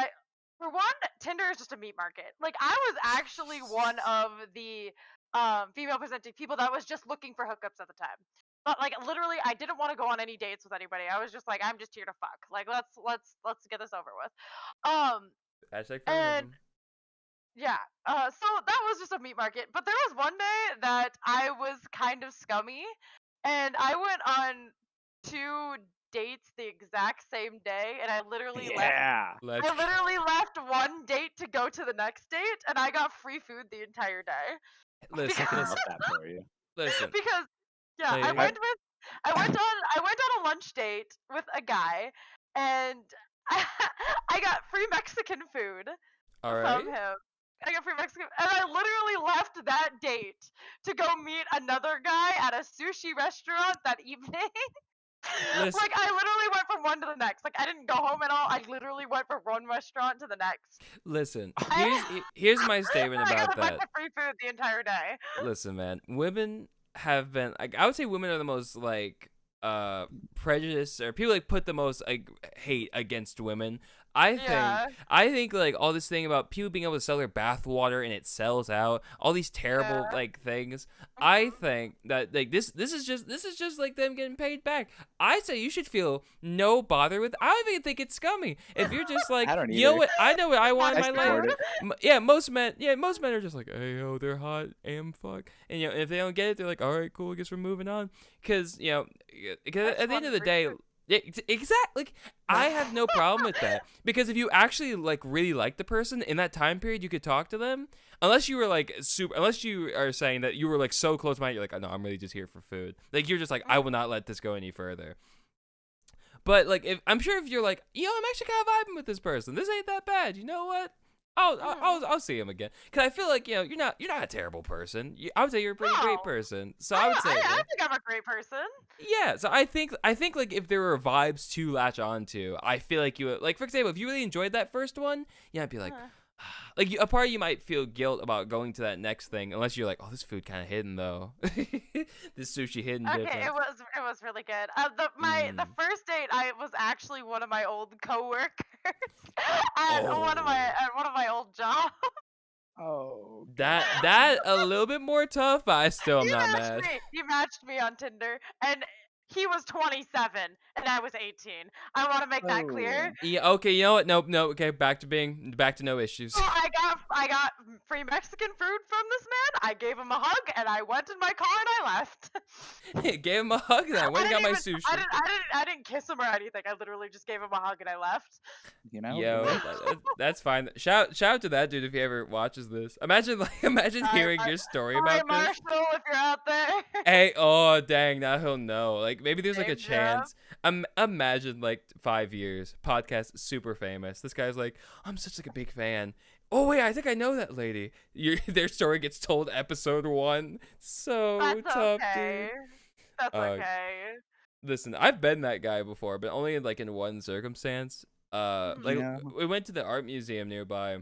[SPEAKER 3] for one, Tinder is just a meat market. Like I was actually one of the female presenting people that was just looking for hookups at the time. But like literally, I didn't want to go on any dates with anybody. I was just like, I'm just here to fuck. Like let's get this over with. Um,
[SPEAKER 1] Hashtag
[SPEAKER 3] and
[SPEAKER 1] feminism.
[SPEAKER 3] yeah, so that was just a meat market. But there was one day that I was kind of scummy, and I went on 2 dates the exact same day, and I literally left.
[SPEAKER 2] Yeah.
[SPEAKER 1] Let's.
[SPEAKER 3] I literally left one date to go to the next date, and I got free food the entire day.
[SPEAKER 1] Listen,
[SPEAKER 2] I
[SPEAKER 3] Because,
[SPEAKER 2] love that for you.
[SPEAKER 1] listen.
[SPEAKER 3] because yeah,
[SPEAKER 1] Lady.
[SPEAKER 3] I went on a lunch date with a guy, and I got free Mexican food
[SPEAKER 1] All right.
[SPEAKER 3] from him. I got free Mexican, and I literally left that date to go meet another guy at a sushi restaurant that evening.
[SPEAKER 1] Listen.
[SPEAKER 3] Like I literally went from one to the next. Like I didn't go home at all. I literally went from one restaurant to the next.
[SPEAKER 1] Listen. Here's my statement
[SPEAKER 3] I got
[SPEAKER 1] about
[SPEAKER 3] a bunch
[SPEAKER 1] that.
[SPEAKER 3] of free food the entire day.
[SPEAKER 1] Listen, man. Women have been. Like, I would say women are the most like prejudiced, or people like put the most like hate against women.
[SPEAKER 3] Yeah.
[SPEAKER 1] I think like all this thing about people being able to sell their bathwater and it sells out, all these terrible
[SPEAKER 3] Yeah.
[SPEAKER 1] like things. I think that like this is just like them getting paid back. I say you should feel no bother with. I don't even think it's scummy. If you're just like,
[SPEAKER 2] I don't
[SPEAKER 1] you know
[SPEAKER 2] either.
[SPEAKER 1] what, I know what I want
[SPEAKER 2] I
[SPEAKER 1] in my
[SPEAKER 2] support
[SPEAKER 1] life.
[SPEAKER 2] it.
[SPEAKER 1] Yeah, most men are just like, hey, yo, they're hot, fuck, and you know, if they don't get it, they're like, all right, cool, I guess we're moving on, because you know, because at the end of the day, yeah, exactly. Like, I have no problem with that, because if you actually like really like the person in that time period, you could talk to them. Unless you were like unless you are saying that you were like so close minded, you're like, oh, no, I'm really just here for food. Like you're just like, I will not let this go any further. But like, I'm sure if you're like, yo, I'm actually kind of vibing with this person. This ain't that bad. You know what? I'll see him again. Cause I feel like, you know, you're not a terrible person. I would say you're a pretty great person. So I would say
[SPEAKER 3] I think I'm a great person.
[SPEAKER 1] yeah. So I think like if there were vibes to latch onto, I feel like you would, like, for example, if you really enjoyed that first one, yeah, I'd be like. Like a part of you might feel guilt about going to that next thing, unless you're like, oh, this food kind of hidden though. This sushi hidden.
[SPEAKER 3] Okay,
[SPEAKER 1] different.
[SPEAKER 3] it was really good. The first date I was actually one of my old coworkers at one of my old jobs.
[SPEAKER 2] Oh.
[SPEAKER 1] That a little bit more tough, but I still am not mad.
[SPEAKER 3] He matched me on Tinder, and he was 27 and I was 18. I want to make that clear.
[SPEAKER 1] Yeah. Okay. You know what? Nope. No. Okay. Back to no issues.
[SPEAKER 3] So I got free Mexican food from this man. I gave him a hug, and I went in my car and I left.
[SPEAKER 1] Gave him a hug, and I went and got my sushi.
[SPEAKER 3] I didn't kiss him or anything. I literally just gave him a hug and I left.
[SPEAKER 2] You know.
[SPEAKER 1] Yo, that's fine. Shout out to that dude if he ever watches this. Imagine hearing your story about this.
[SPEAKER 3] Marshall, if you're out there.
[SPEAKER 1] Hey, oh dang, now he'll know. Like maybe there's like a
[SPEAKER 3] Name drop.
[SPEAKER 1] chance. Imagine like 5 years, podcast super famous. This guy's like, I'm such like a big fan. Oh wait, I think I know that lady. Their story gets told episode 1. So
[SPEAKER 3] That's
[SPEAKER 1] tough,
[SPEAKER 3] okay.
[SPEAKER 1] dude.
[SPEAKER 3] That's okay.
[SPEAKER 1] Listen, I've been that guy before, but only in one circumstance. Like
[SPEAKER 2] Yeah.
[SPEAKER 1] we went to the art museum nearby.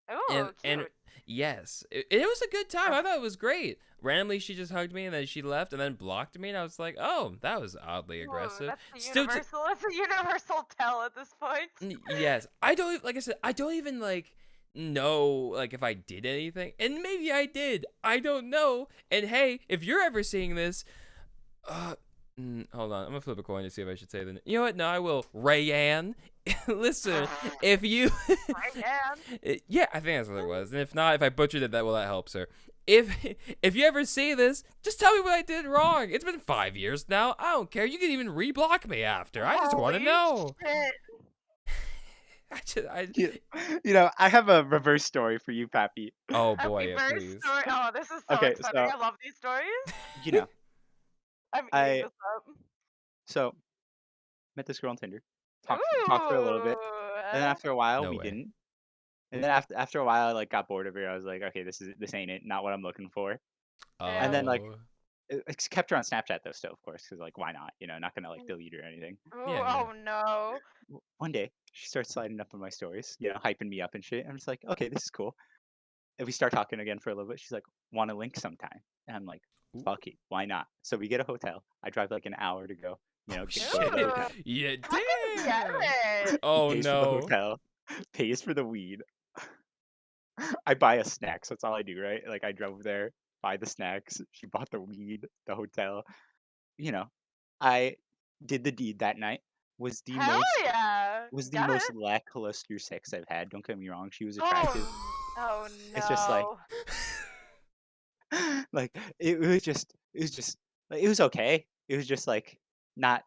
[SPEAKER 3] Oh,
[SPEAKER 1] and
[SPEAKER 3] cute.
[SPEAKER 1] yes, it was a good time. I thought it was great. Randomly, she just hugged me and then she left and then blocked me, and I was like, "Oh, that was oddly aggressive."
[SPEAKER 3] That's it's a universal tell at this point.
[SPEAKER 1] Yes, I don't. Like I said, I don't even like know like if I did anything, and maybe I did. I don't know. And hey, if you're ever seeing this, Hold on, I'm gonna flip a coin to see if I should say the. You know what? No, I will. Rayanne, listen, if you. Yeah, I think that's what it was. And if not, if I butchered it, that helps her. If you ever see this, just tell me what I did wrong. It's been 5 years now. I don't care. You can even reblock me after. I just want to know.
[SPEAKER 2] I have a reverse story for you, Pappy.
[SPEAKER 1] Oh boy, yeah, please.
[SPEAKER 3] Story? Oh, this is so exciting. So, I love these stories.
[SPEAKER 2] I'm eating this up. So, met this girl on Tinder. Talked to her a little bit. And then after a while, we didn't. And then after a while, I like got bored of her. I was like, okay, this ain't it. Not what I'm looking for. And then like, it kept her on Snapchat though, still of course, because like, why not? Not gonna like delete her or anything.
[SPEAKER 3] Oh no.
[SPEAKER 2] One day, she starts sliding up on my stories, hyping me up and shit. I'm just like, okay, this is cool. And we start talking again for a little bit. She's like, want to link sometime? And I'm like, fuck it, why not? So we get a hotel. I drive like an hour to go.
[SPEAKER 1] Yeah, damn. Oh
[SPEAKER 2] pays
[SPEAKER 1] no.
[SPEAKER 2] For the hotel, pays for the weed. I buy a snack, so that's all I do, right? Like I drove there, buy the snacks. She bought the weed, the hotel. I did the deed that night. Was the most lackluster sex I've had. Don't get me wrong, she was attractive.
[SPEAKER 3] Oh no.
[SPEAKER 2] It's just like it was okay. It was just like not.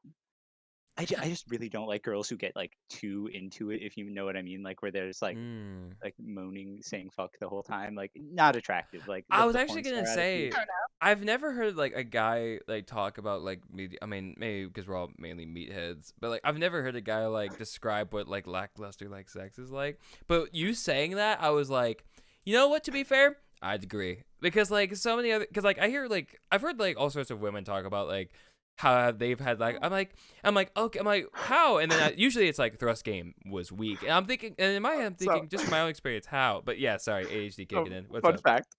[SPEAKER 2] I just really don't like girls who get like too into it, if you know what I mean. Like where they're just like moaning, saying fuck the whole time. Like not attractive. Like
[SPEAKER 1] I was actually gonna say, I've never heard like a guy like talk about like I mean maybe because we're all mainly meatheads, but like I've never heard a guy like describe what like lackluster like sex is like. But you saying that, I was like, you know what? To be fair, I'd agree, because like so many other, because like I've heard like all sorts of women talk about like how they've had like I'm like okay, I'm like how, and then usually it's like thrust game was weak, and I'm thinking, and in my head I'm thinking just from my own experience how, but yeah, sorry, ADHD kicking in. What's
[SPEAKER 2] fun
[SPEAKER 1] up?
[SPEAKER 2] Fact,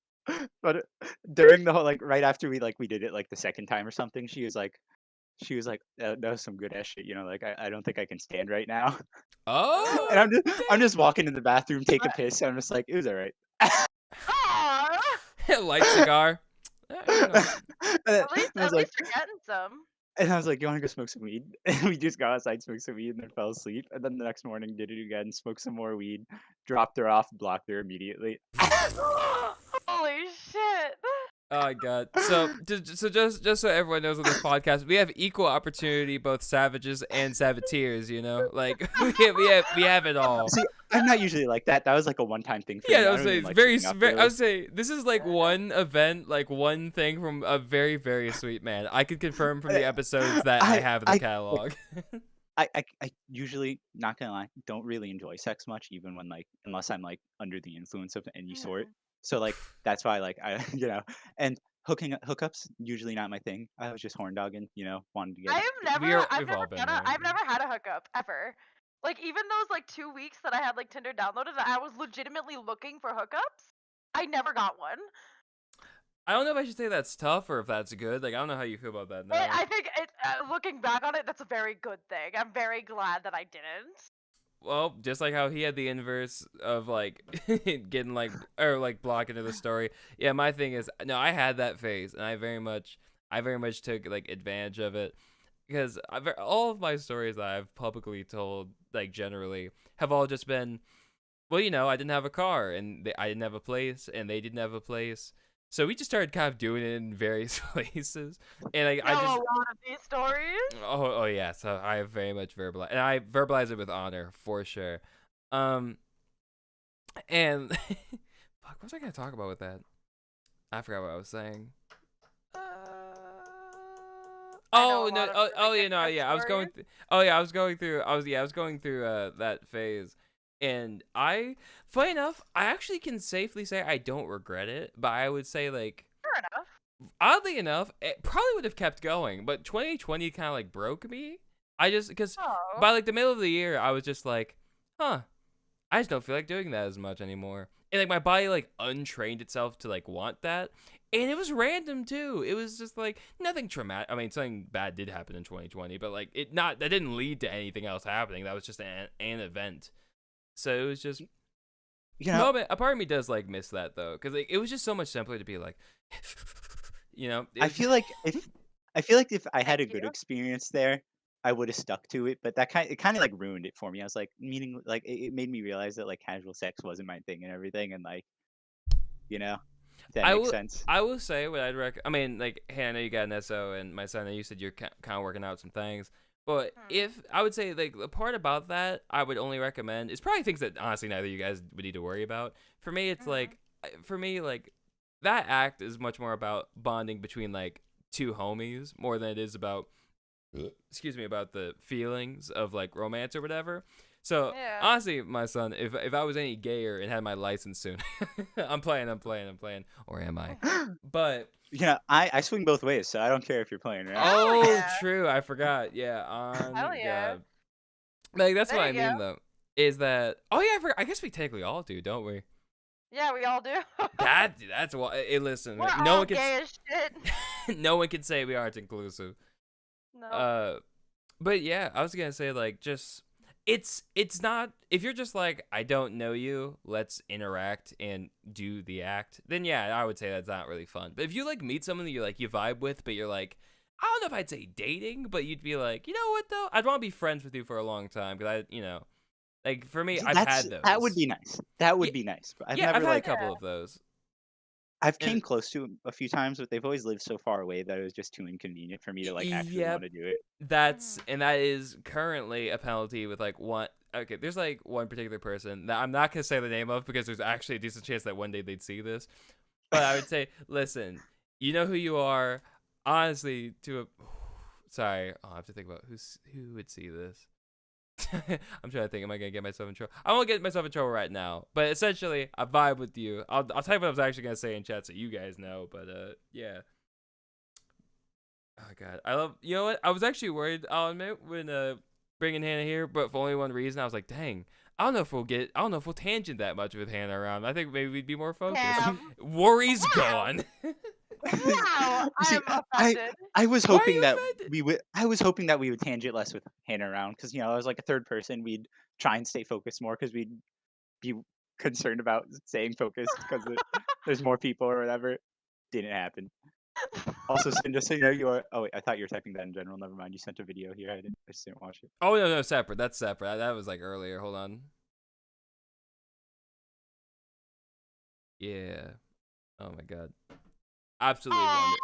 [SPEAKER 2] but during the whole like right after we did it like the second time or something, she was like that was some good ass shit, like I don't think I can stand right now.
[SPEAKER 1] Oh,
[SPEAKER 2] and I'm just walking to the bathroom, take a piss, and I'm just like, it was all right.
[SPEAKER 1] Light cigar.
[SPEAKER 3] At least you're getting some.
[SPEAKER 2] And I was like, you want to go smoke some weed? And we just got outside, smoked some weed, and then fell asleep. And then the next morning, did it again, smoked some more weed, dropped her off, blocked her immediately.
[SPEAKER 3] Holy shit.
[SPEAKER 1] Oh my god. So just so everyone knows on this podcast, we have equal opportunity, both savages and saboteurs, like we have it all.
[SPEAKER 2] See, I'm not usually like that. That was like a one-time thing for me.
[SPEAKER 1] I would say I would say this is like one event, like one thing from a very, very sweet man. I could confirm from the episodes that I have in the catalog.
[SPEAKER 2] I usually, not gonna lie, don't really enjoy sex much, even when unless I'm like under the influence of any sort. So like that's why like I and hookups usually not my thing. I was just horn dogging, wanted to get.
[SPEAKER 3] I've never had a hookup ever. Like even those like 2 weeks that I had like Tinder downloaded, I was legitimately looking for hookups. I never got one.
[SPEAKER 1] I don't know if I should say that's tough or if that's good. Like I don't know how you feel about that now.
[SPEAKER 3] I think looking back on it, that's a very good thing. I'm very glad that I didn't.
[SPEAKER 1] Well, just like how he had the inverse of like getting like or like blocking to the story. Yeah, my thing is no, I had that phase, and I very much took like advantage of it, because all of my stories that I've publicly told, like generally, have all just been, well, I didn't have a car, and I didn't have a place, and they didn't have a place. So we just started kind of doing it in various places, and I just
[SPEAKER 3] a lot of these stories.
[SPEAKER 1] Oh yeah, so I have very much verbalized, and I verbalize it with honor for sure. And fuck, what was I gonna talk about with that? I forgot what I was saying. I was going through that phase. And funny enough, I actually can safely say I don't regret it, but I would say like,
[SPEAKER 3] fair enough.
[SPEAKER 1] Oddly enough, it probably would have kept going, but 2020 kind of like broke me. Because by like the middle of the year, I was just like, I just don't feel like doing that as much anymore. And like my body like untrained itself to like want that. And it was random too. It was just like nothing traumatic. I mean, something bad did happen in 2020, but like that didn't lead to anything else happening. That was just an event. So it was just, a part of me does like miss that though, because it was just so much simpler to be like,
[SPEAKER 2] I feel like I feel like if I had a
[SPEAKER 3] Thank
[SPEAKER 2] good
[SPEAKER 3] you.
[SPEAKER 2] experience there, I would have stuck to it. But it kind of like ruined it for me. I was like, meaning like it made me realize that like casual sex wasn't my thing and everything, and like if that
[SPEAKER 1] I
[SPEAKER 2] makes
[SPEAKER 1] will.
[SPEAKER 2] sense.
[SPEAKER 1] I will say what I'd recommend. I mean, like, hey, I know you got an SO, and my son, you said you're kind of working out some things. But if I would say like the part about that I would only recommend is probably things that honestly neither of you guys would need to worry about. For me, it's like that act is much more about bonding between like two homies more than it is about excuse me about the feelings of like romance or whatever. So
[SPEAKER 3] Yeah.
[SPEAKER 1] honestly, my son, if I was any gayer and had my license soon, I'm playing, or am I? But
[SPEAKER 2] I swing both ways, so I don't care if you're playing, right?
[SPEAKER 1] oh,
[SPEAKER 3] yeah.
[SPEAKER 1] true, I forgot. Yeah, on
[SPEAKER 3] Hell yeah.
[SPEAKER 1] God, like that's
[SPEAKER 3] There
[SPEAKER 1] what I
[SPEAKER 3] you
[SPEAKER 1] mean
[SPEAKER 3] go.
[SPEAKER 1] though. Is that? Oh yeah, I forgot. I guess we technically all do, don't we?
[SPEAKER 3] Yeah, we all do.
[SPEAKER 1] That's why. Hey, listen,
[SPEAKER 3] We're
[SPEAKER 1] no
[SPEAKER 3] all
[SPEAKER 1] one can.
[SPEAKER 3] gay as shit.
[SPEAKER 1] No one can say we aren't inclusive.
[SPEAKER 3] No.
[SPEAKER 1] But yeah, I was gonna say like just it's not if you're just like I don't know you, let's interact and do the act. Then yeah, I would say that's not really fun. But if you like meet someone that you like you vibe with, but you're like I don't know if I'd say dating, but you'd be like, you know what though, I'd want to be friends with you for a long time because like for me, I've had those.
[SPEAKER 2] That would be nice. That would
[SPEAKER 1] Yeah,
[SPEAKER 2] be nice. But I've
[SPEAKER 1] yeah,
[SPEAKER 2] never
[SPEAKER 1] I've had a
[SPEAKER 2] like
[SPEAKER 1] couple of those.
[SPEAKER 2] I've
[SPEAKER 1] And
[SPEAKER 2] came close to 'em a few times, but they've always lived so far away that it was just too inconvenient for me to like actually
[SPEAKER 1] yep,
[SPEAKER 2] want to do it.
[SPEAKER 1] that is currently a penalty with like one. Okay, there's like one particular person that I'm not gonna say the name of because there's actually a decent chance that one day they'd see this. But I would say, listen, you know who you are. Honestly, sorry, I'll have to think about who would see this. I'm trying to think. Am I gonna get myself in trouble? I won't get myself in trouble right now. But essentially, I vibe with you. I'll tell you what I was actually gonna say in chat so you guys know. But yeah. Oh god, I love. You know what? I was actually worried. I'll admit when bringing Hannah here, but for only one reason. I was like, dang. I don't know if we'll tangent that much with Hannah around. I think maybe we'd be more focused.
[SPEAKER 3] Damn.
[SPEAKER 1] Worries
[SPEAKER 3] Wow.
[SPEAKER 1] gone.
[SPEAKER 3] Wow,
[SPEAKER 2] You see,
[SPEAKER 3] I'm offended.
[SPEAKER 2] I was
[SPEAKER 1] Why are
[SPEAKER 2] hoping
[SPEAKER 1] you
[SPEAKER 2] that
[SPEAKER 1] offended?
[SPEAKER 2] I was hoping that we would tangent less with Hannah around because I was like a third person. We'd try and stay focused more because we'd be concerned about staying focused because there's more people or whatever. Didn't happen. Also, Sin, just so you know, you are. Oh wait, I thought you were typing that in general. Never mind. You sent a video here. I just didn't watch it.
[SPEAKER 1] Oh no, separate. That's separate. That was like earlier. Hold on. Yeah. Oh my god. Absolutely wonderful.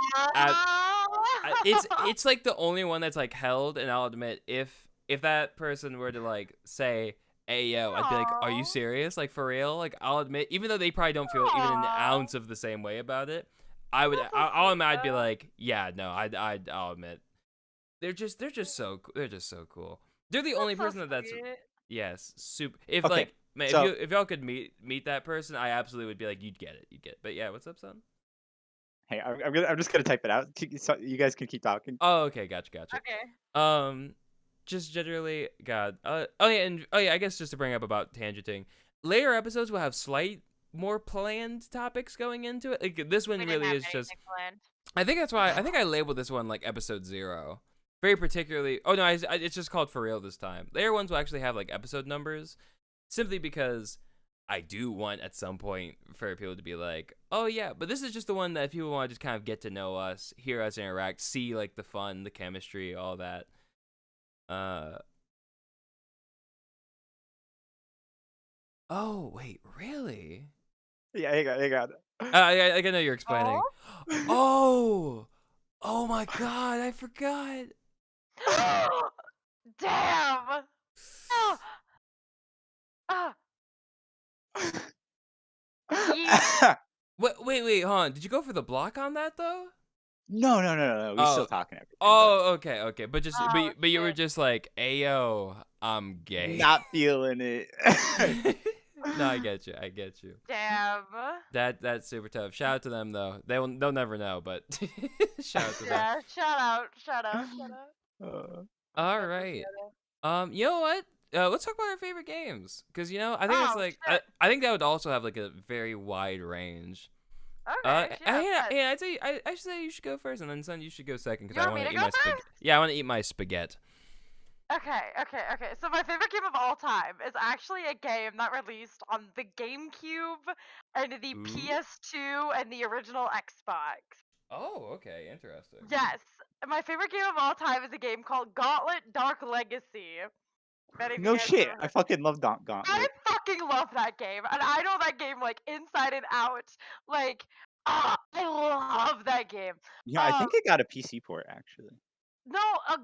[SPEAKER 1] It's like the only one that's like held, and I'll admit if that person were to like say, "Hey yo," I'd be like, "Are you serious? Like for real?" Like I'll admit, even though they probably don't feel even an ounce of the same way about it, I'll admit I'd be like, "Yeah, no, I'll admit." They're just so cool. They're the only person that's yes, super. If
[SPEAKER 2] Okay,
[SPEAKER 1] like man,
[SPEAKER 2] so
[SPEAKER 1] if y'all could meet that person, I absolutely would be like, you'd get it. But yeah, what's up, son?
[SPEAKER 2] hey, I'm just gonna type it out. So you guys can keep talking.
[SPEAKER 1] Oh, okay, gotcha.
[SPEAKER 3] Okay.
[SPEAKER 1] Just generally, God. Oh yeah, I guess just to bring up about tangenting, later episodes will have slight more planned topics going into it. Like this one
[SPEAKER 3] We didn't
[SPEAKER 1] really
[SPEAKER 3] have
[SPEAKER 1] is just.
[SPEAKER 3] anything planned.
[SPEAKER 1] I think that's why I think I labeled this one like episode 0, very particularly. Oh no, it's just called For Real this time. Later ones will actually have like episode numbers, simply because I do want at some point for people to be like, oh yeah, but this is just the one that people want to just kind of get to know us, hear us interact, see like the fun, the chemistry, all that. Oh wait, really?
[SPEAKER 2] Yeah, you got it.
[SPEAKER 1] I know you're explaining.
[SPEAKER 3] Oh.
[SPEAKER 1] Oh my god, I forgot.
[SPEAKER 3] Damn. Oh. Ah.
[SPEAKER 1] Wait, hold on. Did you go for the block on that though?
[SPEAKER 2] No. We still talking everything.
[SPEAKER 1] Oh, okay. But just
[SPEAKER 3] Oh,
[SPEAKER 1] but you were
[SPEAKER 3] shit.
[SPEAKER 1] just like, "Ayo, I'm gay."
[SPEAKER 2] Not feeling it.
[SPEAKER 1] No, I get you.
[SPEAKER 3] Damn.
[SPEAKER 1] That's super tough. Shout out to them though. They'll never know, but shout out to them.
[SPEAKER 3] Yeah, shout out.
[SPEAKER 1] All right. You know what? Let's talk about our favorite games, because I think it's like I think that would also have like a very wide range.
[SPEAKER 3] Okay,
[SPEAKER 1] yeah, I'd say I should say you should go first, and then son, you should go second, because
[SPEAKER 3] You
[SPEAKER 1] I
[SPEAKER 3] want me
[SPEAKER 1] want to
[SPEAKER 3] to
[SPEAKER 1] eat
[SPEAKER 3] go
[SPEAKER 1] my
[SPEAKER 3] first?
[SPEAKER 1] Yeah, I want to eat my spaghetti.
[SPEAKER 3] Okay. So my favorite game of all time is actually a game that released on the GameCube and the
[SPEAKER 1] Ooh.
[SPEAKER 3] PS2 and the original Xbox.
[SPEAKER 1] Oh, okay, interesting.
[SPEAKER 3] Yes, my favorite game of all time is a game called Gauntlet: Dark Legacy. If you
[SPEAKER 2] No
[SPEAKER 3] guys
[SPEAKER 2] shit.
[SPEAKER 3] ever
[SPEAKER 2] I
[SPEAKER 3] heard.
[SPEAKER 2] fucking love
[SPEAKER 3] I
[SPEAKER 2] Gauntlet.
[SPEAKER 3] fucking love that game, and I know that game like inside and out. Like, I love that game.
[SPEAKER 2] Yeah, I
[SPEAKER 3] Um,
[SPEAKER 2] think it got a PC port actually.
[SPEAKER 3] no, a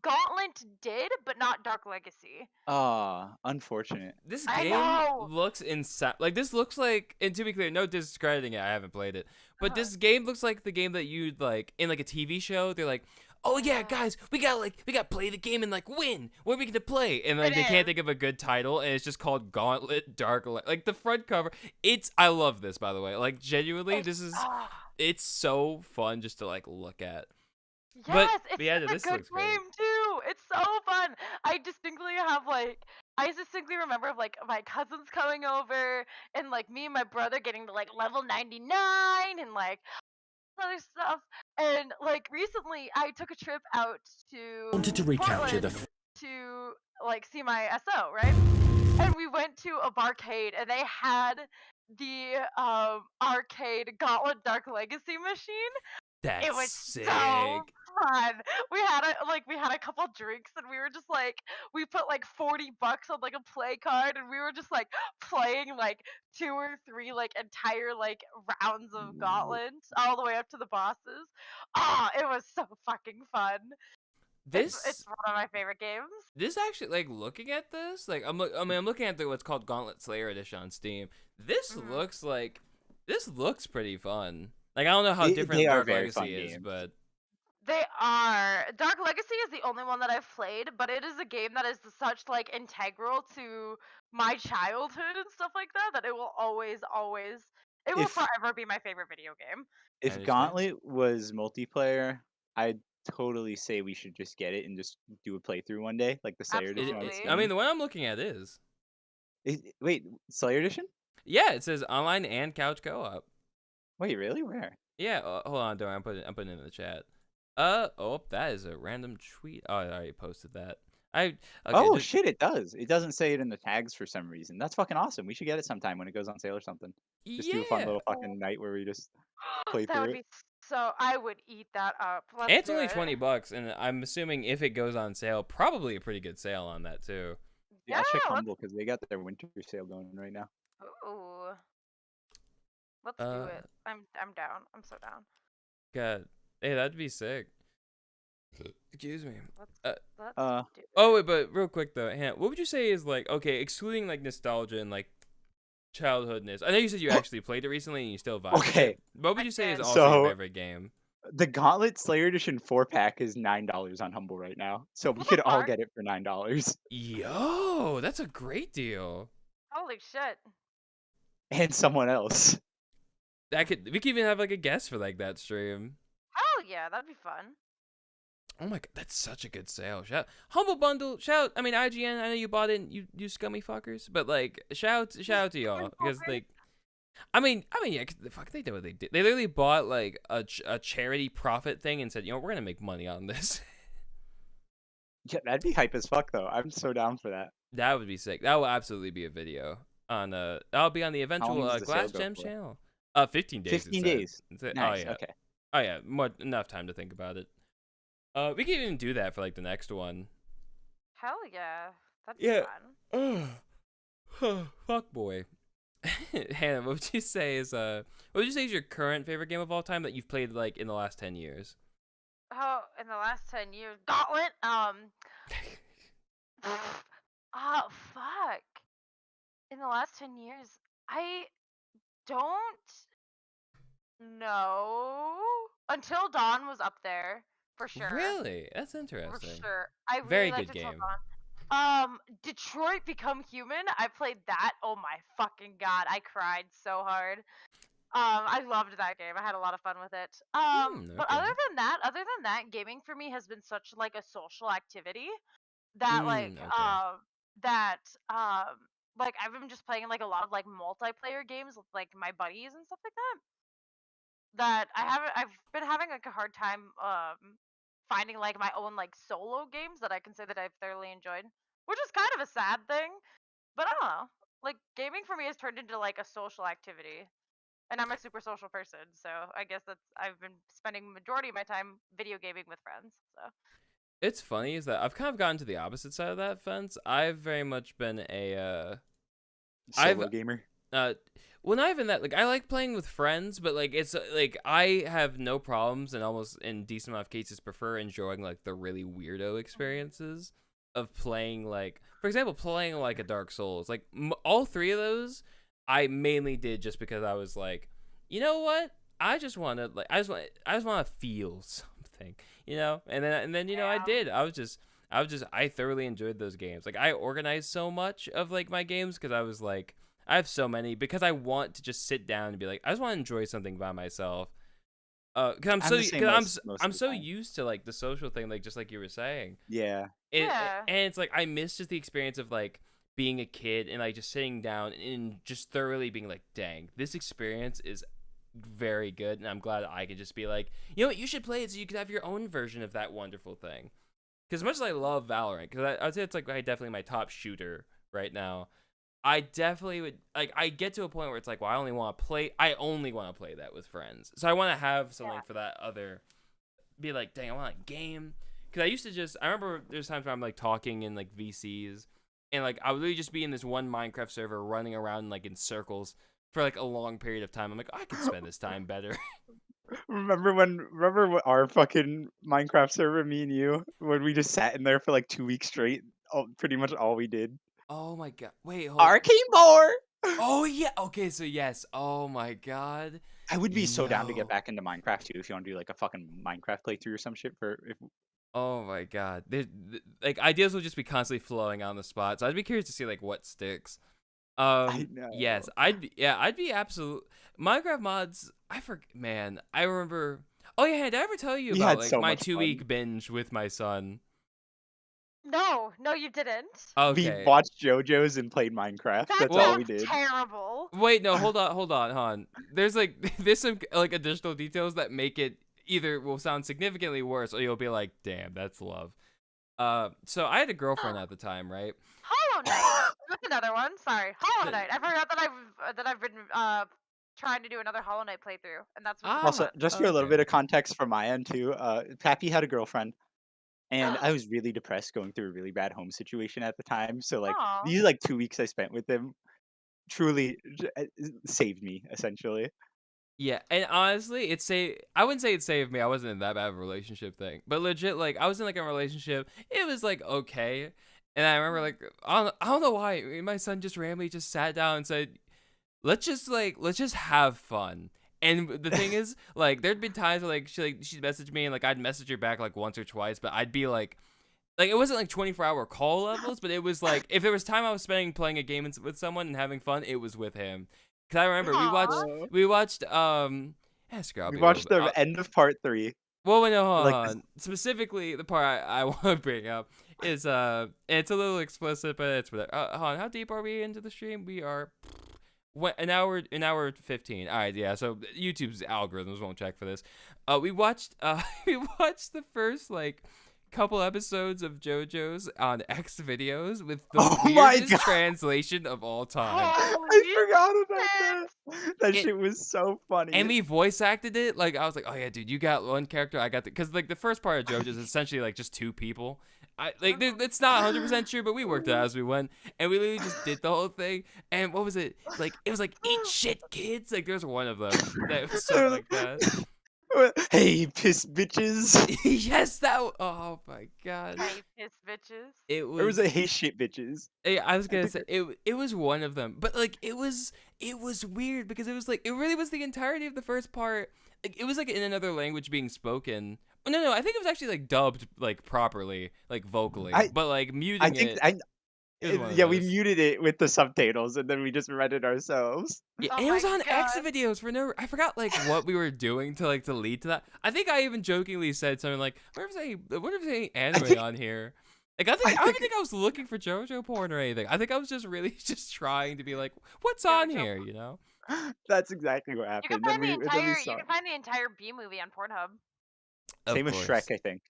[SPEAKER 3] Gauntlet did, but not Dark Legacy.
[SPEAKER 2] Ah, unfortunate.
[SPEAKER 1] This
[SPEAKER 3] I
[SPEAKER 1] game
[SPEAKER 3] know.
[SPEAKER 1] looks insane. Like this looks like, and to be clear, no discrediting it. I haven't played it, but
[SPEAKER 3] Uh,
[SPEAKER 1] this game looks like the game that you'd like in like a TV show. They're like, "Oh yeah, guys, we got to play the game and like win. What are we gonna play?" And like
[SPEAKER 3] It
[SPEAKER 1] they can't
[SPEAKER 3] is.
[SPEAKER 1] think of a good title, and it's just called Gauntlet Dark. Like the front cover. I love this, by the way. Like genuinely, this is it's so fun just to like look at. But
[SPEAKER 3] Yes, it's
[SPEAKER 1] yeah,
[SPEAKER 3] such a
[SPEAKER 1] this
[SPEAKER 3] good
[SPEAKER 1] looks great.
[SPEAKER 3] game too. It's so fun. I distinctly remember of like my cousins coming over and like me and my brother getting to like level 99 and like other stuff. And like recently I took a trip out to
[SPEAKER 4] Wanted to recapture
[SPEAKER 3] Portland
[SPEAKER 4] the
[SPEAKER 3] to like see my SO, right? And we went to a barcade and they had the arcade Gauntlet Dark Legacy machine. It
[SPEAKER 1] That's
[SPEAKER 3] was
[SPEAKER 1] sick.
[SPEAKER 3] so fun. We had a couple drinks and we were just like we put like $40 on like a play card and we were just like playing like 2 or 3 like entire like rounds of Gauntlet all the way up to the bosses. Ah, it was so fucking fun. It's
[SPEAKER 1] This
[SPEAKER 3] one of my favorite games.
[SPEAKER 1] this actually like looking at this like I'm looking at what's called Gauntlet Slayer Edition on Steam. This
[SPEAKER 3] Mhm.
[SPEAKER 1] looks pretty fun. Like I don't know how different
[SPEAKER 2] They are
[SPEAKER 1] Dark
[SPEAKER 2] very fun
[SPEAKER 1] Legacy is,
[SPEAKER 2] games.
[SPEAKER 1] but
[SPEAKER 3] They are. Dark Legacy is the only one that I've played, but it is a game that is such like integral to my childhood and stuff like that that it will always it will
[SPEAKER 2] If
[SPEAKER 3] forever be my favorite video game.
[SPEAKER 1] I
[SPEAKER 2] if
[SPEAKER 1] understand.
[SPEAKER 2] Gauntlet was multiplayer, I'd totally say we should just get it and just do a playthrough one day, like the Slayer edition on
[SPEAKER 3] Absolutely.
[SPEAKER 1] I mean,
[SPEAKER 2] Steam.
[SPEAKER 1] the one I'm looking at is.
[SPEAKER 2] Wait, Slayer edition?
[SPEAKER 1] Yeah, it says online and couch co-op.
[SPEAKER 2] Wait, really? Where?
[SPEAKER 1] Yeah, hold on, don't worry, I'm putting it in the chat. Oh, that is a random tweet. Oh, I already posted that. Okay,
[SPEAKER 2] Oh shit, it does. It doesn't say it in the tags for some reason. That's fucking awesome. We should get it sometime when it goes on sale or something. Just do a fun
[SPEAKER 1] yeah.
[SPEAKER 2] little fucking night where we just play
[SPEAKER 3] That
[SPEAKER 2] through
[SPEAKER 3] would
[SPEAKER 2] it.
[SPEAKER 3] be so I would eat that up.
[SPEAKER 1] And
[SPEAKER 3] Let's
[SPEAKER 1] it's
[SPEAKER 3] do
[SPEAKER 1] only
[SPEAKER 3] it.
[SPEAKER 1] $20, and I'm assuming if it goes on sale, probably a pretty good sale on that too.
[SPEAKER 2] Yeah,
[SPEAKER 3] Yeah,
[SPEAKER 2] I'll check
[SPEAKER 3] let's
[SPEAKER 2] Humble because they got their winter sale going right now.
[SPEAKER 3] ooh. Let's do it. I'm down. I'm so down.
[SPEAKER 1] God, hey, that'd be sick. Excuse me.
[SPEAKER 3] Let's
[SPEAKER 2] Uh,
[SPEAKER 3] do it.
[SPEAKER 1] Oh wait, but real quick though, Hannah, what would you say is like okay, excluding like nostalgia and like childhoodness? I know you said you actually played it recently and you still vibe.
[SPEAKER 2] Okay.
[SPEAKER 1] What would you say is
[SPEAKER 3] did.
[SPEAKER 1] also your
[SPEAKER 2] So-
[SPEAKER 1] favorite game?
[SPEAKER 2] The Gauntlet Slayer Edition 4-pack is $9 on Humble right now, so we
[SPEAKER 3] What
[SPEAKER 2] could
[SPEAKER 3] the
[SPEAKER 2] all
[SPEAKER 3] fuck?
[SPEAKER 2] get it for $9.
[SPEAKER 1] Yo, that's a great deal.
[SPEAKER 3] Holy shit.
[SPEAKER 2] And someone else.
[SPEAKER 1] We could even have like a guest for like that stream.
[SPEAKER 3] Hell yeah, that'd be fun.
[SPEAKER 1] Oh my god, that's such a good sale. Shout Humble Bundle. Shout. I mean IGN. I know you bought it. You scummy fuckers. But like shout out to y'all because like. I mean, yeah, 'cause the fuck they did what they did. They literally bought like a charity profit thing and said, you know, we're gonna make money on this.
[SPEAKER 2] Yeah, that'd be hype as fuck though. I'm so down for that.
[SPEAKER 1] That would be sick. That will absolutely be a video on that'll be on the eventual
[SPEAKER 2] long does the sale
[SPEAKER 1] Glass
[SPEAKER 2] go
[SPEAKER 1] Gem
[SPEAKER 2] for?
[SPEAKER 1] channel. 15 days.
[SPEAKER 2] 15 days.
[SPEAKER 1] Nice.
[SPEAKER 2] Nice.
[SPEAKER 1] Oh yeah.
[SPEAKER 2] Okay.
[SPEAKER 1] Oh yeah. Enough time to think about it. We can even do that for like the next one.
[SPEAKER 3] Hell yeah. That'd be
[SPEAKER 1] Yeah.
[SPEAKER 3] fun.
[SPEAKER 1] Fuck boy. Hannah, what would you say is your current favorite game of all time that you've played like in the last 10 years?
[SPEAKER 3] Oh, in the last 10 years. Gauntlet? Oh, fuck. In the last 10 years, I don't know. Until Dawn was up there, for sure.
[SPEAKER 1] Really? That's
[SPEAKER 3] For
[SPEAKER 1] interesting.
[SPEAKER 3] sure. I really
[SPEAKER 1] Very
[SPEAKER 3] liked
[SPEAKER 1] good
[SPEAKER 3] Until
[SPEAKER 1] game.
[SPEAKER 3] Dawn. Detroit Become Human. I played that. Oh my fucking god. I cried so hard. I loved that game. I had a lot of fun with it. But
[SPEAKER 1] Okay.
[SPEAKER 3] other than that, gaming for me has been such like a social activity that
[SPEAKER 1] Okay.
[SPEAKER 3] like I've been just playing like a lot of like multiplayer games with like my buddies and stuff like that. I've been having like a hard time finding like my own like solo games that I can say that I've thoroughly enjoyed, which is kind of a sad thing, but I don't know. Like gaming for me has turned into like a social activity. and I'm a super social person, so I guess I've been spending majority of my time video gaming with friends. So
[SPEAKER 1] It's funny is that I've kind of gotten to the opposite side of that fence. I've very much been
[SPEAKER 2] solo gamer.
[SPEAKER 1] Well, not even that. Like, I like playing with friends, but like it's like I have no problems and almost in decent amount of cases prefer enjoying like the really weirdo experiences of playing, like, for example, playing like a Dark Souls. Like all three of those I mainly did just because I was like, you know what? I just want to like I just want to feel something, you know? And then you know I did. I thoroughly enjoyed those games. Like I organized so much of like my games because I was like I have so many because I want to just sit down and be like I just want to enjoy something by myself. Because I'm so used to like the social thing, like just like you were saying.
[SPEAKER 2] Yeah.
[SPEAKER 1] And it's like I miss just the experience of like being a kid and like just sitting down and just thoroughly being like, dang, this experience is very good, and I'm glad I can just be like, you know what, you should play it so you can have your own version of that wonderful thing. Because as much as I love Valorant, because I would say it's like definitely my top shooter right now. I definitely would like. I get to a point where it's like, well, I only want to play that with friends. So I want to have something for that other. Be like, dang, I want a game. Because I used to I remember there's times where I'm like talking in like VCs, and like I would really just be in this one Minecraft server running around like in circles for like a long period of time. I'm like, oh, I could spend this time better.
[SPEAKER 2] Remember what our fucking Minecraft server, me and you, when we just sat in there for like 2 weeks straight, pretty much all we did.
[SPEAKER 1] Oh my god! Wait, hold.
[SPEAKER 2] Arcane Bar.
[SPEAKER 1] Oh yeah. Okay, so yes. Oh my god.
[SPEAKER 2] I would be so down to get back into Minecraft too if you want to do like a fucking Minecraft playthrough or some shit
[SPEAKER 1] Oh my god. Like ideas will just be constantly flowing on the spot. So I'd be curious to see like what sticks.
[SPEAKER 2] I know.
[SPEAKER 1] Yes, I'd be absolute Minecraft mods. Man, I remember. Oh yeah, did I ever tell you about like my 2-week binge with my son?
[SPEAKER 3] No, you didn't.
[SPEAKER 1] Okay.
[SPEAKER 2] We watched JoJo's and played Minecraft. That's all we did.
[SPEAKER 3] Terrible.
[SPEAKER 1] Wait, no, hold on. There's some like additional details that make it either will sound significantly worse or you'll be like, damn, that's love. So I had a girlfriend at the time, right?
[SPEAKER 3] Hollow Knight. That's another one. Sorry, Hollow Knight. I forgot that I've been trying to do another Hollow Knight playthrough, and that's
[SPEAKER 2] also just for a little bit of context from my end too. Pappy had a girlfriend, and I was really depressed, going through a really bad home situation at the time. So like these like 2 weeks I spent with him truly saved me essentially.
[SPEAKER 1] Yeah, and honestly, I wouldn't say it saved me. I wasn't in that bad of a relationship thing, but legit, like I was in like a relationship. It was like okay, and I remember like I don't know why my son just randomly just sat down and said, let's just have fun. And the thing is, like there'd been times where like she'd message me and like I'd message her back like once or twice, but I'd be like it wasn't like 24-hour call levels, but it was like if there was time I was spending playing a game with someone and having fun, it was with him. Cause I remember we watched
[SPEAKER 2] the end of part 3.
[SPEAKER 1] Well, no, hold on. Specifically, the part I want to bring up is it's a little explicit, but it's whatever. Hold on, how deep are we into the stream? We are an hour 15. All right, yeah. So YouTube's algorithms won't check for this. We watched the first like couple episodes of JoJo's on X videos with the weirdest translation of all time.
[SPEAKER 2] I forgot about that. That shit was so funny.
[SPEAKER 1] And we voice acted it. Like I was like, oh yeah, dude, you got one character, I got because like the first part of JoJo's is essentially like just 2 people. It's not 100% true, but we worked it out as we went, and we literally just did the whole thing. And what was it like? It was like eat shit, kids. Like there's one of them that was something like that.
[SPEAKER 2] Hey, piss bitches.
[SPEAKER 1] Yes, oh my god.
[SPEAKER 3] Hey, piss bitches.
[SPEAKER 2] It was a hey shit bitches.
[SPEAKER 1] I was gonna say it was one of them, but like it was weird because it was like it really was the entirety of the first part. Like it was like in another language being spoken. No, I think it was actually like dubbed like properly, like vocally, but like muting
[SPEAKER 2] we muted it with the subtitles and then we just read it ourselves.
[SPEAKER 1] Yeah, and it was on X videos for I forgot like what we were doing to lead to that. I think I even jokingly said something like, "What if there's any anime on here?" Like I don't think I was looking for JoJo porn or anything. I think I was just really just trying to be like, "What's on here?" You know.
[SPEAKER 2] That's exactly what happened.
[SPEAKER 3] You can find the entire B movie on Pornhub.
[SPEAKER 2] Same as Shrek, I think.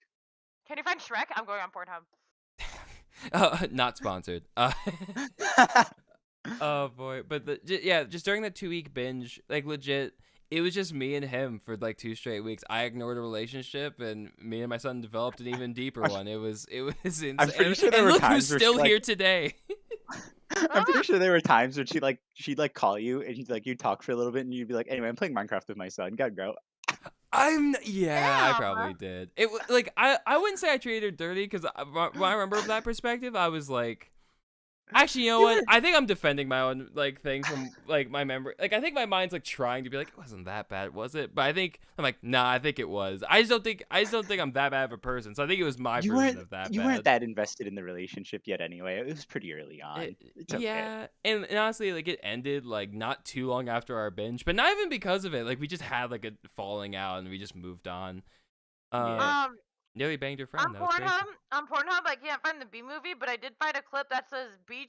[SPEAKER 3] Can you find Shrek? I'm going on Pornhub.
[SPEAKER 1] Not sponsored. Oh boy, but just during the 2 week binge, like legit, it was just me and him for like 2 straight weeks. I ignored a relationship, and me and my son developed an even deeper one. It was insane.
[SPEAKER 2] I'm pretty sure there
[SPEAKER 1] and
[SPEAKER 2] were
[SPEAKER 1] look who's
[SPEAKER 2] times where
[SPEAKER 1] still
[SPEAKER 2] she,
[SPEAKER 1] here
[SPEAKER 2] like,
[SPEAKER 1] today.
[SPEAKER 2] I'm pretty sure there were times when she'd like call you and you'd talk for a little bit and you'd be like, anyway, I'm playing Minecraft with my son. Gotta go.
[SPEAKER 1] Yeah, I
[SPEAKER 3] Damn.
[SPEAKER 1] probably did. Like I wouldn't say I treated her dirty because when I remember from that perspective, I was like, actually, you know what? I think I'm defending my own like thing from like my memory. Like I think my mind's like trying to be like, it wasn't that bad, was it? But I think I'm like, nah, I think it was. I just don't think I'm that bad of a person. So I think it was my version of that.
[SPEAKER 2] You weren't that invested in the relationship yet anyway. It was pretty early on. It's okay.
[SPEAKER 1] Yeah, and honestly, like it ended like not too long after our binge, but not even because of it. Like we just had like a falling out and we just moved on.
[SPEAKER 2] Yeah.
[SPEAKER 1] Nearly banged your friend.
[SPEAKER 3] On
[SPEAKER 1] That was crazy.
[SPEAKER 3] Pornhub, I can't find the B movie, but I did find a clip that says B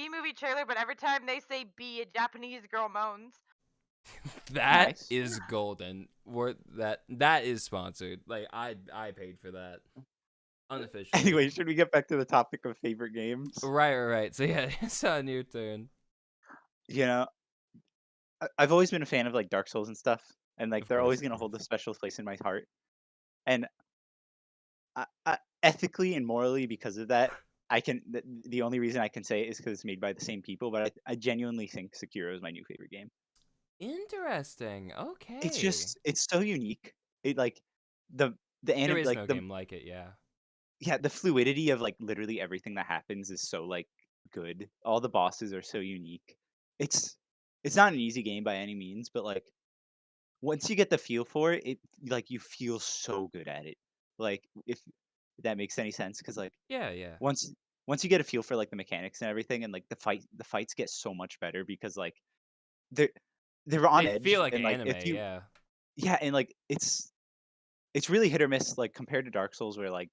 [SPEAKER 3] movie trailer, but every time they say B, a Japanese girl moans.
[SPEAKER 1] That
[SPEAKER 2] Nice.
[SPEAKER 1] is golden. That is sponsored. Like I paid for that. Unofficially.
[SPEAKER 2] Anyway, should we get back to the topic of favorite games?
[SPEAKER 1] Right. So yeah, it's on your turn.
[SPEAKER 2] You know, I've always been a fan of like Dark Souls and stuff, and like
[SPEAKER 1] Of
[SPEAKER 2] they're
[SPEAKER 1] course,
[SPEAKER 2] always
[SPEAKER 1] of
[SPEAKER 2] gonna hold a
[SPEAKER 1] course.
[SPEAKER 2] special place in my heart. And ethically and morally, because of that, the only reason I can say it is because it's made by the same people. But I genuinely think Sekiro is my new favorite game.
[SPEAKER 1] Interesting. Okay.
[SPEAKER 2] It's so unique. It like the
[SPEAKER 1] There is
[SPEAKER 2] like
[SPEAKER 1] no
[SPEAKER 2] the
[SPEAKER 1] game like it. Yeah.
[SPEAKER 2] yeah, the fluidity of like literally everything that happens is so like good. All the bosses are so unique. It's it's not an easy game by any means, but like once you get the feel for it, like you feel so good at it. Like if that makes any sense, because like
[SPEAKER 1] Yeah.
[SPEAKER 2] once once you get a feel for like the mechanics and everything, and like the fights get so much better because like they're they're on
[SPEAKER 1] They
[SPEAKER 2] edge,
[SPEAKER 1] feel like
[SPEAKER 2] and like
[SPEAKER 1] anime.
[SPEAKER 2] if you
[SPEAKER 1] Yeah.
[SPEAKER 2] yeah, and like it's really hit or miss, like compared to Dark Souls, where like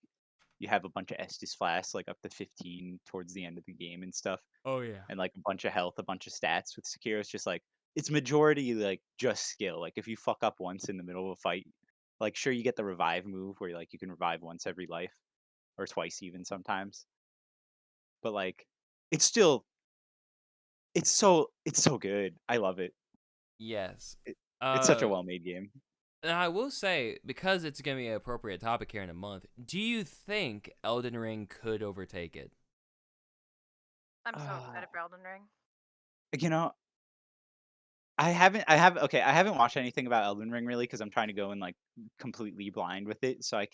[SPEAKER 2] you have a bunch of Estus flasks, like up to 15 towards the end of the game and stuff,
[SPEAKER 1] Oh yeah.
[SPEAKER 2] and like a bunch of health, a bunch of stats. With Sekiro, it's just like it's majority like just skill. Like if you fuck up once in the middle of a fight, like sure you get the revive move where like you can revive once every life or twice even sometimes, but like it's still it's so good. I love it.
[SPEAKER 1] Yes.
[SPEAKER 2] it it's such a
[SPEAKER 1] Uh,
[SPEAKER 2] well-made game.
[SPEAKER 1] and I will say, because it's gonna be an appropriate topic here in a month, do you think Elden Ring could overtake it?
[SPEAKER 3] I'm so
[SPEAKER 2] Uh,
[SPEAKER 3] excited for Elden Ring.
[SPEAKER 2] you know, I haven't watched anything about Elden Ring really because I'm trying to go in like completely blind with it, so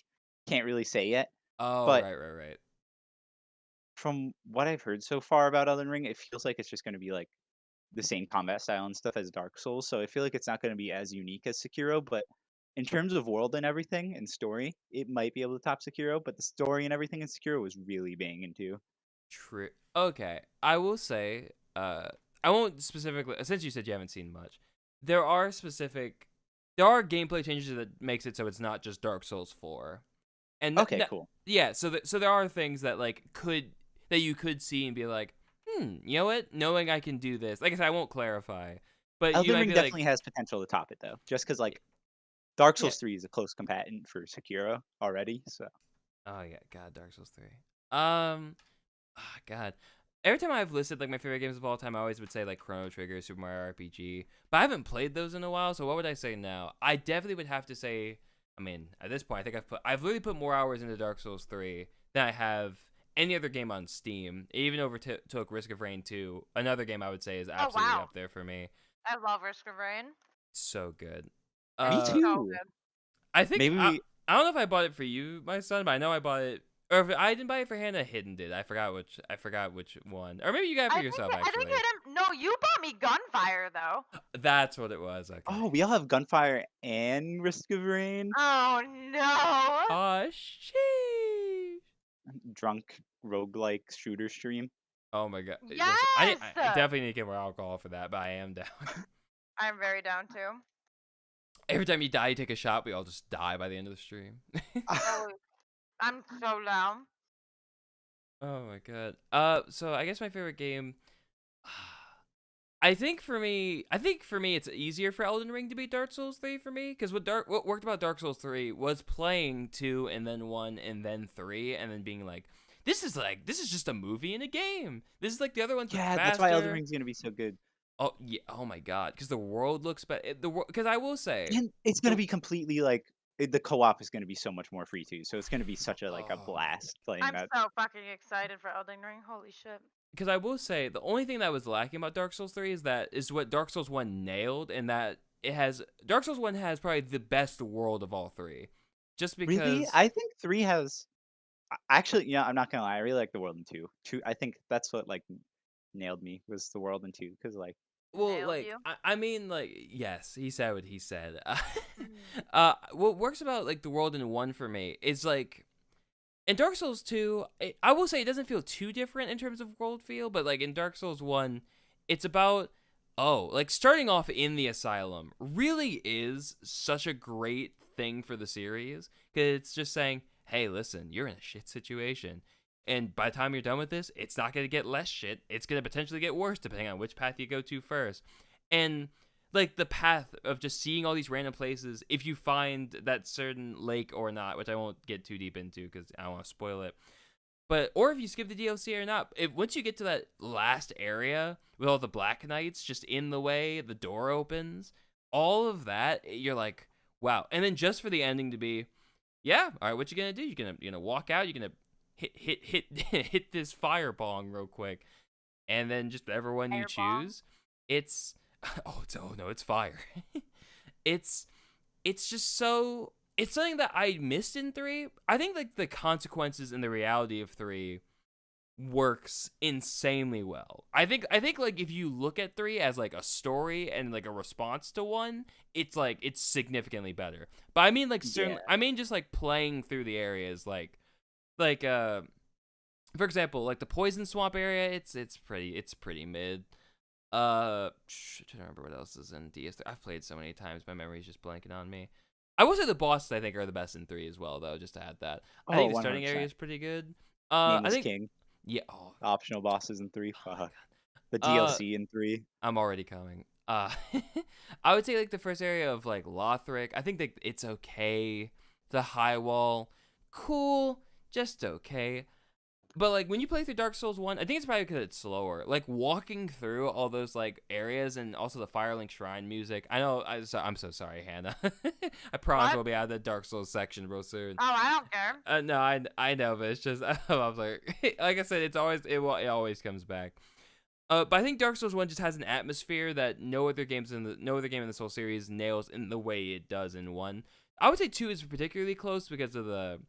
[SPEAKER 2] can't really say yet.
[SPEAKER 1] Oh,
[SPEAKER 2] But
[SPEAKER 1] right.
[SPEAKER 2] from what I've heard so far about Elden Ring, it feels like it's just going to be like the same combat style and stuff as Dark Souls. So I feel like it's not going to be as unique as Sekiro, but in terms of world and everything and story, it might be able to top Sekiro. But the story and everything in Sekiro was really banging too.
[SPEAKER 1] True. Okay, I will say, I won't specifically, since you said you haven't seen much. There are gameplay changes that makes it so it's not just Dark Souls 4. And
[SPEAKER 2] Okay, cool.
[SPEAKER 1] yeah, so there are things that that you could see and be like, you know what? Knowing I can do this. Like I said, I won't clarify, but you
[SPEAKER 2] Elden
[SPEAKER 1] might
[SPEAKER 2] Ring
[SPEAKER 1] be
[SPEAKER 2] definitely
[SPEAKER 1] like,
[SPEAKER 2] has potential to top it though, just because like Dark
[SPEAKER 1] yeah.
[SPEAKER 2] Souls 3 is a close combatant for Sekiro already. So
[SPEAKER 1] Oh yeah, God, Dark Souls 3. God. Every time I've listed like my favorite games of all time, I always would say like Chrono Trigger, Super Mario RPG, but I haven't played those in a while. So what would I say now? I definitely would have to say. I mean, at this point, I think I've really put more hours into Dark Souls 3 than I have any other game on Steam. It even overtook Risk of Rain 2. Another game I would say is absolutely
[SPEAKER 3] wow.
[SPEAKER 1] up there for me.
[SPEAKER 3] I love Risk of Rain.
[SPEAKER 1] So good.
[SPEAKER 2] me
[SPEAKER 3] So
[SPEAKER 2] too.
[SPEAKER 3] good.
[SPEAKER 1] I think
[SPEAKER 2] Maybe
[SPEAKER 1] I don't know if I bought it for you, my son, but I know I bought it. Or if I didn't buy it for Hannah, Hidden did. I forgot which one. Or maybe you got it for yourself,
[SPEAKER 3] I think
[SPEAKER 1] actually.
[SPEAKER 3] no, you bought me Gunfire though.
[SPEAKER 1] That's what it was. Okay.
[SPEAKER 2] Oh, we all have Gunfire and Risk of Rain.
[SPEAKER 3] Oh no.
[SPEAKER 1] Oh, sheesh.
[SPEAKER 2] Drunk roguelike shooter stream.
[SPEAKER 1] Oh my god.
[SPEAKER 3] Yes!
[SPEAKER 1] Listen, I definitely need to get more alcohol for that, but I am down.
[SPEAKER 3] I'm very down too.
[SPEAKER 1] Every time you die, you take a shot. We all just die by the end of the stream.
[SPEAKER 3] Oh, I'm so down.
[SPEAKER 1] Oh my god. So I guess my favorite game. I think for me, it's easier for Elden Ring to beat Dark Souls 3 for me, because what worked about Dark Souls 3 was playing 2 and then 1 and then 3 and then being like, this is just a movie in a game. This is like the other ones.
[SPEAKER 2] Yeah, that's why Elden Ring's gonna be so good.
[SPEAKER 1] Oh yeah. Oh my god. Because the world looks better. Because I will say,
[SPEAKER 2] And it's gonna be completely like the co-op is gonna be so much more free too. So it's gonna be such a a blast playing
[SPEAKER 3] I'm
[SPEAKER 2] that.
[SPEAKER 3] so fucking excited for Elden Ring. Holy shit.
[SPEAKER 1] Because I will say the only thing that was lacking about Dark Souls 3 is what Dark Souls 1 nailed, and that Dark Souls 1 has probably the best world of all three. Just because
[SPEAKER 2] Really, I think 3 has actually. I'm not gonna lie. I really like the world in 2. 2, I think that's what like nailed me was the world in 2 because like.
[SPEAKER 1] well,
[SPEAKER 3] Nailed
[SPEAKER 1] like
[SPEAKER 3] you.
[SPEAKER 1] I mean, like yes, he said what he said.
[SPEAKER 3] Mm.
[SPEAKER 1] What works about like the world in 1 for me is like in Dark Souls 2, I will say it doesn't feel too different in terms of world feel, but like in Dark Souls 1, it's about like starting off in the asylum really is such a great thing for the series because it's just saying, "Hey, listen, you're in a shit situation." And by the time you're done with this, it's not going to get less shit. It's going to potentially get worse depending on which path you go to first. And like the path of just seeing all these random places, if you find that certain lake or not, which I won't get too deep into because I don't want to spoil it. But or if you skip the DLC or not, once you get to that last area with all the Black Knights just in the way, the door opens, all of that, you're like, wow. And then just for the ending to be, yeah, all right, what you gonna do? You're gonna walk out. You're gonna hit this fire bong real quick, and then just whatever one you choose, it's it's fire. it's just so it's something that I missed in 3. I think like the consequences and the reality of 3 works insanely well. I think like if you look at 3 as like a story and like a response to 1, it's like it's significantly better. But I mean like certainly I mean just like playing through the areas like for example, like the Poison Swamp area, it's pretty mid. Trying to remember what else is in DS3. I've played so many times, my memory's just blanking on me. I will say the bosses I think are the best in 3 as well, though. Just to add that, I think the starting
[SPEAKER 2] 100%.
[SPEAKER 1] area is pretty good.
[SPEAKER 2] Nameless
[SPEAKER 1] I think
[SPEAKER 2] King.
[SPEAKER 1] Yeah.
[SPEAKER 2] Optional bosses in 3.
[SPEAKER 1] Oh
[SPEAKER 2] the DLC in 3.
[SPEAKER 1] I'm already coming. I would say like the first area of like Lothric. I think that it's okay. The High Wall, cool, just okay. But like when you play through Dark Souls 1, I think it's probably because it's slower. Like walking through all those like areas and also the Firelink Shrine music. I know. I'm so sorry, Hannah. I promise we'll be out of the Dark Souls section real soon.
[SPEAKER 3] Oh, I don't care.
[SPEAKER 1] No, I know, but it's just I was like I said, it always comes back. But I think Dark Souls 1 just has an atmosphere that no other game in the Soul series nails in the way it does in 1. I would say 2 is particularly close because of the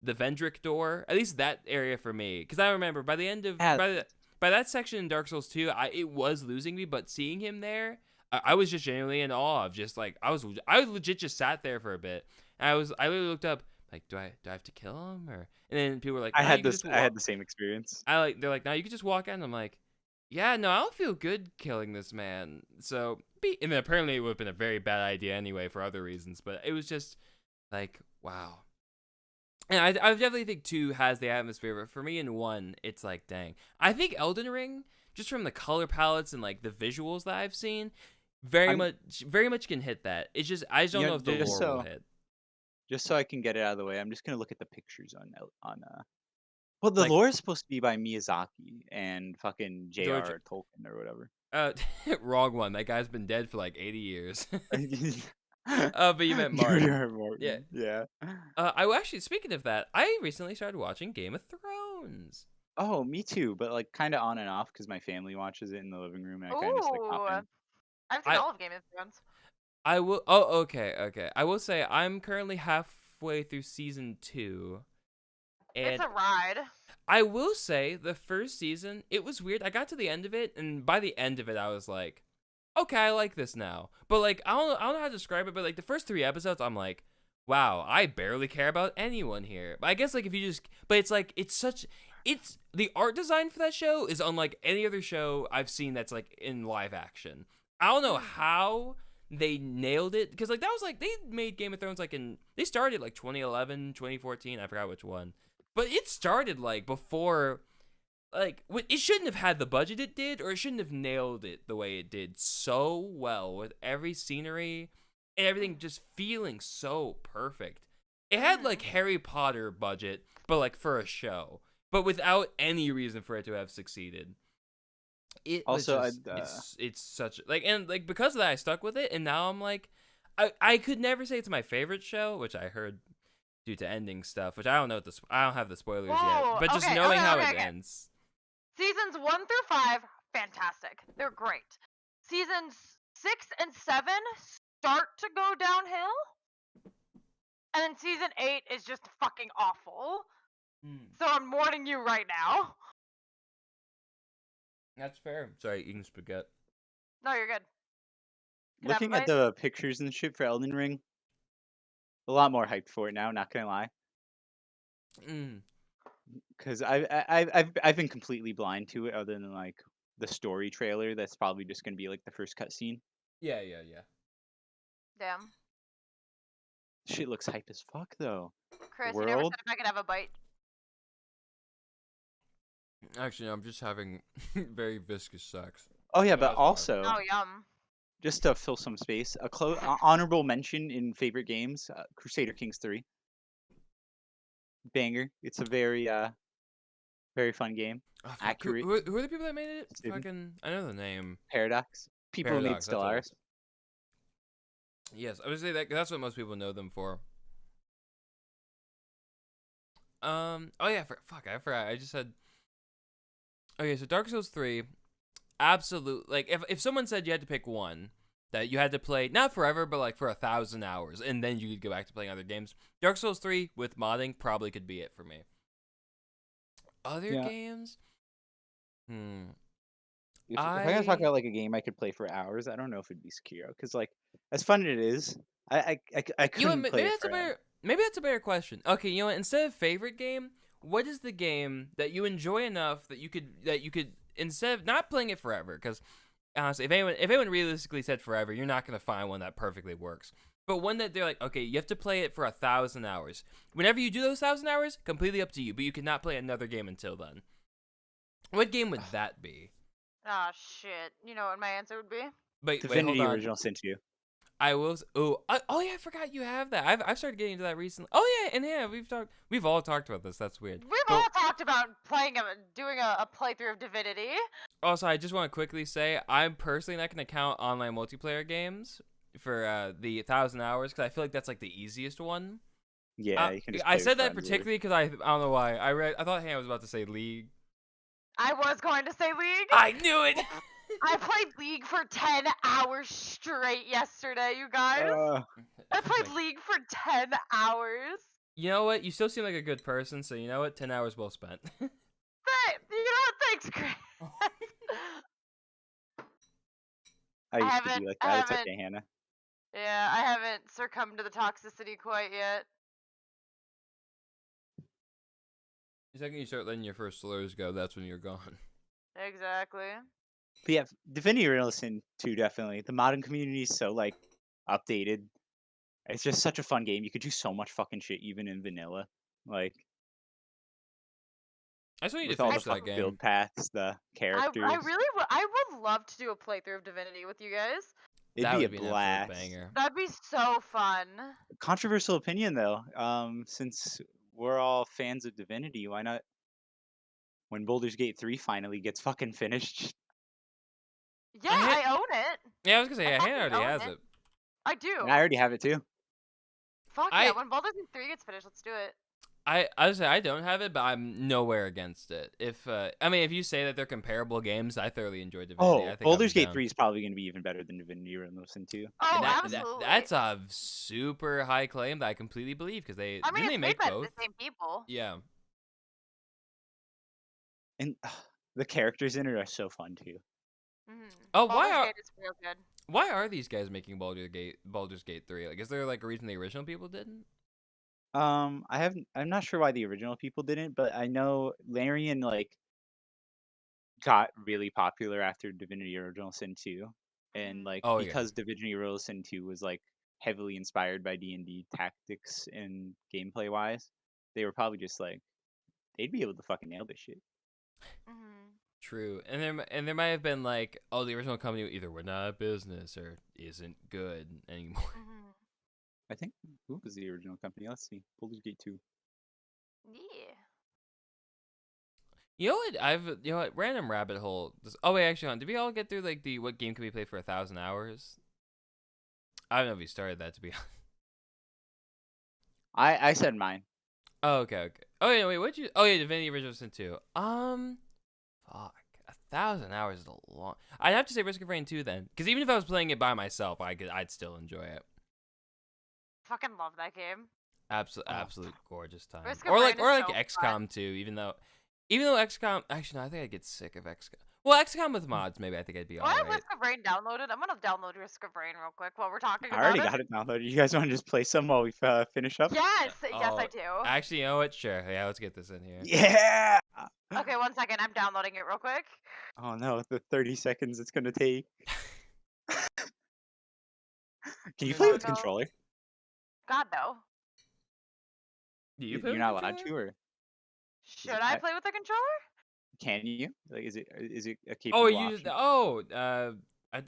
[SPEAKER 1] Vendrick door, at least that area for me, because I remember by the end of by that section in Dark Souls 2, it was losing me, but seeing him there, I was just genuinely in awe of just like I legit just sat there for a bit, and I literally looked up like, do I have to kill him or? And then people were like,
[SPEAKER 2] I had the same experience.
[SPEAKER 1] They're like, now you can just walk out, and I'm like, yeah, no, I don't feel good killing this man. So and then apparently it would have been a very bad idea anyway for other reasons, but it was just like, wow. And I definitely think 2 has the atmosphere, but for me in 1, it's like, dang. I think Elden Ring, just from the color palettes and like the visuals that I've seen, very much can hit that. It's just I just don't know if the lore will hit.
[SPEAKER 2] Just so I can get it out of the way, I'm just gonna look at the pictures on well, the lore is supposed to be by Miyazaki and fucking J.R. Tolkien or whatever.
[SPEAKER 1] Wrong one. That guy's been dead for like 80 years. But you meant Martin.
[SPEAKER 2] Yeah.
[SPEAKER 1] I actually, speaking of that, I recently started watching Game of Thrones.
[SPEAKER 2] Oh, me too, but like kind of on and off because my family watches it in the living room, and I kind of just like hop in.
[SPEAKER 3] I've seen all of Game of Thrones.
[SPEAKER 1] I will. Oh, okay. I will say I'm currently halfway through season 2. And
[SPEAKER 3] it's a ride.
[SPEAKER 1] I will say the first season, it was weird. I got to the end of it, and by the end of it, I was like, okay, I like this now. But like, I don't know how to describe it, but like the first 3 episodes, I'm like, wow, I barely care about anyone here. But I guess like if you just, but it's like, it's the art design for that show is unlike any other show I've seen that's like in live action. I don't know how they nailed it, because like that was like, they made Game of Thrones like they started like 2011, 2014, I forgot which one. But it started like before, like it shouldn't have had the budget it did, or it shouldn't have nailed it the way it did so well with every scenery and everything just feeling so perfect. It had like Harry Potter budget, but like for a show. but without any reason for it to have succeeded. It
[SPEAKER 2] Also,
[SPEAKER 1] was just, it's such like, and like because of that I stuck with it, and now I'm like, I could never say it's my favorite show, which I heard due to ending stuff, which I don't know I don't have the spoilers yet, but just knowing how it ends.
[SPEAKER 3] Seasons 1 through 5, fantastic. They're great. Seasons 6 and 7 start to go downhill, and then season 8 is just fucking awful. So I'm warning you right now.
[SPEAKER 1] That's fair. Sorry, eating spaghetti.
[SPEAKER 3] No, you're good.
[SPEAKER 2] Looking at the pictures and shit for Elden Ring, a lot more hyped for it now. Not gonna lie. Because I've been completely blind to it, other than like the story trailer. That's probably just gonna be like the first cutscene.
[SPEAKER 1] Yeah.
[SPEAKER 3] Damn.
[SPEAKER 2] Shit looks hype as fuck though.
[SPEAKER 3] Chris, you never said if I could have a bite.
[SPEAKER 1] Actually, no, I'm just having very viscous sex.
[SPEAKER 2] Oh yeah, but also,
[SPEAKER 3] oh yum.
[SPEAKER 2] Just to fill some space, honorable mention in favorite games: Crusader Kings 3. Banger. It's a very very fun game.
[SPEAKER 1] Oh,
[SPEAKER 2] Accurate.
[SPEAKER 1] Who are the people that made it? Fucking, I know the name.
[SPEAKER 2] Paradox. People who made Stellaris.
[SPEAKER 1] Yes, I would say that's what most people know them for. Oh yeah, I forgot. I just said. Okay, so Dark Souls 3, absolute. Like, if someone said you had to pick one that you had to play not forever, but like for 1,000 hours, and then you could go back to playing other games, Dark Souls 3 with modding probably could be it for me. Other games?
[SPEAKER 2] If I gotta talk about like a game I could play for hours, I don't know if it'd be Sekiro, because like as fun as it is, I couldn't play it forever.
[SPEAKER 1] Maybe that's a better question. Okay, you know what? Instead of favorite game, what is the game that you enjoy enough that you could instead of not playing it forever? Because honestly, if anyone realistically said forever, you're not gonna find one that perfectly works. But one that they're like, okay, you have to play it for 1,000 hours. Whenever you do those 1,000 hours, completely up to you. But you cannot play another game until then. What game would that be?
[SPEAKER 3] Oh shit! You know what my answer would be?
[SPEAKER 2] Divinity Original Sin 2.
[SPEAKER 1] I will. Oh yeah, I forgot you have that. I've started getting into that recently. Oh yeah, and yeah, we've all talked about this. That's weird.
[SPEAKER 3] We've all talked about doing a playthrough of Divinity.
[SPEAKER 1] Also, I just want to quickly say I'm personally not going to count online multiplayer games for the 1,000 hours because I feel like that's like the easiest one.
[SPEAKER 2] Yeah, you can just
[SPEAKER 1] I said that particularly because I don't know why. I thought Hannah was about to say League.
[SPEAKER 3] I was going to say League.
[SPEAKER 1] I knew it.
[SPEAKER 3] I played League for 10 hours straight yesterday, you guys. I played League for 10 hours.
[SPEAKER 1] You know what? You still seem like a good person, so you know what? 10 hours well spent.
[SPEAKER 3] You know what? Thanks, Chris.
[SPEAKER 2] I used to be like that. It's okay, Hannah.
[SPEAKER 3] Yeah, I haven't succumbed to the toxicity quite yet.
[SPEAKER 1] The second you start letting your first slurs go, that's when you're gone.
[SPEAKER 3] Exactly.
[SPEAKER 2] But yeah, Divinity Original Sin 2 definitely. The modern community is so like updated. It's just such a fun game. You could do so much fucking shit even in vanilla. Like
[SPEAKER 1] I still need
[SPEAKER 2] with
[SPEAKER 1] to
[SPEAKER 2] all
[SPEAKER 1] finish
[SPEAKER 2] the
[SPEAKER 1] that game.
[SPEAKER 2] build paths, the characters.
[SPEAKER 3] I would love to do a playthrough of Divinity with you guys.
[SPEAKER 2] It'd be a blast.
[SPEAKER 1] Banger.
[SPEAKER 3] That'd be so fun.
[SPEAKER 2] Controversial opinion though. Since we're all fans of Divinity, why not when Baldur's Gate 3 finally gets fucking finished?
[SPEAKER 3] Yeah, I own it.
[SPEAKER 1] Yeah, I was gonna say, Hannah already has it.
[SPEAKER 3] I do.
[SPEAKER 2] And I already have it too.
[SPEAKER 3] Fuck yeah, when Baldur's Gate 3 gets finished, let's do it.
[SPEAKER 1] I don't have it, but I'm nowhere against it. If you say that they're comparable games, I thoroughly enjoy Divinity. I think
[SPEAKER 2] Baldur's Gate 3 is probably going to be even better than Divinity Original Sin 2.
[SPEAKER 3] Oh, absolutely.
[SPEAKER 1] That's a super high claim that I completely believe because they
[SPEAKER 3] it's
[SPEAKER 1] make
[SPEAKER 3] made by
[SPEAKER 1] both.
[SPEAKER 3] the same people.
[SPEAKER 1] Yeah.
[SPEAKER 2] And the characters in it are so fun too.
[SPEAKER 1] Oh,
[SPEAKER 3] why
[SPEAKER 1] are these guys making Baldur's Gate 3? Like, is there like a reason the original people didn't?
[SPEAKER 2] I'm not sure why the original people didn't, but I know Larian like got really popular after Divinity Original Sin 2, and like because Divinity Original Sin 2 was like heavily inspired by D&D tactics and gameplay wise, they were probably just like they'd be able to fucking nail this shit.
[SPEAKER 1] True, and there might have been like, oh, the original company either were not a business or isn't good anymore.
[SPEAKER 2] I think who was the original company? Let's see, Baldur's Gate 2.
[SPEAKER 3] Yeah.
[SPEAKER 1] You know what? Random rabbit hole. Oh wait, actually, did we all get through like the what game can we play for 1,000 hours? I don't know if you started that, to be honest.
[SPEAKER 2] I said mine.
[SPEAKER 1] Oh, okay. Oh yeah, wait, what'd you? Oh yeah, Divinity Original Sin 2. Fuck, 1,000 hours is a long. I'd have to say Risk of Rain 2 then, because even if I was playing it by myself, I'd still enjoy it.
[SPEAKER 3] Fucking love that game.
[SPEAKER 1] Absolute gorgeous time.
[SPEAKER 3] Risk of
[SPEAKER 1] Or
[SPEAKER 3] Rain
[SPEAKER 1] like
[SPEAKER 3] is so
[SPEAKER 1] XCOM
[SPEAKER 3] fun.
[SPEAKER 1] 2, even though XCOM. Actually, no, I think I'd get sick of XCOM. Well, XCOM with mods, maybe I think I'd be
[SPEAKER 3] Do I have
[SPEAKER 1] alright.
[SPEAKER 3] Risk of Rain downloaded? I'm gonna download Risk of Rain real quick while we're talking
[SPEAKER 2] I
[SPEAKER 3] about
[SPEAKER 2] already
[SPEAKER 3] it.
[SPEAKER 2] got it downloaded. You guys want to just play some while we finish up?
[SPEAKER 3] Yes, yes,
[SPEAKER 1] Oh,
[SPEAKER 3] I do.
[SPEAKER 1] Actually, you know what? Sure. Yeah, let's get this in here.
[SPEAKER 2] Yeah.
[SPEAKER 3] Okay, 1 second. I'm downloading it real quick.
[SPEAKER 2] Oh no, the 30 seconds it's gonna take. Can you play with
[SPEAKER 3] No.
[SPEAKER 2] controller?
[SPEAKER 3] God no.
[SPEAKER 1] Do you play
[SPEAKER 2] You're
[SPEAKER 1] with
[SPEAKER 2] not allowed
[SPEAKER 1] controller?
[SPEAKER 2] to, or
[SPEAKER 3] Should I play with the controller?
[SPEAKER 2] can you? Like, is it a
[SPEAKER 1] Oh,
[SPEAKER 2] capable
[SPEAKER 1] you.
[SPEAKER 2] option?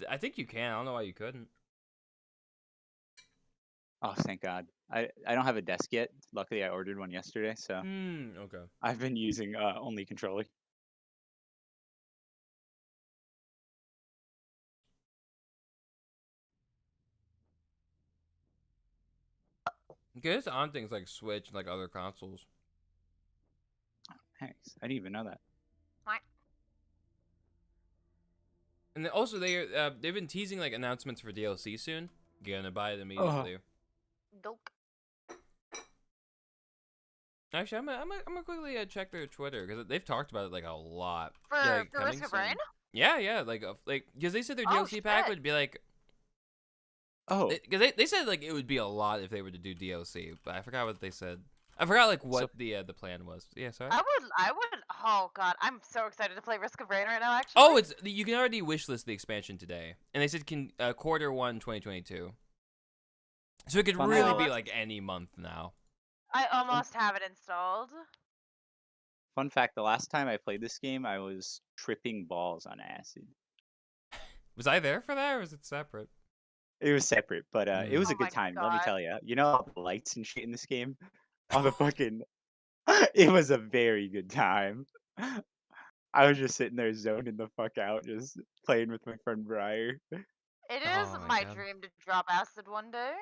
[SPEAKER 1] I think you can. I don't know why you couldn't.
[SPEAKER 2] Oh, thank God. I don't have a desk yet. Luckily, I ordered one yesterday, so
[SPEAKER 1] Okay.
[SPEAKER 2] I've been using only controller.
[SPEAKER 1] Because it's on things like Switch and like other consoles.
[SPEAKER 2] Thanks. I didn't even know that.
[SPEAKER 1] And then also they've been teasing like announcements for DLC soon. Gonna buy it immediately.
[SPEAKER 3] Dope.
[SPEAKER 1] Actually, I'm gonna quickly check their Twitter because they've talked about it like a lot.
[SPEAKER 3] For,
[SPEAKER 1] Yeah, like,
[SPEAKER 3] for
[SPEAKER 1] coming
[SPEAKER 3] Risk of
[SPEAKER 1] soon.
[SPEAKER 3] Rain?
[SPEAKER 1] Yeah, like because they said their
[SPEAKER 3] Oh,
[SPEAKER 1] DLC pack
[SPEAKER 3] shit.
[SPEAKER 1] would be like.
[SPEAKER 2] Oh,
[SPEAKER 1] Because they said like it would be a lot if they were to do DLC, but I forgot what they said. I forgot like what the plan was. Yeah, sorry.
[SPEAKER 3] I would. Oh god, I'm so excited to play Risk of Rain right now. Actually.
[SPEAKER 1] Oh, you can already wishlist the expansion today, and they said Q1 2022. So it could
[SPEAKER 2] Fun
[SPEAKER 1] really
[SPEAKER 2] fact.
[SPEAKER 1] be like any month now.
[SPEAKER 3] I almost have it installed.
[SPEAKER 2] fun fact: the last time I played this game, I was tripping balls on acid.
[SPEAKER 1] Was I there for that, or was it separate?
[SPEAKER 2] It was separate, but it was
[SPEAKER 3] Oh
[SPEAKER 2] a good
[SPEAKER 3] my
[SPEAKER 2] time. Let me
[SPEAKER 3] God.
[SPEAKER 2] tell you. You know all the lights and shit in this game. All the fucking. It was a very good time. I was just sitting there zoning the fuck out, just playing with my friend Briar.
[SPEAKER 3] It is
[SPEAKER 1] Oh my
[SPEAKER 3] my
[SPEAKER 1] God.
[SPEAKER 3] dream to drop acid one day.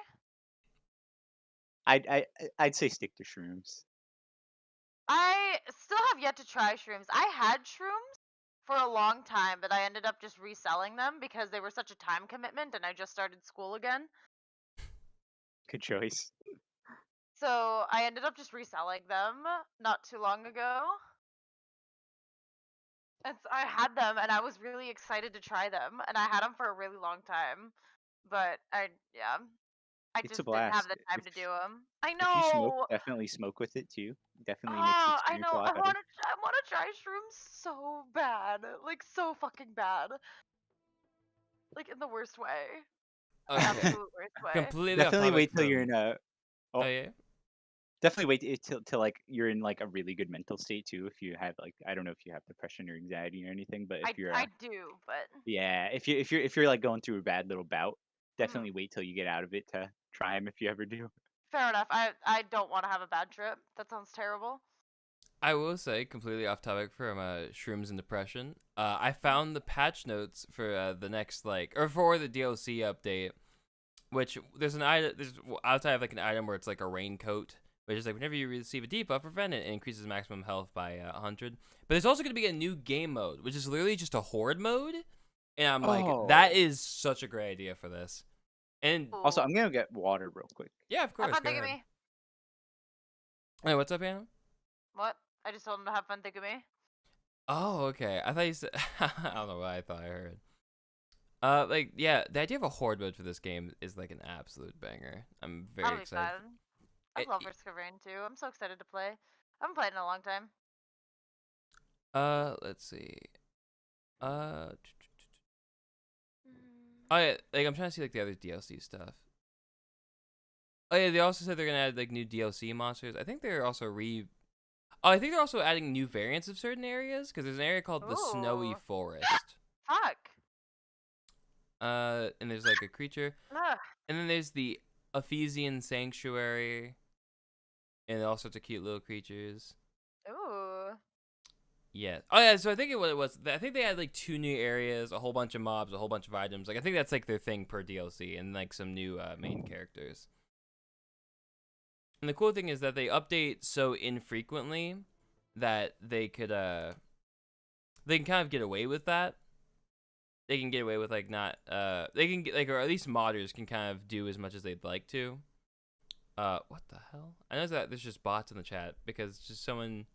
[SPEAKER 2] I'd say stick to shrooms.
[SPEAKER 3] I still have yet to try shrooms. I had shrooms for a long time, but I ended up just reselling them because they were such a time commitment and I just started school again.
[SPEAKER 2] Good choice.
[SPEAKER 3] So I ended up just reselling them not too long ago. And so I had them and I was really excited to try them and I had them for a really long time. But I
[SPEAKER 2] It's
[SPEAKER 3] just
[SPEAKER 2] a
[SPEAKER 3] didn't have
[SPEAKER 2] blast.
[SPEAKER 3] the time to do them. I
[SPEAKER 2] If you smoke,
[SPEAKER 3] know.
[SPEAKER 2] definitely smoke with it too. Definitely makes the
[SPEAKER 3] I
[SPEAKER 2] experience
[SPEAKER 3] know.
[SPEAKER 2] a lot better.
[SPEAKER 3] I want to try shrooms so bad, like so fucking bad, like in the worst way,
[SPEAKER 1] Okay.
[SPEAKER 3] absolute worst way.
[SPEAKER 1] Completely off
[SPEAKER 2] Definitely
[SPEAKER 1] topic
[SPEAKER 2] wait till
[SPEAKER 1] from-
[SPEAKER 2] you're in a.
[SPEAKER 1] Oh yeah.
[SPEAKER 2] Definitely wait till like you're in like a really good mental state too. If you have like I don't know if you have depression or anxiety or anything, but if you're
[SPEAKER 3] I do, but
[SPEAKER 2] yeah, if you're like going through a bad little bout, definitely wait till you get out of it to try them if you ever do.
[SPEAKER 3] fair enough. I don't want to have a bad trip. That sounds terrible.
[SPEAKER 1] I will say, completely off topic from shrooms and depression. I found the patch notes for the next for the DLC update, which there's an item. There's outside of like an item where it's like a raincoat, which is like whenever you receive a debuff or prevent it increases maximum health by 100. But there's also going to be a new game mode, which is literally just a horde mode, and I'm like, that is such a great idea for this. And
[SPEAKER 2] Also,
[SPEAKER 3] Ooh.
[SPEAKER 2] I'm gonna get water real quick.
[SPEAKER 1] yeah, of course.
[SPEAKER 3] Have fun
[SPEAKER 1] Go
[SPEAKER 3] thinking
[SPEAKER 1] ahead.
[SPEAKER 3] me.
[SPEAKER 1] Hey, what's up, Anna?
[SPEAKER 3] What? I just told him to have fun thinking me.
[SPEAKER 1] Oh, okay. I thought you said. I don't know what I thought I heard. Yeah, the idea of a horde mode for this game is like an absolute banger. I'm
[SPEAKER 3] That'll
[SPEAKER 1] very
[SPEAKER 3] be
[SPEAKER 1] excited.
[SPEAKER 3] fun. I love Risk of Rain too. I'm so excited to play. I haven't played in a long time.
[SPEAKER 1] Let's see. Oh yeah, like I'm trying to see like the other DLC stuff. Oh yeah, they also said they're gonna add like new DLC monsters. I think they're also I think they're also adding new variants of certain areas because there's an area called the Snowy
[SPEAKER 3] Ooh.
[SPEAKER 1] Forest.
[SPEAKER 3] Fuck.
[SPEAKER 1] And there's like a creature,
[SPEAKER 3] Ugh.
[SPEAKER 1] and then there's the Ephesian Sanctuary, and all sorts of cute little creatures.
[SPEAKER 3] Ooh.
[SPEAKER 1] Yeah. Oh yeah. So I think what it was. I think they had like 2 new areas, a whole bunch of mobs, a whole bunch of items. Like I think that's like their thing per DLC, and like some new main characters. And the cool thing is that they update so infrequently that they can kind of get away with that. They can get away with like not they can get like, or at least modders can kind of do as much as they'd like to. What the hell? I know that there's just bots in the chat because just someone.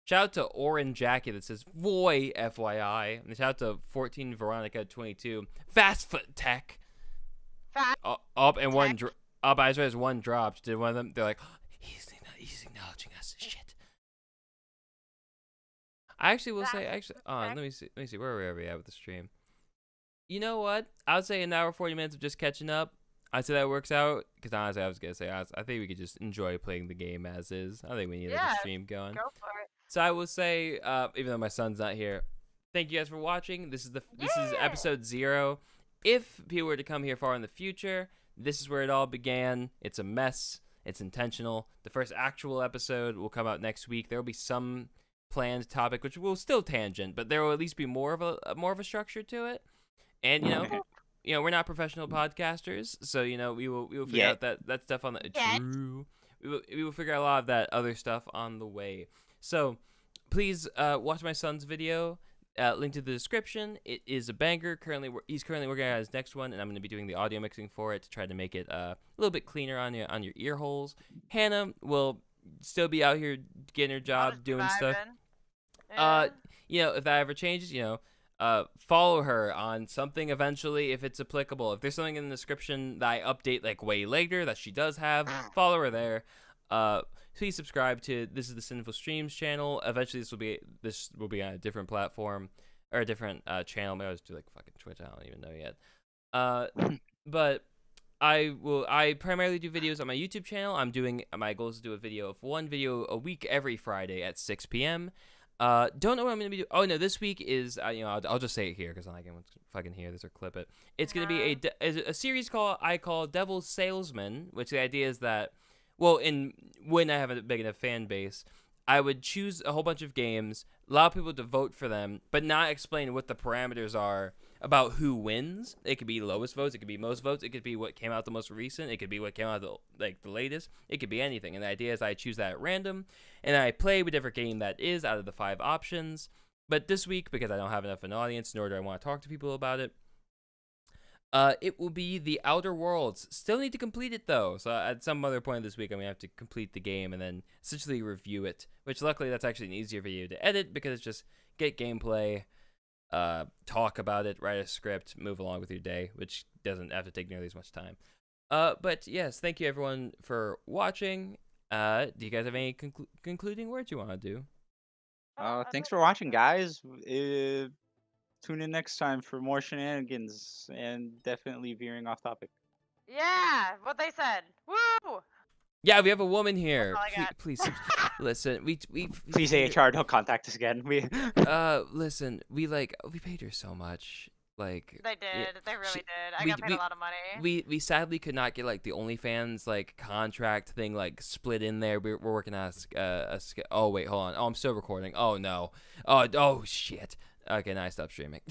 [SPEAKER 1] Shout out to Orange Jackie that says "Voy FYI," and shout out to 14 Veronica 22 Fast Foot Tech. Up and one up. I as one dropped. Did one of them? They're like, oh, he's acknowledging us. Shit. I actually will say let me see. Where are we at with the stream? You know what? I would say an hour 40 minutes of just catching up. I'd say that works out because honestly, I was gonna say I think we could just enjoy playing the game as is. I think we need a stream going.
[SPEAKER 3] Go for it.
[SPEAKER 1] So I will say, even though my son's not here, thank you guys for watching. This is episode 0. If people were to come here far in the future, this is where it all began. It's a mess. It's intentional. The first actual episode will come out next week. There will be some planned topic, which will still tangent, but there will at least be more of a structure to it. And we're not professional podcasters, so we will figure out that stuff on the true. We will figure out a lot of that other stuff on the way. So, please watch my son's video. Link to the description. It is a banger. He's currently working on his next one, and I'm going to be doing the audio mixing for it to try to make it a little bit cleaner on your ear holes. Hannah will still be out here getting her job, doing stuff.
[SPEAKER 3] Yeah.
[SPEAKER 1] If that ever changes, follow her on something eventually if it's applicable. If there's something in the description that I update like way later that she does have, follow her there. Please subscribe to This is the Sinful Streams channel. Eventually this will be on a different platform or a different channel. Maybe I'll just do like fucking Twitch. I don't even know yet. But I primarily do videos on my YouTube channel. My goal is to do one video a week every Friday at 6 p.m. Don't know what I'm gonna be doing. Oh no, this week is I'll just say it here because I'm like everyone's fucking hear this or clip it. It's gonna be a series I call Devil's Salesman, which the idea is that. Well, when I have a big enough fan base, I would choose a whole bunch of games, allow people to vote for them, but not explain what the parameters are about who wins. It could be lowest votes, it could be most votes, it could be what came out the most recent, it could be what came out the latest, it could be anything. And the idea is I choose that at random, and I play whichever game that is out of the 5 options. But this week, because I don't have enough of an audience, nor do I want to talk to people about it, it will be The Outer Worlds. Still need to complete it, though. So at some other point this week, I'm going to have to complete the game and then essentially review it. Which, luckily, that's actually an easier video to edit because it's just get gameplay, talk about it, write a script, move along with your day, which doesn't have to take nearly as much time. But, yes, thank you, everyone, for watching. Do you guys have any concluding words you want to do?
[SPEAKER 2] Thanks for watching, guys. Tune in next time for more shenanigans and definitely veering off topic.
[SPEAKER 3] Yeah, what they said. Woo!
[SPEAKER 1] Yeah, we have a woman here.
[SPEAKER 3] That's all I got.
[SPEAKER 1] Please listen. We
[SPEAKER 2] Please AHR, don't contact us again.
[SPEAKER 1] Listen, we paid her so much. Like
[SPEAKER 3] they did. They really did. I got paid a lot of money.
[SPEAKER 1] We sadly could not get like the OnlyFans like contract thing like split in there. We're working on oh wait, hold on. Oh, I'm still recording. Oh no. Oh shit. Okay, now I stopped streaming.